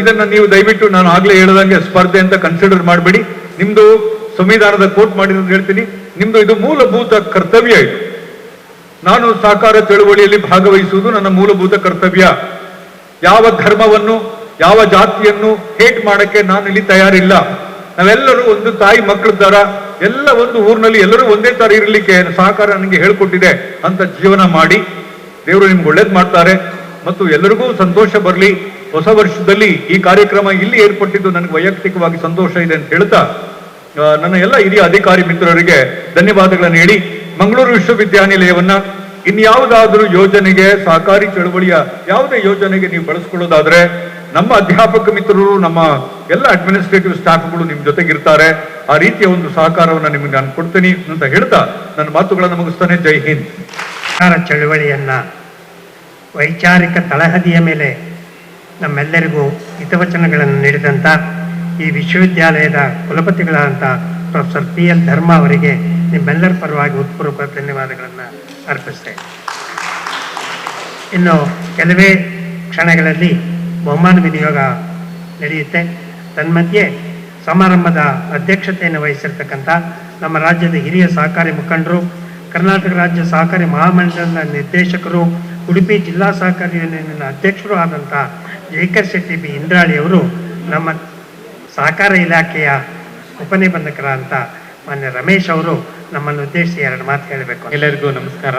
ಇದನ್ನ ನೀವು ದಯವಿಟ್ಟು ನಾನು ಆಗ್ಲೇ ಹೇಳ್ದಂಗೆ ಸ್ಪರ್ಧೆ ಅಂತ ಕನ್ಸಿಡರ್ ಮಾಡಬೇಡಿ. ನಿಮ್ದು ಸಂವಿಧಾನದ ಕೋಟ್ ಮಾಡಿರೋದು ಹೇಳ್ತೀನಿ, ನಿಮ್ದು ಇದು ಮೂಲಭೂತ ಕರ್ತವ್ಯ. ಇದು ನಾನು ಸಹಕಾರ ಚಳುವಳಿಯಲ್ಲಿ ಭಾಗವಹಿಸುವುದು ನನ್ನ ಮೂಲಭೂತ ಕರ್ತವ್ಯ. ಯಾವ ಧರ್ಮವನ್ನು, ಯಾವ ಜಾತಿಯನ್ನು ಹೇಟ್ ಮಾಡಕ್ಕೆ ನಾನು ಇಲ್ಲಿ ತಯಾರಿಲ್ಲ. ನಾವೆಲ್ಲರೂ ಒಂದು ತಾಯಿ ಮಕ್ಕಳ ತರ, ಎಲ್ಲ ಒಂದು ಊರಿನಲ್ಲಿ ಎಲ್ಲರೂ ಒಂದೇ ತರ ಇರಲಿಕ್ಕೆ ಸಹಕಾರ ನನಗೆ ಹೇಳ್ಕೊಟ್ಟಿದೆ ಅಂತ ಜೀವನ ಮಾಡಿ. ದೇವರು ನಿಮ್ಗೆ ಒಳ್ಳೇದು ಮಾಡ್ತಾರೆ ಮತ್ತು ಎಲ್ಲರಿಗೂ ಸಂತೋಷ ಬರಲಿ. ಹೊಸ ವರ್ಷದಲ್ಲಿ ಈ ಕಾರ್ಯಕ್ರಮ ಇಲ್ಲಿ ಏರ್ಪಟ್ಟಿದ್ದು ನನಗೆ ವೈಯಕ್ತಿಕವಾಗಿ ಸಂತೋಷ ಇದೆ ಅಂತ ಹೇಳ್ತಾ ನನ್ನ ಎಲ್ಲ ಹಿರಿಯ ಅಧಿಕಾರಿ ಮಿತ್ರರಿಗೆ ಧನ್ಯವಾದಗಳನ್ನು ಹೇಳಿ, ಮಂಗಳೂರು ವಿಶ್ವವಿದ್ಯಾನಿಲಯವನ್ನ ಇನ್ಯಾವುದಾದ್ರೂ ಯೋಜನೆಗೆ, ಸಹಕಾರಿ ಚಳವಳಿಯ ಯಾವುದೇ ಯೋಜನೆಗೆ ನೀವು ಬಳಸ್ಕೊಳ್ಳೋದಾದ್ರೆ ನಮ್ಮ ಅಧ್ಯಾಪಕ ಮಿತ್ರರು, ನಮ್ಮ ಎಲ್ಲ ಅಡ್ಮಿನಿಸ್ಟ್ರೇಟಿವ್ ಸ್ಟಾಫ್ಗಳು ನಿಮ್ ಜೊತೆಗಿರ್ತಾರೆ. ಆ ರೀತಿಯ ಒಂದು ಸಹಕಾರವನ್ನು ನಿಮಗೆ ನಾನು ಕೊಡ್ತೀನಿ ಅಂತ ಹೇಳ್ತಾ ನನ್ನ ಮಾತುಗಳನ್ನು ಮುಗಿಸ್ತಾನೆ. ಜೈ ಹಿಂದ್. ಸಹಕಾರ ಚಳವಳಿಯನ್ನ ವೈಚಾರಿಕ ತಳಹದಿಯ ಮೇಲೆ ನಮ್ಮೆಲ್ಲರಿಗೂ ಹಿತವಚನಗಳನ್ನು ನೀಡಿದಂಥ ಈ ವಿಶ್ವವಿದ್ಯಾಲಯದ ಕುಲಪತಿಗಳಾದಂಥ ಪ್ರೊಫೆಸರ್ PL ಧರ್ಮ ಅವರಿಗೆ ನಿಮ್ಮೆಲ್ಲರ ಪರವಾಗಿ ಹೃತ್ಪೂರ್ವಕ ಧನ್ಯವಾದಗಳನ್ನು ಅರ್ಪಿಸ್ತೇನೆ. ಇನ್ನು ಕೆಲವೇ ಕ್ಷಣಗಳಲ್ಲಿ ಬಹುಮಾನ ವಿನಿಯೋಗ ನಡೆಯುತ್ತೆ. ತನ್ಮಧ್ಯೆ ಸಮಾರಂಭದ ಅಧ್ಯಕ್ಷತೆಯನ್ನು ವಹಿಸಿರ್ತಕ್ಕಂಥ ನಮ್ಮ ರಾಜ್ಯದ ಹಿರಿಯ ಸಹಕಾರಿ ಮುಖಂಡರು, ಕರ್ನಾಟಕ ರಾಜ್ಯ ಸಹಕಾರಿ ಮಹಾಮಂಡಲದ ನಿರ್ದೇಶಕರು, ಉಡುಪಿ ಜಿಲ್ಲಾ ಸಹಕಾರಿ ಯೂನಿಯನ್ನ ಅಧ್ಯಕ್ಷರು ಆದಂಥ ಜೈಕರ್ ಶೆಟ್ಟಿ ಬಿ ಇಂದ್ರಾಳಿ ಅವರು ನಮ್ಮ ಸಹಕಾರ ಇಲಾಖೆಯ ಉಪನಿಬಂಧಕರಾದಂಥ ಮಾನ್ಯ ರಮೇಶ್ ಅವರು ನಮ್ಮನ್ನು ಉದ್ದೇಶಿಸಿ 2 ಮಾತು ಹೇಳಬೇಕು. ಎಲ್ಲರಿಗೂ ನಮಸ್ಕಾರ.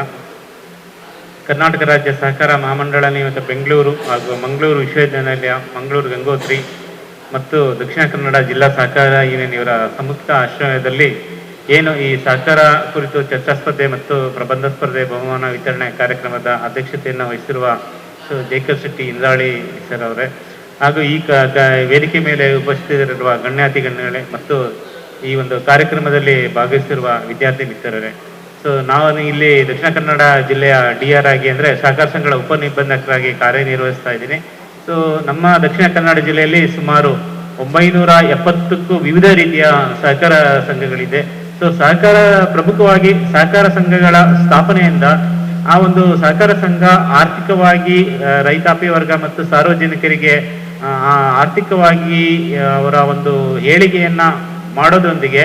ಕರ್ನಾಟಕ ರಾಜ್ಯ ಸಹಕಾರ ಮಹಾಮಂಡಳ ನಿಯಮಿತ ಬೆಂಗಳೂರು ಹಾಗೂ ಮಂಗಳೂರು ವಿಶ್ವವಿದ್ಯಾನಿಲಯ, ಮಂಗಳೂರು ಗಂಗೋತ್ರಿ ಮತ್ತು ದಕ್ಷಿಣ ಕನ್ನಡ ಜಿಲ್ಲಾ ಸಹಕಾರ ಯೂನಿಯನ್ ಇವರ ಸಂಯುಕ್ತ ಆಶ್ರಯದಲ್ಲಿ ಏನು ಈ ಸಹಕಾರ ಕುರಿತು ಚರ್ಚಾ ಸ್ಪರ್ಧೆ ಮತ್ತು ಪ್ರಬಂಧ ಸ್ಪರ್ಧೆ ಬಹುಮಾನ ವಿತರಣೆ ಕಾರ್ಯಕ್ರಮದ ಅಧ್ಯಕ್ಷತೆಯನ್ನು ವಹಿಸಿರುವ ಜೇಕರ್ ಶೆಟ್ಟಿ ಇಂದ್ರಾಳಿ ಸರ್ ಅವರೇ, ಹಾಗೂ ಈ ವೇದಿಕೆ ಮೇಲೆ ಉಪಸ್ಥಿತರಿರುವ ಗಣ್ಯಾತಿಗಣ್ಯಗಳೇ ಮತ್ತು ಈ ಒಂದು ಕಾರ್ಯಕ್ರಮದಲ್ಲಿ ಭಾಗವಹಿಸಿರುವ ವಿದ್ಯಾರ್ಥಿ ಮಿತ್ರರೇ, ನಾವು ಇಲ್ಲಿ ದಕ್ಷಿಣ ಕನ್ನಡ ಜಿಲ್ಲೆಯ DR ಆಗಿ ಅಂದರೆ ಸಹಕಾರ ಸಂಘಗಳ ಉಪನಿಬಂಧಕರಾಗಿ ಕಾರ್ಯನಿರ್ವಹಿಸ್ತಾ ಇದ್ದೀನಿ. ನಮ್ಮ ದಕ್ಷಿಣ ಕನ್ನಡ ಜಿಲ್ಲೆಯಲ್ಲಿ ಸುಮಾರು 970ಕ್ಕೂ ವಿವಿಧ ರೀತಿಯ ಸಹಕಾರ ಸಂಘಗಳಿದೆ. ಸಹಕಾರ ಪ್ರಮುಖವಾಗಿ ಸಹಕಾರ ಸಂಘಗಳ ಸ್ಥಾಪನೆಯಿಂದ ಆ ಒಂದು ಸಹಕಾರ ಸಂಘ ಆರ್ಥಿಕವಾಗಿ ರೈತಾಪಿ ವರ್ಗ ಮತ್ತು ಸಾರ್ವಜನಿಕರಿಗೆ ಆರ್ಥಿಕವಾಗಿ ಅವರ ಒಂದು ಏಳಿಗೆಯನ್ನ ಮಾಡೋದ್ರೊಂದಿಗೆ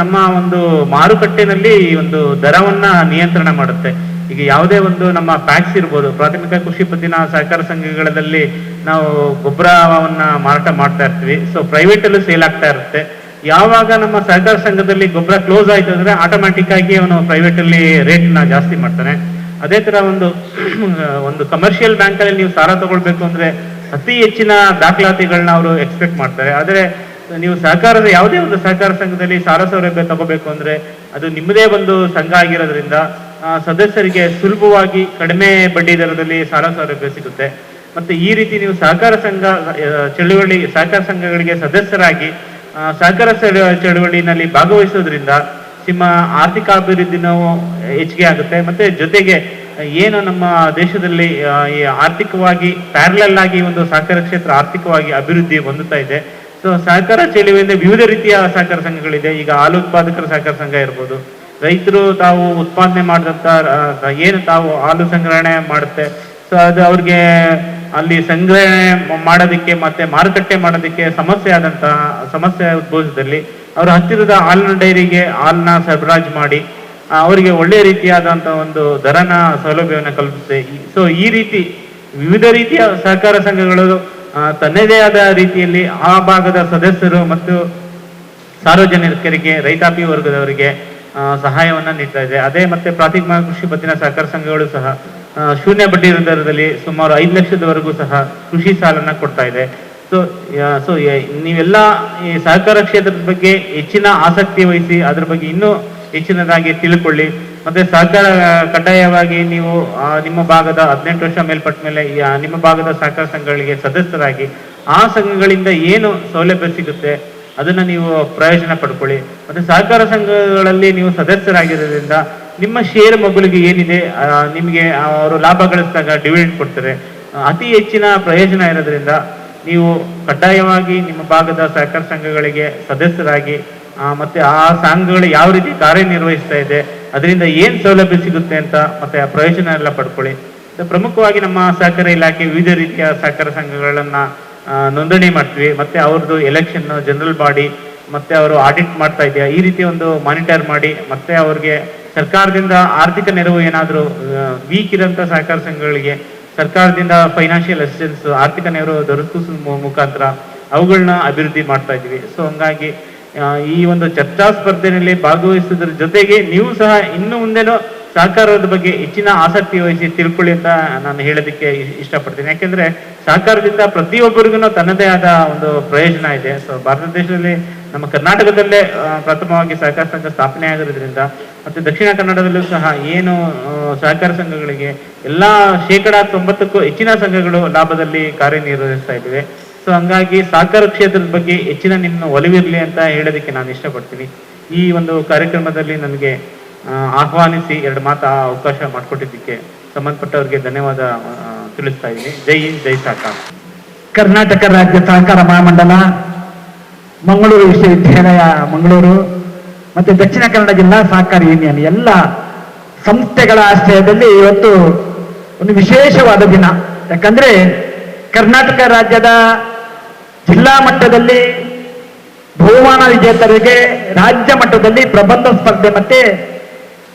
ನಮ್ಮ ಒಂದು ಮಾರುಕಟ್ಟೆನಲ್ಲಿ ಈ ಒಂದು ದರವನ್ನ ನಿಯಂತ್ರಣ ಮಾಡುತ್ತೆ. ಈಗ ಯಾವುದೇ ಒಂದು ನಮ್ಮ ಪ್ಯಾಕ್ಸ್ ಇರ್ಬೋದು, ಪ್ರಾಥಮಿಕ ಕೃಷಿ ಪತ್ತಿನ ಸಹಕಾರ ಸಂಘಗಳಲ್ಲಿ ನಾವು ಗೊಬ್ಬರವನ್ನ ಮಾರಾಟ ಮಾಡ್ತಾ ಇರ್ತೀವಿ. ಪ್ರೈವೇಟ್ ಅಲ್ಲೂ ಸೇಲ್ ಆಗ್ತಾ ಇರುತ್ತೆ. ಯಾವಾಗ ನಮ್ಮ ಸಹಕಾರ ಸಂಘದಲ್ಲಿ ಗೊಬ್ಬರ ಕ್ಲೋಸ್ ಆಯ್ತು ಅಂದ್ರೆ ಆಟೋಮ್ಯಾಟಿಕ್ ಆಗಿ ಅವನು ಪ್ರೈವೇಟ್ ಅಲ್ಲಿ ರೇಟ್ ನ ಜಾಸ್ತಿ ಮಾಡ್ತಾನೆ. ಅದೇ ತರ ಒಂದು ಕಮರ್ಷಿಯಲ್ ಬ್ಯಾಂಕ್ ಅಲ್ಲಿ ನೀವು ಸಾಲ ತಗೊಳ್ಬೇಕು ಅಂದ್ರೆ ಅತಿ ಹೆಚ್ಚಿನ ದಾಖಲಾತಿಗಳನ್ನ ಅವರು ಎಕ್ಸ್ಪೆಕ್ಟ್ ಮಾಡ್ತಾರೆ. ಆದ್ರೆ ನೀವು ಸಹಕಾರದ ಯಾವುದೇ ಒಂದು ಸಹಕಾರ ಸಂಘದಲ್ಲಿ ಸಾಲ ಸೌಲಭ್ಯ ತಗೋಬೇಕು ಅಂದ್ರೆ ಅದು ನಿಮ್ಮದೇ ಒಂದು ಸಂಘ ಆಗಿರೋದ್ರಿಂದ ಸದಸ್ಯರಿಗೆ ಸುಲಭವಾಗಿ ಕಡಿಮೆ ಬಡ್ಡಿ ದರದಲ್ಲಿ ಸಾಲ ಸೌಲಭ್ಯ ಸಿಗುತ್ತೆ. ಮತ್ತೆ ಈ ರೀತಿ ನೀವು ಸಹಕಾರ ಸಂಘಗಳಿಗೆ ಸದಸ್ಯರಾಗಿ ಸಹಕಾರ ಚಳುವಳಿನಲ್ಲಿ ಭಾಗವಹಿಸೋದ್ರಿಂದ ನಿಮ್ಮ ಆರ್ಥಿಕ ಅಭಿವೃದ್ಧಿನೂ ಹೆಚ್ಚಿಗೆ ಆಗುತ್ತೆ. ಮತ್ತೆ ಜೊತೆಗೆ ಏನು ನಮ್ಮ ದೇಶದಲ್ಲಿ ಈ ಆರ್ಥಿಕವಾಗಿ ಪ್ಯಾರಲಲ್ ಆಗಿ ಒಂದು ಸಹಕಾರ ಕ್ಷೇತ್ರ ಆರ್ಥಿಕವಾಗಿ ಅಭಿವೃದ್ಧಿ ಹೊಂದುತ್ತಾ ಇದೆ. ಸಹಕಾರ ಚಳುವಳಿಯಿಂದ ವಿವಿಧ ರೀತಿಯ ಸಹಕಾರ ಸಂಘಗಳಿದೆ. ಈಗ ಹಾಲು ಉತ್ಪಾದಕರ ಸಹಕಾರ ಸಂಘ ಇರ್ಬೋದು, ರೈತರು ತಾವು ಉತ್ಪಾದನೆ ಮಾಡಿದಂತ ಏನು ತಾವು ಹಾಲು ಸಂಗ್ರಹಣೆ ಮಾಡುತ್ತೆ, ಅದು ಅವ್ರಿಗೆ ಅಲ್ಲಿ ಸಂಗ್ರಹಣೆ ಮಾಡೋದಕ್ಕೆ ಮತ್ತೆ ಮಾರುಕಟ್ಟೆ ಮಾಡೋದಕ್ಕೆ ಸಮಸ್ಯೆ ಉದ್ಭವಿಸಿದಲ್ಲಿ ಅವರ ಹತ್ತಿರದ ಹಾಲಿನ ಡೈರಿಗೆ ಹಾಲನ್ನ ಸರಬರಾಜು ಮಾಡಿ ಅವರಿಗೆ ಒಳ್ಳೆಯ ರೀತಿಯಾದಂತಹ ಒಂದು ದರನ ಸೌಲಭ್ಯವನ್ನು ಕಲ್ಪಿಸುತ್ತೆ. ಈ ರೀತಿ ವಿವಿಧ ರೀತಿಯ ಸಹಕಾರ ಸಂಘಗಳು ತನ್ನದೇ ಆದ ರೀತಿಯಲ್ಲಿ ಆ ಭಾಗದ ಸದಸ್ಯರು ಮತ್ತು ಸಾರ್ವಜನಿಕರಿಗೆ, ರೈತಾಪಿ ವರ್ಗದವರಿಗೆ ಸಹಾಯವನ್ನ ನೀಡ್ತಾ ಇದೆ. ಅದೇ ಮತ್ತೆ ಪ್ರಾಥಮಿಕ ಕೃಷಿ ಪತ್ತಿನ ಸಹಕಾರ ಸಂಘಗಳು ಸಹ ಶೂನ್ಯ ಬಡ್ಡಿ ದರದಲ್ಲಿ ಸುಮಾರು 5 ಲಕ್ಷದವರೆಗೂ ಸಹ ಕೃಷಿ ಸಾಲನ್ನ ಕೊಡ್ತಾ ಇದೆ. ನೀವೆಲ್ಲ ಈ ಸಹಕಾರ ಕ್ಷೇತ್ರದ ಬಗ್ಗೆ ಹೆಚ್ಚಿನ ಆಸಕ್ತಿ ವಹಿಸಿ ಅದ್ರ ಬಗ್ಗೆ ಇನ್ನೂ ಹೆಚ್ಚಿನದಾಗಿ ತಿಳ್ಕೊಳ್ಳಿ. ಮತ್ತೆ ಸಹಕಾರ ಕಡ್ಡಾಯವಾಗಿ ನೀವು ನಿಮ್ಮ ಭಾಗದ 18 ವರ್ಷ ಮೇಲ್ಪಟ್ಟ ಮೇಲೆ ನಿಮ್ಮ ಭಾಗದ ಸಹಕಾರ ಸಂಘಗಳಿಗೆ ಸದಸ್ಯರಾಗಿ ಆ ಸಂಘಗಳಿಂದ ಏನು ಸೌಲಭ್ಯ ಸಿಗುತ್ತೆ ಅದನ್ನ ನೀವು ಪ್ರಯೋಜನ ಪಡ್ಕೊಳ್ಳಿ. ಮತ್ತೆ ಸಹಕಾರ ಸಂಘಗಳಲ್ಲಿ ನೀವು ಸದಸ್ಯರಾಗಿರೋದ್ರಿಂದ ನಿಮ್ಮ ಷೇರು ಮಗುಲಿಗೆ ಏನಿದೆ ನಿಮಗೆ ಅವರು ಲಾಭ ಗಳಿಸಿದಾಗ ಡಿವಿಡೆಂಡ್ ಕೊಡ್ತಾರೆ. ಅತಿ ಹೆಚ್ಚಿನ ಪ್ರಯೋಜನ ಇರೋದ್ರಿಂದ ನೀವು ಕಡ್ಡಾಯವಾಗಿ ನಿಮ್ಮ ಭಾಗದ ಸಹಕಾರ ಸಂಘಗಳಿಗೆ ಸದಸ್ಯರಾಗಿ ಮತ್ತೆ ಆ ಸಂಘಗಳು ಯಾವ ರೀತಿ ಕಾರ್ಯನಿರ್ವಹಿಸ್ತಾ ಇದೆ, ಅದರಿಂದ ಏನ್ ಸೌಲಭ್ಯ ಸಿಗುತ್ತೆ ಅಂತ ಮತ್ತೆ ಆ ಪ್ರಯೋಜನ ಎಲ್ಲ ಪಡ್ಕೊಳ್ಳಿ. ಪ್ರಮುಖವಾಗಿ ನಮ್ಮ ಸಹಕಾರ ಇಲಾಖೆ ವಿವಿಧ ರೀತಿಯ ಸಹಕಾರ ಸಂಘಗಳನ್ನ ನೋಂದಣಿ ಮಾಡ್ತೀವಿ. ಮತ್ತೆ ಅವ್ರದ್ದು ಎಲೆಕ್ಷನ್, ಜನರಲ್ ಬಾಡಿ, ಮತ್ತೆ ಅವರು ಆಡಿಟ್ ಮಾಡ್ತಾ ಇದೆಯಾ ಈ ರೀತಿ ಒಂದು ಮಾನಿಟರ್ ಮಾಡಿ ಮತ್ತೆ ಅವ್ರಿಗೆ ಸರ್ಕಾರದಿಂದ ಆರ್ಥಿಕ ನೆರವು ಏನಾದರೂ ವೀಕ್ ಇರೋಂಥ ಸಹಕಾರ ಸಂಘಗಳಿಗೆ ಸರ್ಕಾರದಿಂದ ಫೈನಾನ್ಷಿಯಲ್ ಅಸಿಸ್ಟೆನ್ಸ್ ಆರ್ಥಿಕ ನೆರವು ದೊರಕಿಸುವ ಮುಖಾಂತರ ಅವುಗಳನ್ನ ಅಭಿವೃದ್ಧಿ ಮಾಡ್ತಾ ಇದ್ದೀವಿ. ಹಂಗಾಗಿ ಈ ಒಂದು ಚರ್ಚಾ ಸ್ಪರ್ಧೆಯಲ್ಲಿ ಭಾಗವಹಿಸೋದ್ರ ಜೊತೆಗೆ ನೀವು ಸಹ ಇನ್ನು ಮುಂದೆನೂ ಸಹಕಾರದ ಬಗ್ಗೆ ಹೆಚ್ಚಿನ ಆಸಕ್ತಿ ವಹಿಸಿ ತಿಳ್ಕೊಳ್ಳಿ ಅಂತ ನಾನು ಹೇಳೋದಕ್ಕೆ ಇಷ್ಟಪಡ್ತೀನಿ. ಯಾಕೆಂದ್ರೆ ಸಹಕಾರದಿಂದ ಪ್ರತಿಯೊಬ್ಬರಿಗೂ ತನ್ನದೇ ಆದ ಒಂದು ಪ್ರಯೋಜನ ಇದೆ. ಭಾರತ ದೇಶದಲ್ಲಿ ನಮ್ಮ ಕರ್ನಾಟಕದಲ್ಲೇ ಪ್ರಥಮವಾಗಿ ಸಹಕಾರ ಸಂಘ ಸ್ಥಾಪನೆ ಆಗಿರೋದ್ರಿಂದ ಮತ್ತೆ ದಕ್ಷಿಣ ಕನ್ನಡದಲ್ಲೂ ಸಹ ಏನು ಸಹಕಾರ ಸಂಘಗಳಿಗೆ ಎಲ್ಲಾ 90%ಕ್ಕೂ ಹೆಚ್ಚಿನ ಸಂಘಗಳು ಲಾಭದಲ್ಲಿ ಕಾರ್ಯನಿರ್ವಹಿಸ್ತಾ ಇದ್ದೇವೆ. ಹಂಗಾಗಿ ಸಹಕಾರ ಕ್ಷೇತ್ರದ ಬಗ್ಗೆ ಹೆಚ್ಚಿನ ನಿಮ್ಮ ಒಲವಿರಲಿ ಅಂತ ಹೇಳೋದಕ್ಕೆ ನಾನು ಇಷ್ಟಪಡ್ತೀನಿ. ಈ ಒಂದು ಕಾರ್ಯಕ್ರಮದಲ್ಲಿ ನನಗೆ ಆಹ್ವಾನಿಸಿ 2 ಮಾತು ಅವಕಾಶ ಮಾಡಿಕೊಟ್ಟಿದ್ದಕ್ಕೆ ಸಂಬಂಧಪಟ್ಟವರಿಗೆ ಧನ್ಯವಾದ ತಿಳಿಸ್ತಾ ಇದ್ದೀನಿ. ಜೈ ಹಿಂದ್, ಜೈ ಸಹಕಾರ. ಕರ್ನಾಟಕ ರಾಜ್ಯ ಸಹಕಾರ ಮಹಾಮಂಡಲ, ಮಂಗಳೂರು ವಿಶ್ವವಿದ್ಯಾಲಯ ಮಂಗಳೂರು ಮತ್ತೆ ದಕ್ಷಿಣ ಕನ್ನಡ ಜಿಲ್ಲಾ ಸಹಕಾರ ಯೂನಿಯನ್ ಎಲ್ಲ ಸಂಸ್ಥೆಗಳ ಆಶ್ರಯದಲ್ಲಿ ಇವತ್ತು ಒಂದು ವಿಶೇಷವಾದ ದಿನ. ಯಾಕಂದ್ರೆ ಕರ್ನಾಟಕ ರಾಜ್ಯದ ಜಿಲ್ಲಾ ಮಟ್ಟದಲ್ಲಿ ಬಹುಮಾನ ವಿಜೇತರಿಗೆ ರಾಜ್ಯ ಮಟ್ಟದಲ್ಲಿ ಪ್ರಬಂಧ ಸ್ಪರ್ಧೆ ಮತ್ತೆ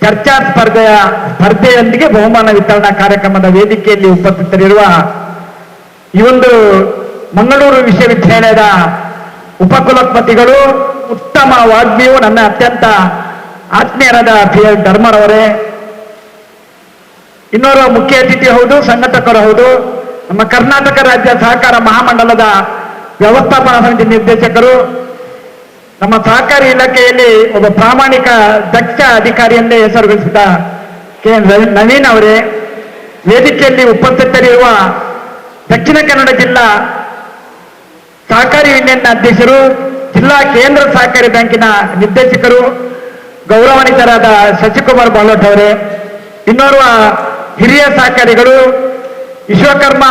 ಚರ್ಚಾ ಸ್ಪರ್ಧೆಯೊಂದಿಗೆ ಬಹುಮಾನ ವಿತರಣಾ ಕಾರ್ಯಕ್ರಮದ ವೇದಿಕೆಯಲ್ಲಿ ಉಪಸ್ಥಿತರಿರುವ ಈ ಒಂದು ಮಂಗಳೂರು ವಿಶ್ವವಿದ್ಯಾಲಯದ ಉಪಕುಲಪತಿಗಳು, ಉತ್ತಮ ವಾಗ್ಮಿಯು, ನನ್ನ ಅತ್ಯಂತ ಆತ್ಮೀಯರಾದ PL ಧರ್ಮರವರೇ, ಇನ್ನೋರ್ವ ಮುಖ್ಯ ಅತಿಥಿ ಹೌದು, ಸಂಘಟಕರು ಹೌದು, ನಮ್ಮ ಕರ್ನಾಟಕ ರಾಜ್ಯ ಸಹಕಾರ ಮಹಾಮಂಡಲದ ವ್ಯವಸ್ಥಾಪನಾ ಸಮಿತಿ ನಿರ್ದೇಶಕರು, ನಮ್ಮ ಸಹಕಾರಿ ಇಲಾಖೆಯಲ್ಲಿ ಒಬ್ಬ ಪ್ರಾಮಾಣಿಕ ದಕ್ಷ ಅಧಿಕಾರಿಯನ್ನೇ ಹೆಸರುಗಳಿಸಿದ ಕೆ ನವೀನ್ ಅವರೇ, ವೇದಿಕೆಯಲ್ಲಿ ಉಪಸ್ಥಿತರಿರುವ ದಕ್ಷಿಣ ಕನ್ನಡ ಜಿಲ್ಲಾ ಸಹಕಾರಿ ಯೂನಿಯನ್ ಅಧ್ಯಕ್ಷರು, ಜಿಲ್ಲಾ ಕೇಂದ್ರ ಸಹಕಾರಿ ಬ್ಯಾಂಕಿನ ನಿರ್ದೇಶಕರು, ಗೌರವಾನ್ವಿತರಾದ ಶಶಿಕುಮಾರ್ ಬಾಲೋಟ್ ಅವರೇ, ಇನ್ನೋರ್ವ ಹಿರಿಯ ಸಹಕಾರಿಗಳು, ವಿಶ್ವಕರ್ಮ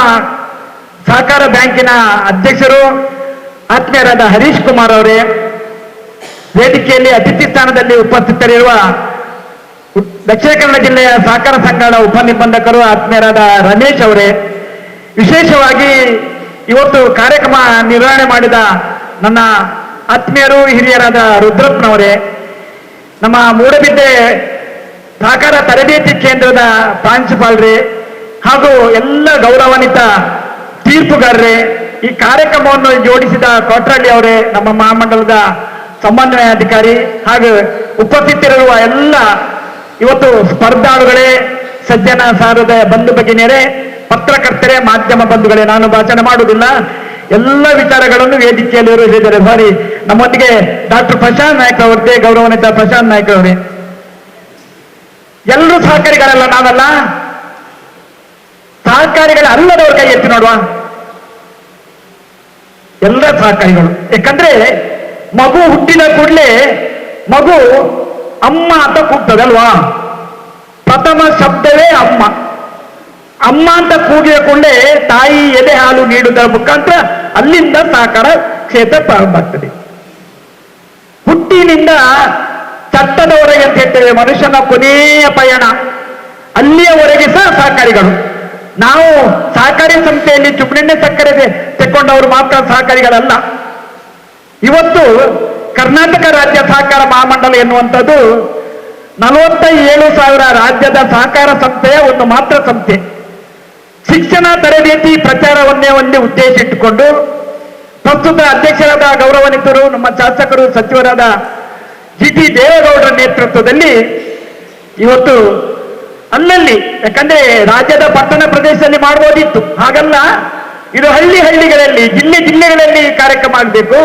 ಸಹಕಾರ ಬ್ಯಾಂಕಿನ ಅಧ್ಯಕ್ಷರು ಆತ್ಮೀಯರಾದ ಹರೀಶ್ ಕುಮಾರ್ ಅವರೇ, ವೇದಿಕೆಯಲ್ಲಿ ಅತಿಥಿ ಸ್ಥಾನದಲ್ಲಿ ಉಪಸ್ಥಿತರಿರುವ ದಕ್ಷಿಣ ಕನ್ನಡ ಜಿಲ್ಲೆಯ ಸಹಕಾರ ಸಂಘದ ಉಪನಿಬಂಧಕರು ಆತ್ಮೀಯರಾದ ರಮೇಶ್ ಅವರೇ, ವಿಶೇಷವಾಗಿ ಇವತ್ತು ಕಾರ್ಯಕ್ರಮ ನಿರ್ವಹಣೆ ಮಾಡಿದ ನನ್ನ ಆತ್ಮೀಯರು ಹಿರಿಯರಾದ ರುದ್ರಪ್ಪನವರೇ, ನಮ್ಮ ಮೂಡಬಿದ್ದೆ ಸಹಕಾರ ತರಬೇತಿ ಕೇಂದ್ರದ ಪ್ರಾಂಶುಪಾಲರೇ ಹಾಗೂ ಎಲ್ಲ ಗೌರವಾನ್ವಿತ ತೀರ್ಪುಗಾರರೇ, ಈ ಕಾರ್ಯಕ್ರಮವನ್ನು ಜೋಡಿಸಿದ ಕೋಟ್ರಳ್ಳಿ ಅವರೇ, ನಮ್ಮ ಮಹಾಮಂಡಲದ ಸಮನ್ವಯಾಧಿಕಾರಿ ಹಾಗೂ ಉಪಸ್ಥಿತರಿರುವ ಎಲ್ಲ ಇವತ್ತು ಸ್ಪರ್ಧಾಳುಗಳೇ, ಸಜ್ಜನ ಸಾರದ ಬಂಧು ಭಗಿನಿಯರೇ, ಪತ್ರಕರ್ತರೇ, ಮಾಧ್ಯಮ ಬಂಧುಗಳೇ, ನಾನು ಭಾಷಣ ಮಾಡುವುದಿಲ್ಲ, ಎಲ್ಲ ವಿಚಾರಗಳನ್ನು ವೇದಿಕೆಯಲ್ಲಿ ಇರಿಸಿದ್ದಾರೆ. ಸಾರಿ, ನಮ್ಮೊಂದಿಗೆ ಡಾಕ್ಟರ್ ಪ್ರಶಾಂತ್ ನಾಯ್ಕ ಅವರದೇ, ಗೌರವಾನ್ವಿತ ಪ್ರಶಾಂತ್ ನಾಯ್ಕ ಅವರೇ. ಎಲ್ಲರೂ ಸಹಕಾರಿಗಳಲ್ಲ, ನಾವಲ್ಲ, ಸಹಕಾರಿಗಳ ಅಲ್ಲದವ್ರ ಕೈ ಎತ್ತಿ ನೋಡುವ. ಎಲ್ಲ ಸಹಕಾರಿಗಳು. ಯಾಕಂದ್ರೆ ಮಗು ಹುಟ್ಟಿದ ಕೂಡಲೇ ಮಗು ಅಮ್ಮ ಅಂತ ಕೂಗ್ತದಲ್ವಾ? ಪ್ರಥಮ ಶಬ್ದವೇ ಅಮ್ಮ. ಅಮ್ಮ ಅಂತ ಕೂಗಿದ ಕೂಡಲೇ ತಾಯಿ ಎದೆ ಹಾಲು ನೀಡುವುದರ ಮುಖಾಂತರ ಅಲ್ಲಿಂದ ಸಹಕಾರ ಕ್ಷೇತ್ರ ಪ್ರಾರಂಭ ಆಗ್ತದೆ. ಹುಟ್ಟಿನಿಂದ ಚಟ್ಟದವರೆಗೆ ಅಂತ ಹೇಳ್ತೇವೆ, ಮನುಷ್ಯನ ಕೊನೆಯ ಪಯಣ, ಅಲ್ಲಿಯವರೆಗೆ ಸಹ ಸಹಕಾರಿಗಳು. ನಾವು ಸಹಕಾರಿ ಸಂಸ್ಥೆಯಲ್ಲಿ ಚುಪ್ಪಣ್ಣೆ ಸಕ್ಕರೆ ತೆಕ್ಕೊಂಡವರು ಮಾತ್ರ ಸಹಕಾರಿಗಳಲ್ಲ. ಇವತ್ತು ಕರ್ನಾಟಕ ರಾಜ್ಯ ಸಹಕಾರ ಮಹಾಮಂಡಲ ಎನ್ನುವಂಥದ್ದು 47,000 ರಾಜ್ಯದ ಸಹಕಾರ ಸಂಸ್ಥೆಯ ಒಂದು ಮಾತ್ರ ಸಂಸ್ಥೆ. ಶಿಕ್ಷಣ ತರಬೇತಿ ಪ್ರಚಾರವನ್ನೇ ಒಂದೇ ಉದ್ದೇಶ ಇಟ್ಟುಕೊಂಡು ಪ್ರಸ್ತುತ ಅಧ್ಯಕ್ಷರಾದ ಗೌರವಾನ್ವಿತರು, ನಮ್ಮ ಶಾಸಕರು, ಸಚಿವರಾದ ಜಿಟಿ ದೇವೇಗೌಡರ ನೇತೃತ್ವದಲ್ಲಿ ಇವತ್ತು ಅಲ್ಲಲ್ಲಿ, ಯಾಕಂದ್ರೆ ರಾಜ್ಯದ ಪಟ್ಟಣ ಪ್ರದೇಶದಲ್ಲಿ ಮಾಡಬಹುದಿತ್ತು, ಹಾಗಲ್ಲ, ಇದು ಹಳ್ಳಿಗಳಲ್ಲಿ, ಜಿಲ್ಲೆಗಳಲ್ಲಿ ಕಾರ್ಯಕ್ರಮ ಆಗಬೇಕು.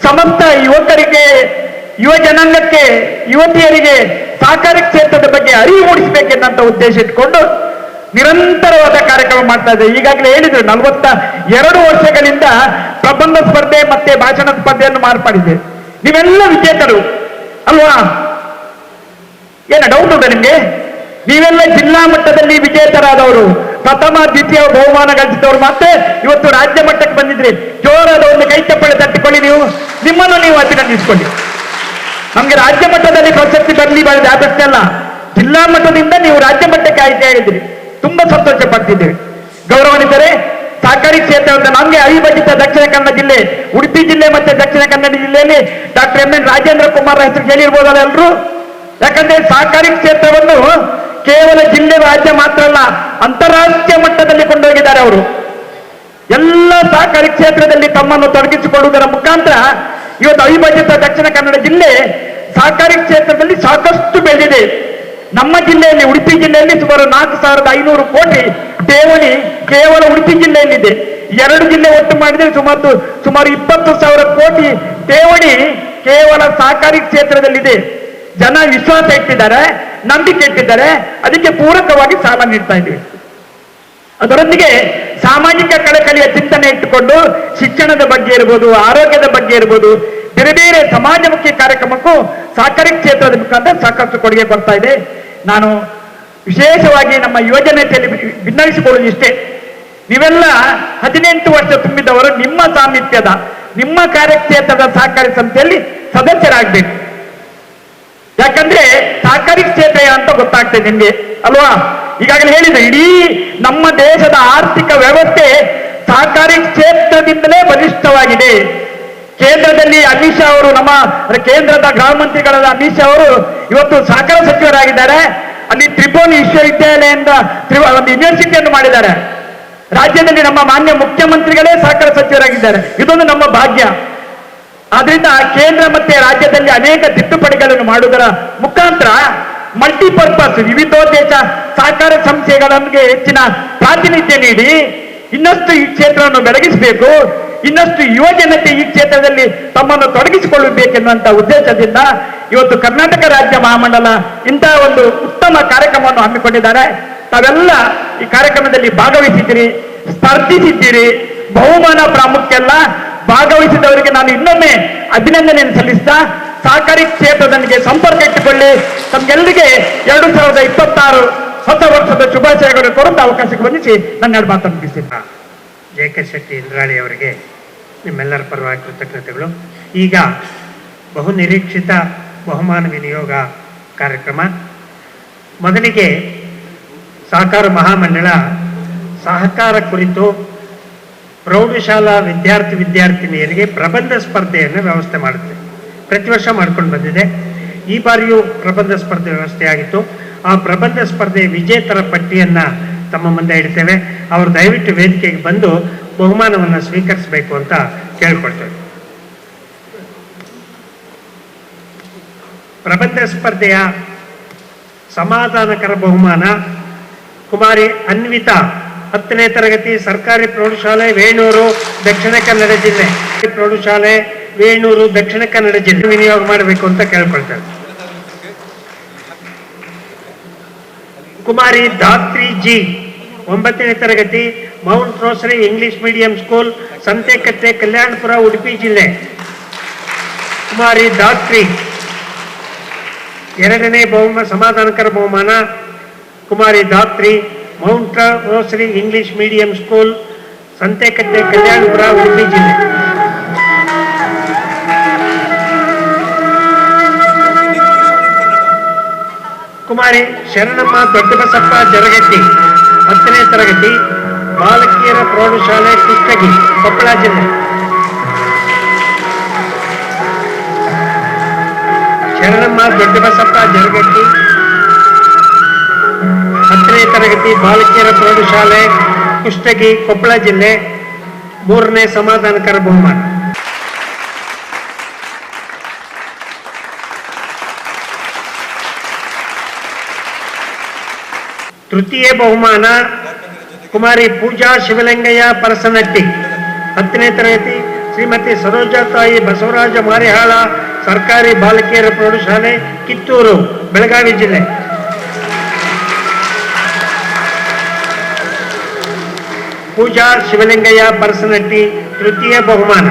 ಸಮಸ್ತ ಯುವಕರಿಗೆ, ಯುವ ಜನಾಂಗಕ್ಕೆ, ಯುವತಿಯರಿಗೆ ಸಹಕಾರಿ ಕ್ಷೇತ್ರದ ಬಗ್ಗೆ ಅರಿವು ಮೂಡಿಸಬೇಕೆನ್ನಂತ ಉದ್ದೇಶ ಇಟ್ಕೊಂಡು ನಿರಂತರವಾದ ಕಾರ್ಯಕ್ರಮ ಮಾಡ್ತಾ ಇದೆ. ಈಗಾಗಲೇ ಹೇಳಿದ್ರು, 42 ವರ್ಷಗಳಿಂದ ಪ್ರಬಂಧ ಸ್ಪರ್ಧೆ ಮತ್ತೆ ಭಾಷಣ ಸ್ಪರ್ಧೆಯನ್ನು ಮಾರ್ಪಡಿದೆ. ನೀವೆಲ್ಲ ವಿಜೇತರು ಅಲ್ವಾ? ಏನ ಡೌಟ್ ಉಂಟು ನಿಮ್ಗೆ? ನೀವೆಲ್ಲ ಜಿಲ್ಲಾ ಮಟ್ಟದಲ್ಲಿ ವಿಜೇತರಾದವರು, ಪ್ರಥಮ ದ್ವಿತೀಯ ಬಹುಮಾನ ಗಳಿಸಿದವರು ಮತ್ತೆ ಇವತ್ತು ರಾಜ್ಯ ಮಟ್ಟಕ್ಕೆ ಬಂದಿದ್ರಿ. ಜೋರಾದ ಒಂದು ಕೈ ಚಪ್ಪಳೆ ತಟ್ಟಿಕೊಳ್ಳಿ, ನಿಮ್ಮನ್ನು ನೀವು ಅಭಿನಂದಿಸಿಕೊಳ್ಳಿ. ನಮ್ಗೆ ರಾಜ್ಯ ಮಟ್ಟದಲ್ಲಿ ಪ್ರಶಸ್ತಿ ಬರಲಿ ಬರಲಿ ಆದಷ್ಟೇ ಅಲ್ಲ, ಜಿಲ್ಲಾ ಮಟ್ಟದಿಂದ ನೀವು ರಾಜ್ಯ ಮಟ್ಟಕ್ಕೆ ಆಯ್ಕೆ ಆಗಿದ್ದೀರಿ. ತುಂಬಾ ಸಂತೋಷ ಪಡ್ತಿದ್ದೇವೆ. ಗೌರವಾನ್ವಿತರೇ, ಸಹಕಾರಿ ಕ್ಷೇತ್ರದ ನಮಗೆ ಅವಿಭಜಿತ ದಕ್ಷಿಣ ಕನ್ನಡ ಜಿಲ್ಲೆ, ಉಡುಪಿ ಜಿಲ್ಲೆ ಮತ್ತೆ ದಕ್ಷಿಣ ಕನ್ನಡ ಜಿಲ್ಲೆಯಲ್ಲಿ doctor M N Rajendra Kumar ಹೆಸರು ಕೇಳಿರ್ಬೋದಲ್ಲ ಎಲ್ಲರೂ? ಯಾಕಂದ್ರೆ ಸಹಕಾರಿ ಕ್ಷೇತ್ರವನ್ನು ಕೇವಲ ಜಿಲ್ಲೆ, ರಾಜ್ಯ ಮಾತ್ರ ಅಲ್ಲ, ಅಂತಾರಾಷ್ಟ್ರೀಯ ಮಟ್ಟದಲ್ಲಿ ಕೊಂಡೋಗಿದ್ದಾರೆ ಅವರು. ಎಲ್ಲ ಸಹಕಾರಿ ಕ್ಷೇತ್ರದಲ್ಲಿ ತಮ್ಮನ್ನು ತೊಡಗಿಸಿಕೊಳ್ಳುವುದರ ಮುಖಾಂತರ ಇವತ್ತು ಅವಿಭಜಿತ ದಕ್ಷಿಣ ಕನ್ನಡ ಜಿಲ್ಲೆ ಸಹಕಾರಿ ಕ್ಷೇತ್ರದಲ್ಲಿ ಸಾಕಷ್ಟು ಬೆಳೆದಿದೆ. ನಮ್ಮ ಜಿಲ್ಲೆಯಲ್ಲಿ, ಉಡುಪಿ ಜಿಲ್ಲೆಯಲ್ಲಿ ಸುಮಾರು 4,500 ಕೋಟಿ ಠೇವಣಿ ಕೇವಲ ಉಡುಪಿ ಜಿಲ್ಲೆಯಲ್ಲಿದೆ. 2 ಜಿಲ್ಲೆ ಒಟ್ಟು ಮಾಡಿದರೆ ಸುಮಾರು 20,000 ಕೋಟಿ ಠೇವಣಿ ಕೇವಲ ಸಹಕಾರಿ ಕ್ಷೇತ್ರದಲ್ಲಿದೆ. ಜನ ವಿಶ್ವಾಸ ಇಟ್ಟಿದ್ದಾರೆ, ನಂಬಿಕೆ ಇಟ್ಟಿದ್ದಾರೆ, ಅದಕ್ಕೆ ಪೂರಕವಾಗಿ ಸಾಲ ನೀಡ್ತಾ ಇದ್ದೀವಿ. ಅದರೊಂದಿಗೆ ಸಾಮಾಜಿಕ ಕಳಕಳಿಯ ಚಿಂತನೆ ಇಟ್ಟುಕೊಂಡು ಶಿಕ್ಷಣದ ಬಗ್ಗೆ ಇರ್ಬೋದು, ಆರೋಗ್ಯದ ಬಗ್ಗೆ ಇರ್ಬೋದು, ಬೇರೆ ಬೇರೆ ಸಮಾಜಮುಖಿ ಕಾರ್ಯಕ್ರಮಕ್ಕೂ ಸಹಕಾರಿ ಕ್ಷೇತ್ರದ ಮುಖಾಂತರ ಸಾಕಷ್ಟು ಕೊಡುಗೆ ಕೊಡ್ತಾ ಇದೆ. ನಾನು ವಿಶೇಷವಾಗಿ ನಮ್ಮ ಯುವಜನತೆಯಲ್ಲಿ ಭಿನ್ನವಿಸಿಕೊಳ್ಳುವುದು ಇಷ್ಟೇ, ನೀವೆಲ್ಲ 18 ವರ್ಷ ತುಂಬಿದವರು ನಿಮ್ಮ ಸಾಮೀಪ್ಯದ, ನಿಮ್ಮ ಕಾರ್ಯಕ್ಷೇತ್ರದ ಸಹಕಾರಿ ಸಂಸ್ಥೆಯಲ್ಲಿ ಸದಸ್ಯರಾಗಬೇಕು. ಯಾಕಂದ್ರೆ ಸಹಕಾರಿ ಕ್ಷೇತ್ರ ಅಂತ ಗೊತ್ತಾಗ್ತದೆ ನಿಮ್ಗೆ ಅಲ್ವಾ? ಈಗಾಗಲೇ ಹೇಳಿದೆ, ಇಡೀ ನಮ್ಮ ದೇಶದ ಆರ್ಥಿಕ ವ್ಯವಸ್ಥೆ ಸಹಕಾರಿ ಕ್ಷೇತ್ರದಿಂದಲೇ ಬಲಿಷ್ಠವಾಗಿದೆ. ಕೇಂದ್ರದಲ್ಲಿ ಅಮಿತ್ ಶಾ ಅವರು, ನಮ್ಮ ಕೇಂದ್ರದ ಗೃಹ ಮಂತ್ರಿಗಳಾದ ಅಮಿತ್ ಶಾ ಅವರು ಇವತ್ತು ಸಹಕಾರ ಸಚಿವರಾಗಿದ್ದಾರೆ. ಅಲ್ಲಿ ತ್ರಿಭುವನ್ ವಿಶ್ವವಿದ್ಯಾಲಯದಿಂದ ಒಂದು ಯೂನಿವರ್ಸಿಟಿಯನ್ನು ಮಾಡಿದ್ದಾರೆ. ರಾಜ್ಯದಲ್ಲಿ ನಮ್ಮ ಮಾನ್ಯ ಮುಖ್ಯಮಂತ್ರಿಗಳೇ ಸಹಕಾರ ಸಚಿವರಾಗಿದ್ದಾರೆ. ಇದೊಂದು ನಮ್ಮ ಭಾಗ್ಯ. ಆದ್ರಿಂದ ಕೇಂದ್ರ ಮತ್ತೆ ರಾಜ್ಯದಲ್ಲಿ ಅನೇಕ ತಿದ್ದುಪಡಿಗಳನ್ನು ಮಾಡುವುದರ ಮುಖಾಂತರ ಮಲ್ಟಿಪರ್ಪಸ್, ವಿವಿಧೋದ್ದೇಶ ಸಹಕಾರ ಸಂಸ್ಥೆಗಳಿಗೆ ಹೆಚ್ಚಿನ ಪ್ರಾತಿನಿಧ್ಯ ನೀಡಿ ಇನ್ನಷ್ಟು ಈ ಕ್ಷೇತ್ರವನ್ನು ಬೆಳಗಿಸಬೇಕು, ಇನ್ನಷ್ಟು ಯುವ ಜನತೆ ಈ ಕ್ಷೇತ್ರದಲ್ಲಿ ತಮ್ಮನ್ನು ತೊಡಗಿಸಿಕೊಳ್ಳಬೇಕೆನ್ನುವಂತ ಉದ್ದೇಶದಿಂದ ಇವತ್ತು ಕರ್ನಾಟಕ ರಾಜ್ಯ ಮಹಾಮಂಡಲ ಇಂತಹ ಒಂದು ಉತ್ತಮ ಕಾರ್ಯಕ್ರಮವನ್ನು ಹಮ್ಮಿಕೊಂಡಿದ್ದಾರೆ. ತಾವೆಲ್ಲ ಈ ಕಾರ್ಯಕ್ರಮದಲ್ಲಿ ಭಾಗವಹಿಸಿದ್ದೀರಿ, ಸ್ಪರ್ಧಿಸಿದ್ದೀರಿ. ಬಹುಮಾನ ಪ್ರಾಮುಖ್ಯ ಅಲ್ಲ, ಭಾಗವಹಿಸಿದವರಿಗೆ ನಾನು ಇನ್ನೊಮ್ಮೆ ಅಭಿನಂದನೆಯನ್ನು ಸಲ್ಲಿಸ್ತಾ ಸಹಕಾರಿ ಕ್ಷೇತ್ರದೊಂದಿಗೆ ಸಂಪರ್ಕ ಇಟ್ಟುಕೊಳ್ಳಿ. ತಮ್ಗೆಲ್ಲರಿಗೆ 2026 ಹೊಸ ವರ್ಷದ ಶುಭಾಶಯಗಳು ಕೊಡುವಂತ ಅವಕಾಶಕ್ಕೆ ಬಂದಿಸಿ ನನ್ನ ಎರಡು ಮಾತನ್ನು ಮುಗಿಸ್ತೀನಿ. ಜೆ.ಕೆ. ಶೆಟ್ಟಿ ಇಂದ್ರಾಳಿ ಅವರಿಗೆ ನಿಮ್ಮೆಲ್ಲರ ಪರವಾಗಿ ಕೃತಜ್ಞತೆಗಳು. ಈಗ ಬಹು ನಿರೀಕ್ಷಿತ ಬಹುಮಾನ ವಿನಿಯೋಗ ಕಾರ್ಯಕ್ರಮ. ಮೊದಲಿಗೆ ಸಹಕಾರ ಮಹಾಮಂಡಳ ಸಹಕಾರ ಕುರಿತು ಪ್ರೌಢಶಾಲಾ ವಿದ್ಯಾರ್ಥಿನಿಯರಿಗೆ ಪ್ರಬಂಧ ಸ್ಪರ್ಧೆಯನ್ನು ವ್ಯವಸ್ಥೆ ಮಾಡುತ್ತೆ. ಪ್ರತಿ ವರ್ಷ ಮಾಡ್ಕೊಂಡು ಬಂದಿದೆ. ಈ ಬಾರಿಯೂ ಪ್ರಬಂಧ ಸ್ಪರ್ಧೆ ವ್ಯವಸ್ಥೆ ಆಗಿತ್ತು. ಆ ಪ್ರಬಂಧ ಸ್ಪರ್ಧೆ ವಿಜೇತರ ಪಟ್ಟಿಯನ್ನು ತಮ್ಮ ಮುಂದೆ ಇಡ್ತೇವೆ. ಅವರು ದಯವಿಟ್ಟು ವೇದಿಕೆಗೆ ಬಂದು ಬಹುಮಾನವನ್ನು ಸ್ವೀಕರಿಸಬೇಕು ಅಂತ ಕೇಳ್ಕೊಳ್ತೇವೆ. ಪ್ರಬಂಧ ಸ್ಪರ್ಧೆಯ ಸಮಾಧಾನಕರ ಬಹುಮಾನ ಕುಮಾರಿ ಅನ್ವಿತಾ, 10ನೇ ತರಗತಿ, ಸರ್ಕಾರಿ ಪ್ರೌಢಶಾಲೆ ವೇಣೂರು, ದಕ್ಷಿಣ ಕನ್ನಡ ಜಿಲ್ಲೆ. ಪ್ರೌಢಶಾಲೆ ವೇಣೂರು, ದಕ್ಷಿಣ ಕನ್ನಡ ಜಿಲ್ಲೆ ವಿನಿಯೋಗ ಮಾಡಬೇಕು ಅಂತ ಕೇಳ್ಕೊಳ್ತೇವೆ. ಕುಮಾರಿ ಧಾತ್ರಿ ಜಿ, 9ನೇ ತರಗತಿ, Mount Rosary English medium school, Santhekatte, Kalyanapura, Udupi ಜಿಲ್ಲೆ. ಕುಮಾರಿ ಧಾತ್ರಿ. 2ನೇ ಸಮಾಧಾನಕರ ಬಹುಮಾನ ಕುಮಾರಿ Dhatri, Mount Rosary English medium school, Santhekatte, Kalyanapura, Udupi ಜಿಲ್ಲೆ. ಕುಮಾರಿ ಶರಣಮ್ಮ ದೊಡ್ಡಬಸಪ್ಪ ಜರಗಟ್ಟಿ, 10ನೇ ತರಗತಿ, ಬಾಲಕಿಯರ ಪ್ರೌಢಶಾಲೆ, ಕುಷ್ಟಗಿ, ಕೊಪ್ಪಳ ಜಿಲ್ಲೆ. ಶರಣಮ್ಮ ದೊಡ್ಡಬಸಪ್ಪ ಜರಗಟ್ಟಿ, 10ನೇ ತರಗತಿ, ಬಾಲಕಿಯರ ಪ್ರೌಢಶಾಲೆ, ಕುಷ್ಟಗಿ, ಕೊಪ್ಪಳ ಜಿಲ್ಲೆ. 3ನೇ ಸಮಾಧಾನಕರ ಬಹುಮಾನ. ತೃತೀಯ ಬಹುಮಾನ ಕುಮಾರಿ ಪೂಜಾ ಶಿವಲಿಂಗಯ್ಯ ಪರಸನಟ್ಟಿ, 10ನೇ ತರಗತಿ, ಶ್ರೀಮತಿ ಸರೋಜಾತಾಯಿ ಬಸವರಾಜ ಮಾರಿಹಾಳ ಸರ್ಕಾರಿ ಬಾಲಕಿಯರ ಪ್ರೌಢಶಾಲೆ, ಕಿತ್ತೂರು, ಬೆಳಗಾವಿ ಜಿಲ್ಲೆ. ಪೂಜಾ ಶಿವಲಿಂಗಯ್ಯ ಪರಸನಟ್ಟಿ ತೃತೀಯ ಬಹುಮಾನ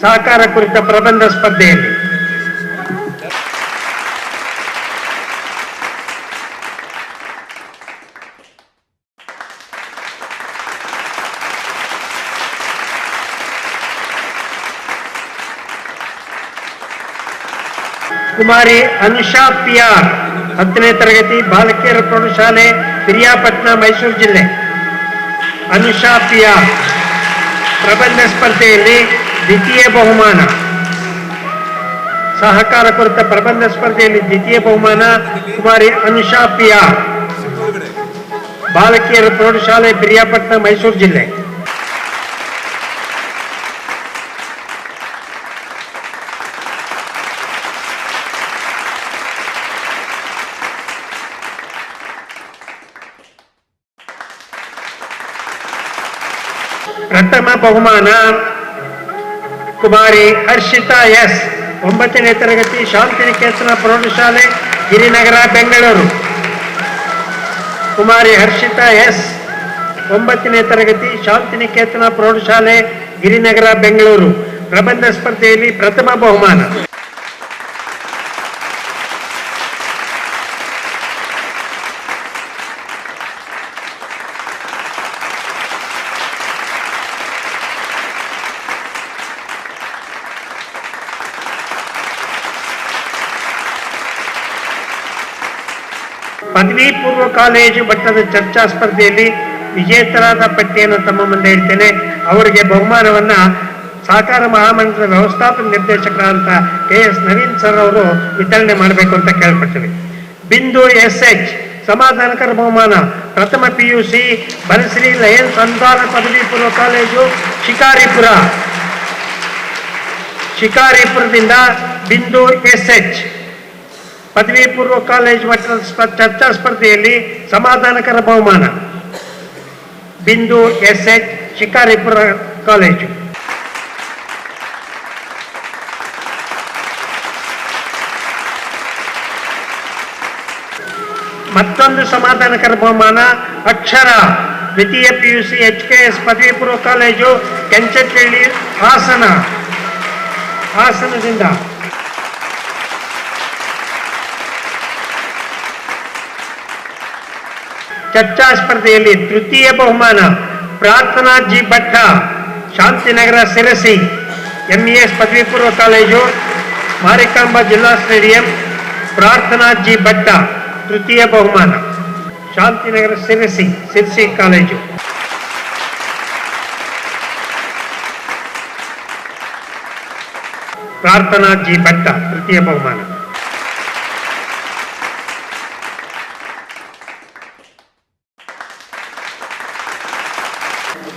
ಸಹಕಾರ ಕುರಿತ ಪ್ರಬಂಧ ಸ್ಪರ್ಧೆಯಲ್ಲಿ. ಕುಮಾರಿ ಅನುಷಾ ಪಿಯಾರ್, 10ನೇ ತರಗತಿ, ಬಾಲಕಿಯರ ಪ್ರೌಢಶಾಲೆ, ಪಿರಿಯಾಪಟ್ಟಣ, ಮೈಸೂರು ಜಿಲ್ಲೆ. ಅನುಷಾ ಪಿಯಾರ್ ಪ್ರಬಂಧ ಸ್ಪರ್ಧೆಯಲ್ಲಿ ದ್ವಿತೀಯ ಬಹುಮಾನ. ಸಹಕಾರ ಕುರಿತ ಪ್ರಬಂಧ ಸ್ಪರ್ಧೆಯಲ್ಲಿ ದ್ವಿತೀಯ ಬಹುಮಾನ ಕುಮಾರಿ ಅನುಷಾ ಪಿಯಾರ್, ಬಾಲಕಿಯರ ಪ್ರೌಢಶಾಲೆ, ಪಿರಿಯಾಪಟ್ಟಣ, ಮೈಸೂರು ಜಿಲ್ಲೆ. ಪ್ರಥಮ ಬಹುಮಾನ ಕುಮಾರಿ ಹರ್ಷಿತಾ ಎಸ್, 9ನೇ ತರಗತಿ, ಶಾಂತಿನಿಕೇತನ ಪ್ರೌಢಶಾಲೆ, ಗಿರಿನಗರ, ಬೆಂಗಳೂರು. ಕುಮಾರಿ ಹರ್ಷಿತಾ ಎಸ್, 9ನೇ ತರಗತಿ, ಶಾಂತಿನಿಕೇತನ ಪ್ರೌಢಶಾಲೆ, ಗಿರಿನಗರ, ಬೆಂಗಳೂರು. ಪ್ರಬಂಧ ಸ್ಪರ್ಧೆಯಲ್ಲಿ ಪ್ರಥಮ ಬಹುಮಾನ. ಪದವಿ ಪೂರ್ವ ಕಾಲೇಜು ಮಟ್ಟದ ಚರ್ಚಾ ಸ್ಪರ್ಧೆಯಲ್ಲಿ ವಿಜೇತರಾದ ಪಟ್ಟಿಯನ್ನು ತಮ್ಮ ಮುಂದೆ ಇಡ್ತೇನೆ. ಅವರಿಗೆ ಬಹುಮಾನವನ್ನ ಸಹಕಾರ ಮಹಾಮಂಡಲದ ವ್ಯವಸ್ಥಾಪಕ ನಿರ್ದೇಶಕರಾದಂಥ KS ನವೀನ್ ಸರ್ ಅವರು ವಿತರಣೆ ಮಾಡಬೇಕು ಅಂತ ಕೇಳ್ಕೊಳ್ತೀವಿ. ಬಿಂದು SH, ಸಮಾಧಾನಕರ ಬಹುಮಾನ, ಪ್ರಥಮ PUC, ಬನಶ್ರೀ ಲಯನ್ಸ್ ಅನುದಾನ ಪದವಿ ಪೂರ್ವ ಕಾಲೇಜು, ಶಿಕಾರಿಪುರದಿಂದ ಬಿಂದು SH. ಪದವಿ ಪೂರ್ವ ಕಾಲೇಜ್ ಮಟ್ಟದ ಚರ್ಚಾ ಸ್ಪರ್ಧೆಯಲ್ಲಿ ಸಮಾಧಾನಕರ ಬಹುಮಾನ ಬಿಂದು ಎಸ್ಎಚ್ ಶಿಕಾರಿಪುರ ಕಾಲೇಜು. ಮತ್ತೊಂದು ಸಮಾಧಾನಕರ ಬಹುಮಾನ ಅಕ್ಷರ ದ್ವಿತೀಯ PUC HKS ಪದವಿ ಪೂರ್ವ ಕಾಲೇಜು ಕೆಂಚನಹಳ್ಳಿ ಹಾಸನದಿಂದ. ಚರ್ಚಾ ಸ್ಪರ್ಧೆಯಲ್ಲಿ ತೃತೀಯ ಬಹುಮಾನ ಪ್ರಾರ್ಥನಾ ಜಿ ಭಟ್ಟ ಶಾಂತಿನಗರ ಸಿರಸಿ MES ಪದವಿ ಪೂರ್ವ ಕಾಲೇಜು ಮಾರಿಕಾಂಬಾ ಜಿಲ್ಲಾ ಸ್ಟೇಡಿಯಂ. ಪ್ರಾರ್ಥನಾ ಜಿ ಭಟ್ಟ ತೃತೀಯ ಬಹುಮಾನ ಶಾಂತಿನಗರ ಸಿರ್ಸಿ ಕಾಲೇಜು. ಪ್ರಾರ್ಥನಾ ಜಿ ಭಟ್ಟ ತೃತೀಯ ಬಹುಮಾನ.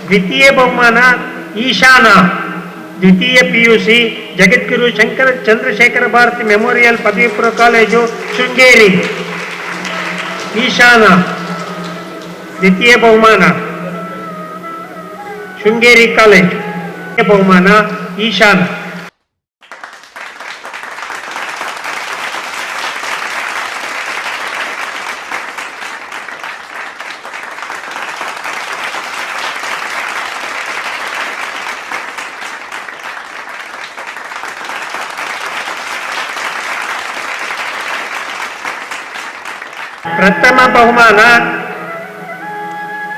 ದ್ವಿತೀಯ ಬಹುಮಾನ ಈಶಾನ ದ್ವಿತೀಯ PUC ಜಗದ್ಗುರು ಚಂದ್ರಶೇಖರ ಭಾರತಿ ಮೆಮೋರಿಯಲ್ ಪದವಿ ಪೂರ್ವ ಕಾಲೇಜು ಶೃಂಗೇರಿ. ಈಶಾನ ದ್ವಿತೀಯ ಬಹುಮಾನ ಶೃಂಗೇರಿ ಕಾಲೇಜು. ಬಹುಮಾನ ಈಶಾನ.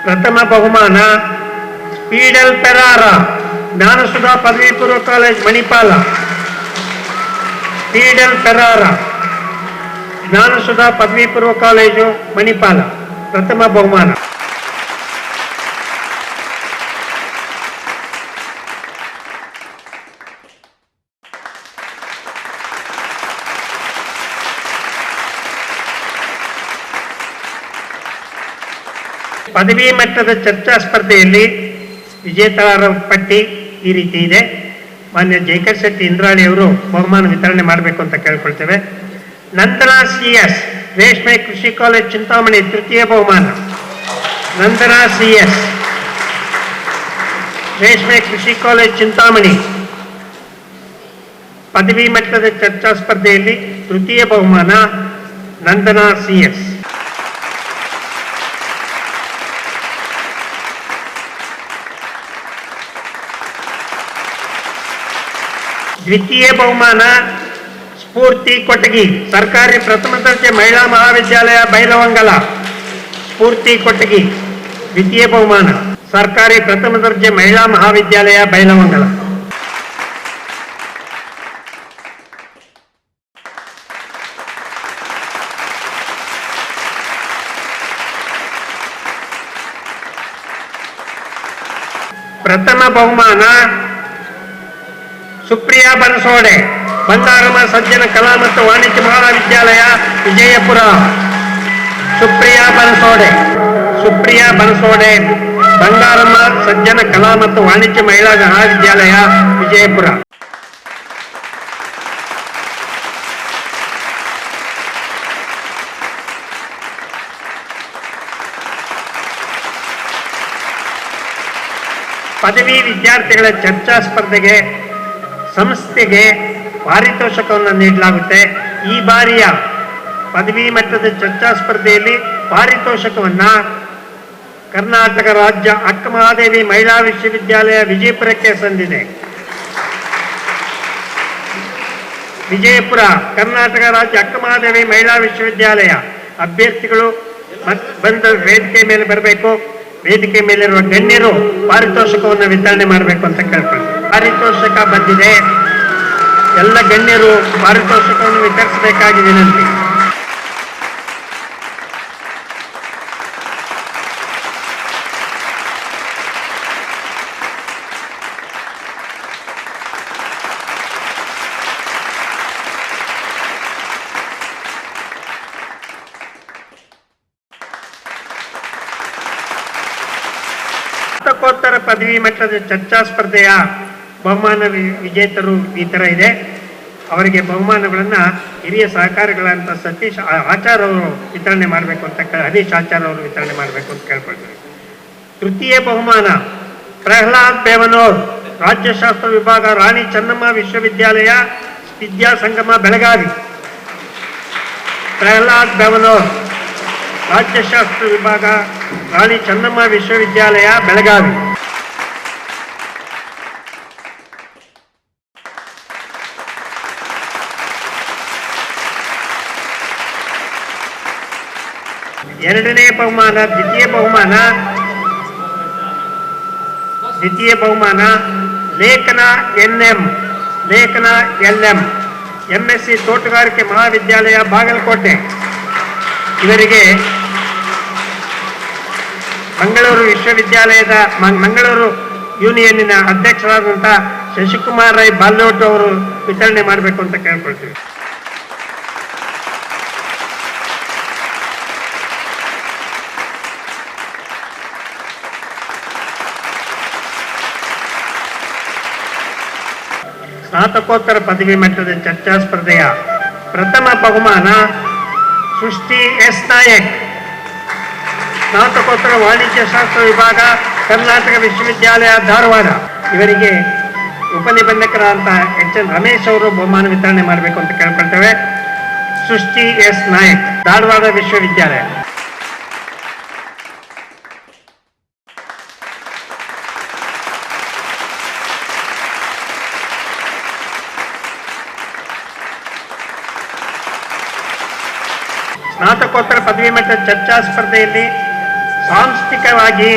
ಪ್ರಥಮ ಬಹುಮಾನ ಸ್ಪೀಡಲ್ ಪೆರಾರ ಜ್ಞಾನಸುಧಾ ಪದವಿ ಪೂರ್ವ ಕಾಲೇಜ್ ಮಣಿಪಾಲ. ಸ್ಪೀಡಲ್ ಪೆರಾರ ಜ್ಞಾನಸುಧಾ ಪದವಿ ಪೂರ್ವ ಕಾಲೇಜು ಮಣಿಪಾಲ ಪ್ರಥಮ ಬಹುಮಾನ. ಪದವಿ ಮಟ್ಟದ ಚರ್ಚಾ ಸ್ಪರ್ಧೆಯಲ್ಲಿ ವಿಜೇತರ ಪಟ್ಟಿ ಈ ರೀತಿ ಇದೆ. ಮಾನ್ಯ ಜೈಕರ್ ಶೆಟ್ಟಿ ಇಂದ್ರಾಳಿ ಅವರು ಬಹುಮಾನ ವಿತರಣೆ ಮಾಡಬೇಕು ಅಂತ ಕೇಳ್ಕೊಳ್ತೇವೆ. ನಂದನಾ CS ರೇಷ್ಮೆ ಕೃಷಿ ಕಾಲೇಜ್ ಚಿಂತಾಮಣಿ ತೃತೀಯ ಬಹುಮಾನ. ನಂದನಾ CS ರೇಷ್ಮೆ ಕೃಷಿ ಕಾಲೇಜ್ ಚಿಂತಾಮಣಿ ಪದವಿ ಮಟ್ಟದ ಚರ್ಚಾ ಸ್ಪರ್ಧೆಯಲ್ಲಿ ತೃತೀಯ ಬಹುಮಾನ ನಂದನಾ CS. ದ್ವಿತೀಯ ಬಹುಮಾನ ಸ್ಫೂರ್ತಿ ಕೊಟಗಿ ಸರ್ಕಾರಿ ಪ್ರಥಮ ದರ್ಜೆ ಮಹಿಳಾ ಮಹಾವಿದ್ಯಾಲಯ ಬೈಲವಂಗಲ. ಸ್ಫೂರ್ತಿ ಕೊಟಗಿ ದ್ವಿತೀಯ ಬಹುಮಾನ ಸರ್ಕಾರಿ ಪ್ರಥಮ ದರ್ಜೆ ಮಹಿಳಾ ಮಹಾವಿದ್ಯಾಲಯ ಬೈಲವಂಗಲ. ಪ್ರಥಮ ಬಹುಮಾನ ಸುಪ್ರಿಯಾ ಬನಸೋಡೆ ಬಂಗಾರಮ್ಮ ಸಜ್ಜನ ಕಲಾ ಮತ್ತು ವಾಣಿಜ್ಯ ಮಹಾವಿದ್ಯಾಲಯ ವಿಜಯಪುರ. ಸುಪ್ರಿಯಾ ಬನಸೋಡೆ ಬಂಗಾರಮ್ಮ ಸಜ್ಜನ ಕಲಾ ಮತ್ತು ವಾಣಿಜ್ಯ ಮಹಿಳಾ ಮಹಾವಿದ್ಯಾಲಯ ವಿಜಯಪುರ. ಪದವಿ ವಿದ್ಯಾರ್ಥಿಗಳ ಚರ್ಚಾ ಸ್ಪರ್ಧೆಗೆ ಸಂಸ್ಥೆಗೆ ಪಾರಿತೋಷಕವನ್ನು ನೀಡಲಾಗುತ್ತೆ. ಈ ಬಾರಿಯ ಪದವಿ ಮಟ್ಟದ ಚರ್ಚಾ ಸ್ಪರ್ಧೆಯಲ್ಲಿ ಪಾರಿತೋಷಕವನ್ನ ಕರ್ನಾಟಕ ರಾಜ್ಯ ಅಕ್ಕಮಹಾದೇವಿ ಮಹಿಳಾ ವಿಶ್ವವಿದ್ಯಾಲಯ ವಿಜಯಪುರಕ್ಕೆ ಸಂದಿದೆ. ವಿಜಯಪುರ ಕರ್ನಾಟಕ ರಾಜ್ಯ ಅಕ್ಕಮಹಾದೇವಿ ಮಹಿಳಾ ವಿಶ್ವವಿದ್ಯಾಲಯ ಅಭ್ಯರ್ಥಿಗಳು ಬಂದ ವೇದಿಕೆ ಮೇಲೆ ಬರಬೇಕು. ವೇದಿಕೆ ಮೇಲಿರುವ ಗಣ್ಯರು ಪಾರಿತೋಷಕವನ್ನು ವಿತರಣೆ ಮಾಡಬೇಕು ಅಂತ ಕೇಳ್ಕೊಂಡು ಪಾರಿತೋಷಕ ಬಂದಿದೆ. ಎಲ್ಲ ಗಣ್ಯರು ಪಾರಿತೋಷಕವನ್ನು ವಿತರಿಸಬೇಕಾಗಿ ವಿನಂತಿ. ಸ್ನಾತಕೋತ್ತರ ಪದವಿ ಮಟ್ಟದ ಚರ್ಚಾ ಸ್ಪರ್ಧೆಯ ಬಹುಮಾನ ವಿಜೇತರು ಈ ತರ ಇದೆ. ಅವರಿಗೆ ಬಹುಮಾನಗಳನ್ನು ಹಿರಿಯ ಸಹಕಾರಿಗಳಂತ ಸತೀಶ್ ಆಚಾರ್ ಅವರು ವಿತರಣೆ ಮಾಡಬೇಕು ಅಂತ ಹರೀಶ್ ಆಚಾರ್ ಅವರು ವಿತರಣೆ ಮಾಡಬೇಕು ಅಂತ ಕೇಳ್ಕೊಳ್ತೀವಿ. ತೃತೀಯ ಬಹುಮಾನ ಪ್ರಹ್ಲಾದ್ ಬೇವನೂರ್, ರಾಜ್ಯಶಾಸ್ತ್ರ ವಿಭಾಗ, ರಾಣಿ ಚೆನ್ನಮ್ಮ ವಿಶ್ವವಿದ್ಯಾಲಯ ವಿದ್ಯಾಸಂಗಮ ಬೆಳಗಾವಿ. ಪ್ರಹ್ಲಾದ್ ಬೇವನೂರ್, ರಾಜ್ಯಶಾಸ್ತ್ರ ವಿಭಾಗ, ರಾಣಿ ಚೆನ್ನಮ್ಮ ವಿಶ್ವವಿದ್ಯಾಲಯ ಬೆಳಗಾವಿ. ಎರಡನೇ ಬಹುಮಾನ ದ್ವಿತೀಯ ಬಹುಮಾನ ಲೇಖನ LM, MSc ತೋಟಗಾರಿಕೆ ಮಹಾವಿದ್ಯಾಲಯ ಬಾಗಲಕೋಟೆ. ಇವರಿಗೆ ಮಂಗಳೂರು ವಿಶ್ವವಿದ್ಯಾಲಯದ ಮಂಗಳೂರು ಯೂನಿಯನ್ನಿನ ಅಧ್ಯಕ್ಷರಾದಂಥ ಶಶಿಕುಮಾರ್ ರೈ ಬಾಲ್ಯೋಟ್ ಅವರು ವಿತರಣೆ ಮಾಡಬೇಕು ಅಂತ ಕೇಳ್ಕೊಳ್ತೀವಿ. ಸ್ನಾತಕೋತ್ತರ ಪದವಿ ಮಟ್ಟದ ಚರ್ಚಾ ಸ್ಪರ್ಧೆಯ ಪ್ರಥಮ ಬಹುಮಾನ ಸೃಷ್ಟಿ S. ನಾಯಕ್, ಸ್ನಾತಕೋತ್ತರ ವಾಣಿಜ್ಯಶಾಸ್ತ್ರ ವಿಭಾಗ, ಕರ್ನಾಟಕ ವಿಶ್ವವಿದ್ಯಾಲಯ ಧಾರವಾಡ. ಇವರಿಗೆ ಉಪನಿಬಂಧಕರಾದಂಥ HN ರಮೇಶ್ ಅವರು ಬಹುಮಾನ ವಿತರಣೆ ಮಾಡಬೇಕು ಅಂತ ಕೇಳ್ಕೊಳ್ತೇವೆ. ಸೃಷ್ಟಿ S. ನಾಯಕ್, ಧಾರವಾಡ ವಿಶ್ವವಿದ್ಯಾಲಯ. ಸ್ನಾತಕೋತ್ತರ ಪದವಿ ಮಟ್ಟದ ಚರ್ಚಾ ಸ್ಪರ್ಧೆಯಲ್ಲಿ ಸಾಂಸ್ಥಿಕವಾಗಿ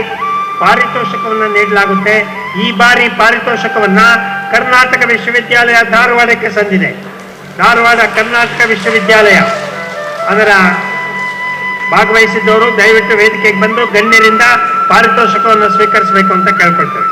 ಪಾರಿತೋಷಕವನ್ನು ನೀಡಲಾಗುತ್ತೆ. ಈ ಬಾರಿ ಪಾರಿತೋಷಕವನ್ನ ಕರ್ನಾಟಕ ವಿಶ್ವವಿದ್ಯಾಲಯ ಧಾರವಾಡಕ್ಕೆ ಸಂದಿದೆ. ಧಾರವಾಡ ಕರ್ನಾಟಕ ವಿಶ್ವವಿದ್ಯಾಲಯ ಅದರ ಭಾಗವಹಿಸಿದ್ದವರು ದಯವಿಟ್ಟು ವೇದಿಕೆಗೆ ಬಂದು ಗಣ್ಯರಿಂದ ಪಾರಿತೋಷಕವನ್ನು ಸ್ವೀಕರಿಸಬೇಕು ಅಂತ ಕೇಳ್ಕೊಳ್ತೇವೆ.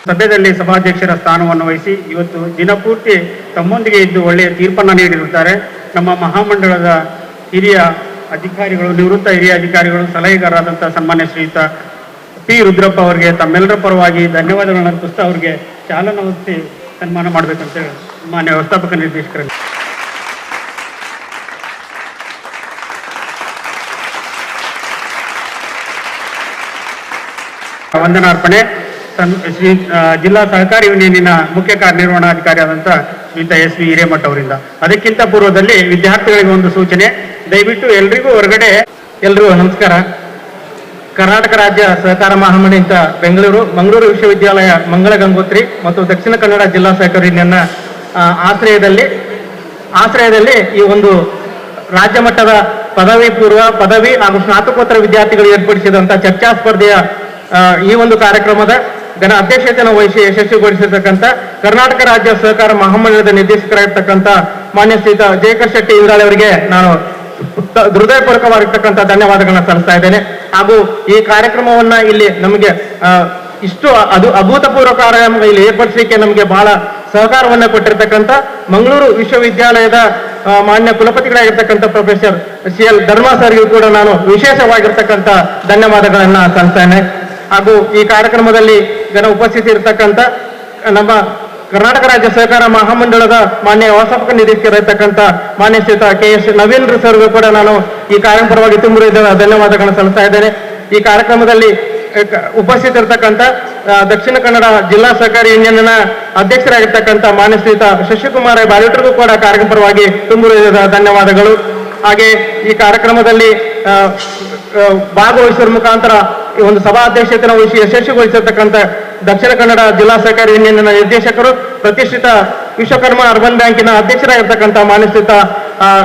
ಸಭೆಯಲ್ಲಿ ಸಭಾಧ್ಯಕ್ಷರ ಸ್ಥಾನವನ್ನು ವಹಿಸಿ ಇವತ್ತು ದಿನಪೂರ್ತಿ ತಮ್ಮೊಂದಿಗೆ ಇದ್ದು ಒಳ್ಳೆಯ ತೀರ್ಪನ್ನು ನೀಡಿರುತ್ತಾರೆ. ನಮ್ಮ ಮಹಾಮಂಡಳದ ಹಿರಿಯ ಅಧಿಕಾರಿಗಳು, ನಿವೃತ್ತ ಹಿರಿಯ ಅಧಿಕಾರಿಗಳು, ಸಲಹೆಗಾರರಾದಂಥ ಸನ್ಮಾನ್ಯ ಶ್ರೀಯುತ P. ರುದ್ರಪ್ಪ ಅವರಿಗೆ ತಮ್ಮೆಲ್ಲರ ಪರವಾಗಿ ಧನ್ಯವಾದಗಳನ್ನು ಅರ್ಪಿಸ್ತಾ ಅವರಿಗೆ ಚಾಲನಾ ಹೊತ್ತಿ ಸನ್ಮಾನ ಮಾಡಬೇಕಂತ ಮಾನ್ಯ ವ್ಯವಸ್ಥಾಪಕ ನಿರ್ದೇಶಕರಲ್ಲಿ ವಂದನಾರ್ಪಣೆ. ಶ್ರೀ ಜಿಲ್ಲಾ ಸಹಕಾರಿ ಯೂನಿಯನ್ನಿನ ಮುಖ್ಯ ಕಾರ್ಯನಿರ್ವಹಣಾಧಿಕಾರಿ ಆದಂಥ ಶ್ರೀಯುತ SV ಹಿರೇಮಠ ಅವರಿಂದ. ಅದಕ್ಕಿಂತ ಪೂರ್ವದಲ್ಲಿ ವಿದ್ಯಾರ್ಥಿಗಳಿಗೆ ಒಂದು ಸೂಚನೆ, ದಯವಿಟ್ಟು ಎಲ್ರಿಗೂ ಹೊರಗಡೆ. ಎಲ್ರಿಗೂ ನಮಸ್ಕಾರ. ಕರ್ನಾಟಕ ರಾಜ್ಯ ಸಹಕಾರ ಮಹಾಮಂಡಳಿ ಅಂತ ಬೆಂಗಳೂರು, ಮಂಗಳೂರು ವಿಶ್ವವಿದ್ಯಾಲಯ, ಮಂಗಳ ಗಂಗೋತ್ರಿ ಮತ್ತು ದಕ್ಷಿಣ ಕನ್ನಡ ಜಿಲ್ಲಾ ಸಹಕಾರಿ ಯೂನಿಯನ್ನ ಆಶ್ರಯದಲ್ಲಿ ಈ ಒಂದು ರಾಜ್ಯ ಮಟ್ಟದ ಪದವಿ ಪೂರ್ವ, ಪದವಿ ಹಾಗೂ ಸ್ನಾತಕೋತ್ತರ ವಿದ್ಯಾರ್ಥಿಗಳು ಏರ್ಪಡಿಸಿದಂಥ ಚರ್ಚಾ ಸ್ಪರ್ಧೆಯ ಈ ಒಂದು ಕಾರ್ಯಕ್ರಮದ ಅಧ್ಯಕ್ಷತೆಯನ್ನು ವಹಿಸಿ ಯಶಸ್ವಿಗೊಳಿಸಿರ್ತಕ್ಕಂಥ ಕರ್ನಾಟಕ ರಾಜ್ಯ ಸಹಕಾರ ಮಹಾಮಂಡಳದ ನಿರ್ದೇಶಕರಾಗಿರ್ತಕ್ಕಂಥ ಮಾನ್ಯ ಶ್ರೀಯುತ ಜಯಕರ್ ಶೆಟ್ಟಿ ಇಂದ್ರಾಳಿ ಅವರಿಗೆ ನಾನು ಹೃದಯಪೂರ್ವಕವಾಗಿರ್ತಕ್ಕಂಥ ಧನ್ಯವಾದಗಳನ್ನ ಸಲ್ಲಿಸ್ತಾ ಇದ್ದೇನೆ. ಹಾಗೂ ಈ ಕಾರ್ಯಕ್ರಮವನ್ನ ಇಲ್ಲಿ ನಮಗೆ ಇಷ್ಟು ಅಭೂತಪೂರ್ವ ಕಾರ್ಯಕ್ರಮ ಇಲ್ಲಿ ಏರ್ಪಡಿಸಲಿಕ್ಕೆ ನಮಗೆ ಬಹಳ ಸಹಕಾರವನ್ನ ಕೊಟ್ಟಿರ್ತಕ್ಕಂಥ ಮಂಗಳೂರು ವಿಶ್ವವಿದ್ಯಾಲಯದ ಮಾನ್ಯ ಕುಲಪತಿಗಳಾಗಿರ್ತಕ್ಕಂಥ ಪ್ರೊಫೆಸರ್ CL ಧರ್ಮ ಸರ್ಗೂ ಕೂಡ ನಾನು ವಿಶೇಷವಾಗಿರ್ತಕ್ಕಂಥ ಧನ್ಯವಾದಗಳನ್ನ ಸಲ್ಲಿಸ್ತೇನೆ. ಹಾಗೂ ಈ ಕಾರ್ಯಕ್ರಮದಲ್ಲಿ ಉಪಸ್ಥಿತಿ ಇರತಕ್ಕಂಥ ನಮ್ಮ ಕರ್ನಾಟಕ ರಾಜ್ಯ ಸಹಕಾರ ಮಹಾಮಂಡಳದ ಮಾನ್ಯ ವ್ಯವಸ್ಥಾಪಕ ನಿರ್ದೇಶಕರಾಗಿರ್ತಕ್ಕಂಥ ಮಾನ್ಯ ಶ್ರೀಯುತ KS ನವೀನ್ ಸರ್ಗೂ ಕೂಡ ನಾನು ಈ ಕಾರ್ಯಕ್ರಮವಾಗಿ ತುಂಬ ಧನ್ಯವಾದಗಳನ್ನು ಸಲ್ಲಿಸ್ತಾ ಇದ್ದೇನೆ. ಈ ಕಾರ್ಯಕ್ರಮದಲ್ಲಿ ಉಪಸ್ಥಿತ ಇರತಕ್ಕಂಥ ದಕ್ಷಿಣ ಕನ್ನಡ ಜಿಲ್ಲಾ ಸಹಕಾರಿ ಯೂನಿಯನ್ನ ಅಧ್ಯಕ್ಷರಾಗಿರ್ತಕ್ಕಂಥ ಮಾನ್ಯ ಶ್ರೀಯುತ ಶಶಿಕುಮಾರ್ ಬಾಲಿಟ್ರಿಗೂ ಕೂಡ ಕಾರ್ಯಕ್ರಮ ಪರವಾಗಿ ತುಂಬ ಧನ್ಯವಾದಗಳು. ಹಾಗೆ ಈ ಕಾರ್ಯಕ್ರಮದಲ್ಲಿ ಭಾಗವಹಿಸುವ ಮುಖಾಂತರ ಈ ಒಂದು ಸಭಾ ಅಧ್ಯಕ್ಷತೆಯನ್ನು ವಹಿಸಿ ಯಶಸ್ವಿಗೊಳಿಸಿರ್ತಕ್ಕಂಥ ದಕ್ಷಿಣ ಕನ್ನಡ ಜಿಲ್ಲಾ ಸಹಕಾರಿ ಯೂನಿಯನ್ನ ನಿರ್ದೇಶಕರು, ಪ್ರತಿಷ್ಠಿತ ವಿಶ್ವಕರ್ಮ ಅರ್ಬನ್ ಬ್ಯಾಂಕಿನ ಅಧ್ಯಕ್ಷರಾಗಿರ್ತಕ್ಕಂಥ ಮಾನ್ಯ ಶ್ರೀಯುತ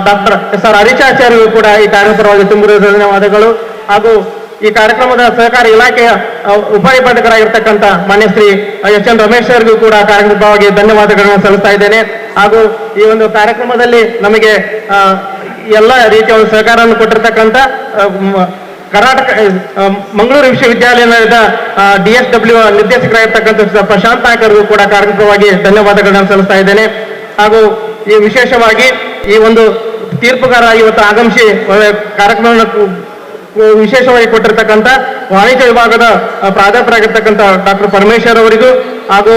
ಡಾಕ್ಟರ್ SR ಹರೀಶಾಚಾರ್ಯರು ಕೂಡ ಈ ಕಾರ್ಯಕ್ರಮ ಪರವಾಗಿ ತುಂಬ ಧನ್ಯವಾದಗಳು. ಹಾಗೂ ಈ ಕಾರ್ಯಕ್ರಮದ ಸಹಕಾರ ಇಲಾಖೆಯ ಉಪನಿಬಂಧಕರಾಗಿರ್ತಕ್ಕಂಥ ಮಾನ್ಯ ಶ್ರೀ HN ರಮೇಶ್ ಅವರಿಗೂ ಕೂಡ ಕಾರ್ಯಕ್ರಮವಾಗಿ ಧನ್ಯವಾದಗಳನ್ನು ಸಲ್ಲಿಸ್ತಾ ಇದ್ದೇನೆ. ಹಾಗೂ ಈ ಒಂದು ಕಾರ್ಯಕ್ರಮದಲ್ಲಿ ನಮಗೆ ಎಲ್ಲ ರೀತಿಯ ಒಂದು ಸಹಕಾರವನ್ನು ಕೊಟ್ಟಿರ್ತಕ್ಕಂಥ ಕರ್ನಾಟಕ ಮಂಗಳೂರು ವಿಶ್ವವಿದ್ಯಾಲಯದ DSW ನಿರ್ದೇಶಕರಾಗಿರ್ತಕ್ಕಂಥ ಪ್ರಶಾಂತ್ ನಾಯ್ಕ ಅವರಿಗೂ ಕೂಡ ಕಾರ್ಯಕ್ರಮವಾಗಿ ಧನ್ಯವಾದಗಳನ್ನು ಸಲ್ಲಿಸ್ತಾ ಇದ್ದೇನೆ. ಹಾಗೂ ಈ ವಿಶೇಷವಾಗಿ ಈ ಒಂದು ತೀರ್ಪುಗಾರ ಇವತ್ತು ಆಗಮಿಸಿ ಕಾರ್ಯಕ್ರಮವನ್ನು ವಿಶೇಷವಾಗಿ ಕೊಟ್ಟಿರ್ತಕ್ಕಂಥ ವಾಣಿಜ್ಯ ವಿಭಾಗದ ಪ್ರಾಧ್ಯಾಪಕರಾಗಿರ್ತಕ್ಕಂಥ ಡಾಕ್ಟರ್ ಪರಮೇಶ್ವರ್ ಅವರಿಗೂ ಹಾಗೂ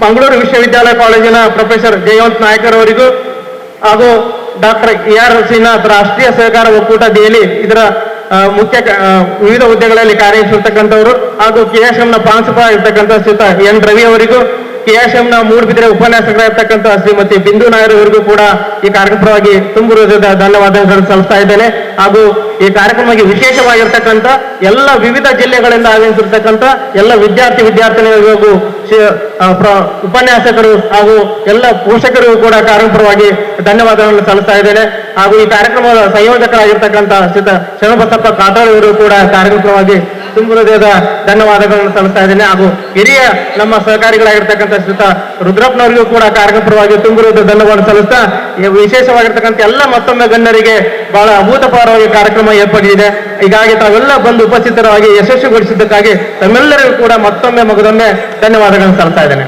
ಮಂಗಳೂರು ವಿಶ್ವವಿದ್ಯಾಲಯ ಕಾಲೇಜಿನ ಪ್ರೊಫೆಸರ್ ಜಯವಂತ್ ನಾಯ್ಕರ್ ಅವರಿಗೂ ಹಾಗೂ ಡಾಕ್ಟರ್ AR ಶ್ರೀನಾಥ್ ರಾಷ್ಟ್ರೀಯ ಸಹಕಾರ ಒಕ್ಕೂಟ ದೆಹಲಿ ಇದರ ಮುಖ್ಯ ವಿವಿಧ ಹುದ್ದೆಗಳಲ್ಲಿ ಕಾರ್ಯನಿರ್ವಹಿಸಿರ್ತಕ್ಕಂಥವರು ಹಾಗೂ KSM ಪ್ರಾಂಶುಪಾಲ ಇರ್ತಕ್ಕಂಥ ಶ್ರೀಯುತ N ರವಿ ಅವರಿಗೂ KSM ಮೂಡುಬಿದಿರೆ ಉಪನ್ಯಾಸಕರಾಗಿರ್ತಕ್ಕಂಥ ಶ್ರೀಮತಿ ಬಿಂದು ನಾಯರ್ ಅವರಿಗೂ ಕೂಡ ಈ ಕಾರ್ಯಕ್ರಮವಾಗಿ ತುಂಬು ಹೃದಯದ ಧನ್ಯವಾದಗಳನ್ನು ಸಲ್ಲಿಸ್ತಾ ಇದ್ದೇನೆ. ಹಾಗೂ ಈ ಕಾರ್ಯಕ್ರಮಕ್ಕೆ ವಿಶೇಷವಾಗಿರ್ತಕ್ಕಂಥ ಎಲ್ಲ ವಿವಿಧ ಜಿಲ್ಲೆಗಳಿಂದ ಆಗಮಿಸಿರ್ತಕ್ಕಂಥ ಎಲ್ಲ ವಿದ್ಯಾರ್ಥಿನಿಯರಿಗೂ ಉಪನ್ಯಾಸಕರು ಹಾಗೂ ಎಲ್ಲ ಪೋಷಕರಿಗೂ ಕೂಡ ಕಾರ್ಯಕ್ರಮವಾಗಿ ಧನ್ಯವಾದಗಳನ್ನು ಸಲ್ಲಿಸ್ತಾ ಇದ್ದೇನೆ. ಹಾಗೂ ಈ ಕಾರ್ಯಕ್ರಮದ ಸಂಯೋಜಕರಾಗಿರ್ತಕ್ಕಂಥ ಶ್ರೀಯುತ ಶರಣಬಸಪ್ಪ ಕಾಟಾಳ್ ಅವರು ಕೂಡ ಕಾರ್ಯಕ್ರಮವಾಗಿ ತುಂಬು ಹೃದಯದ ಧನ್ಯವಾದಗಳನ್ನು ಸಲ್ಲಿಸ್ತಾ ಇದ್ದೇನೆ. ಹಾಗೂ ಹಿರಿಯ ನಮ್ಮ ಸಹಕಾರಿಗಳಾಗಿರ್ತಕ್ಕಂಥ ಶ್ರೀಯುತ ರುದ್ರಪ್ಪನವರಿಗೂ ಕೂಡ ಕಾರ್ಯಕ್ರಮವಾಗಿ ತುಂಬು ಹೃದಯದ ಧನ್ಯವಾದ ಸಲ್ಲಿಸ್ತಾ ವಿಶೇಷವಾಗಿರ್ತಕ್ಕಂಥ ಎಲ್ಲ ಮತ್ತೊಮ್ಮೆ ಗಣ್ಯರಿಗೆ ಬಹಳ ಅಭೂತಪೂರ್ವವಾಗಿ ಕಾರ್ಯಕ್ರಮ ಏರ್ಪಡಿಸಿದೆ. ಹೀಗಾಗಿ ತಾವೆಲ್ಲ ಬಂದು ಉಪಸ್ಥಿತರಾಗಿ ಯಶಸ್ವಿಗೊಳಿಸಿದ್ದಕ್ಕಾಗಿ ತಮ್ಮೆಲ್ಲರಿಗೂ ಕೂಡ ಮತ್ತೊಮ್ಮೆ ಮಗದೊಮ್ಮೆ ಧನ್ಯವಾದಗಳನ್ನು ಸಲ್ಲಿಸ್ತಾ ಇದ್ದೇನೆ.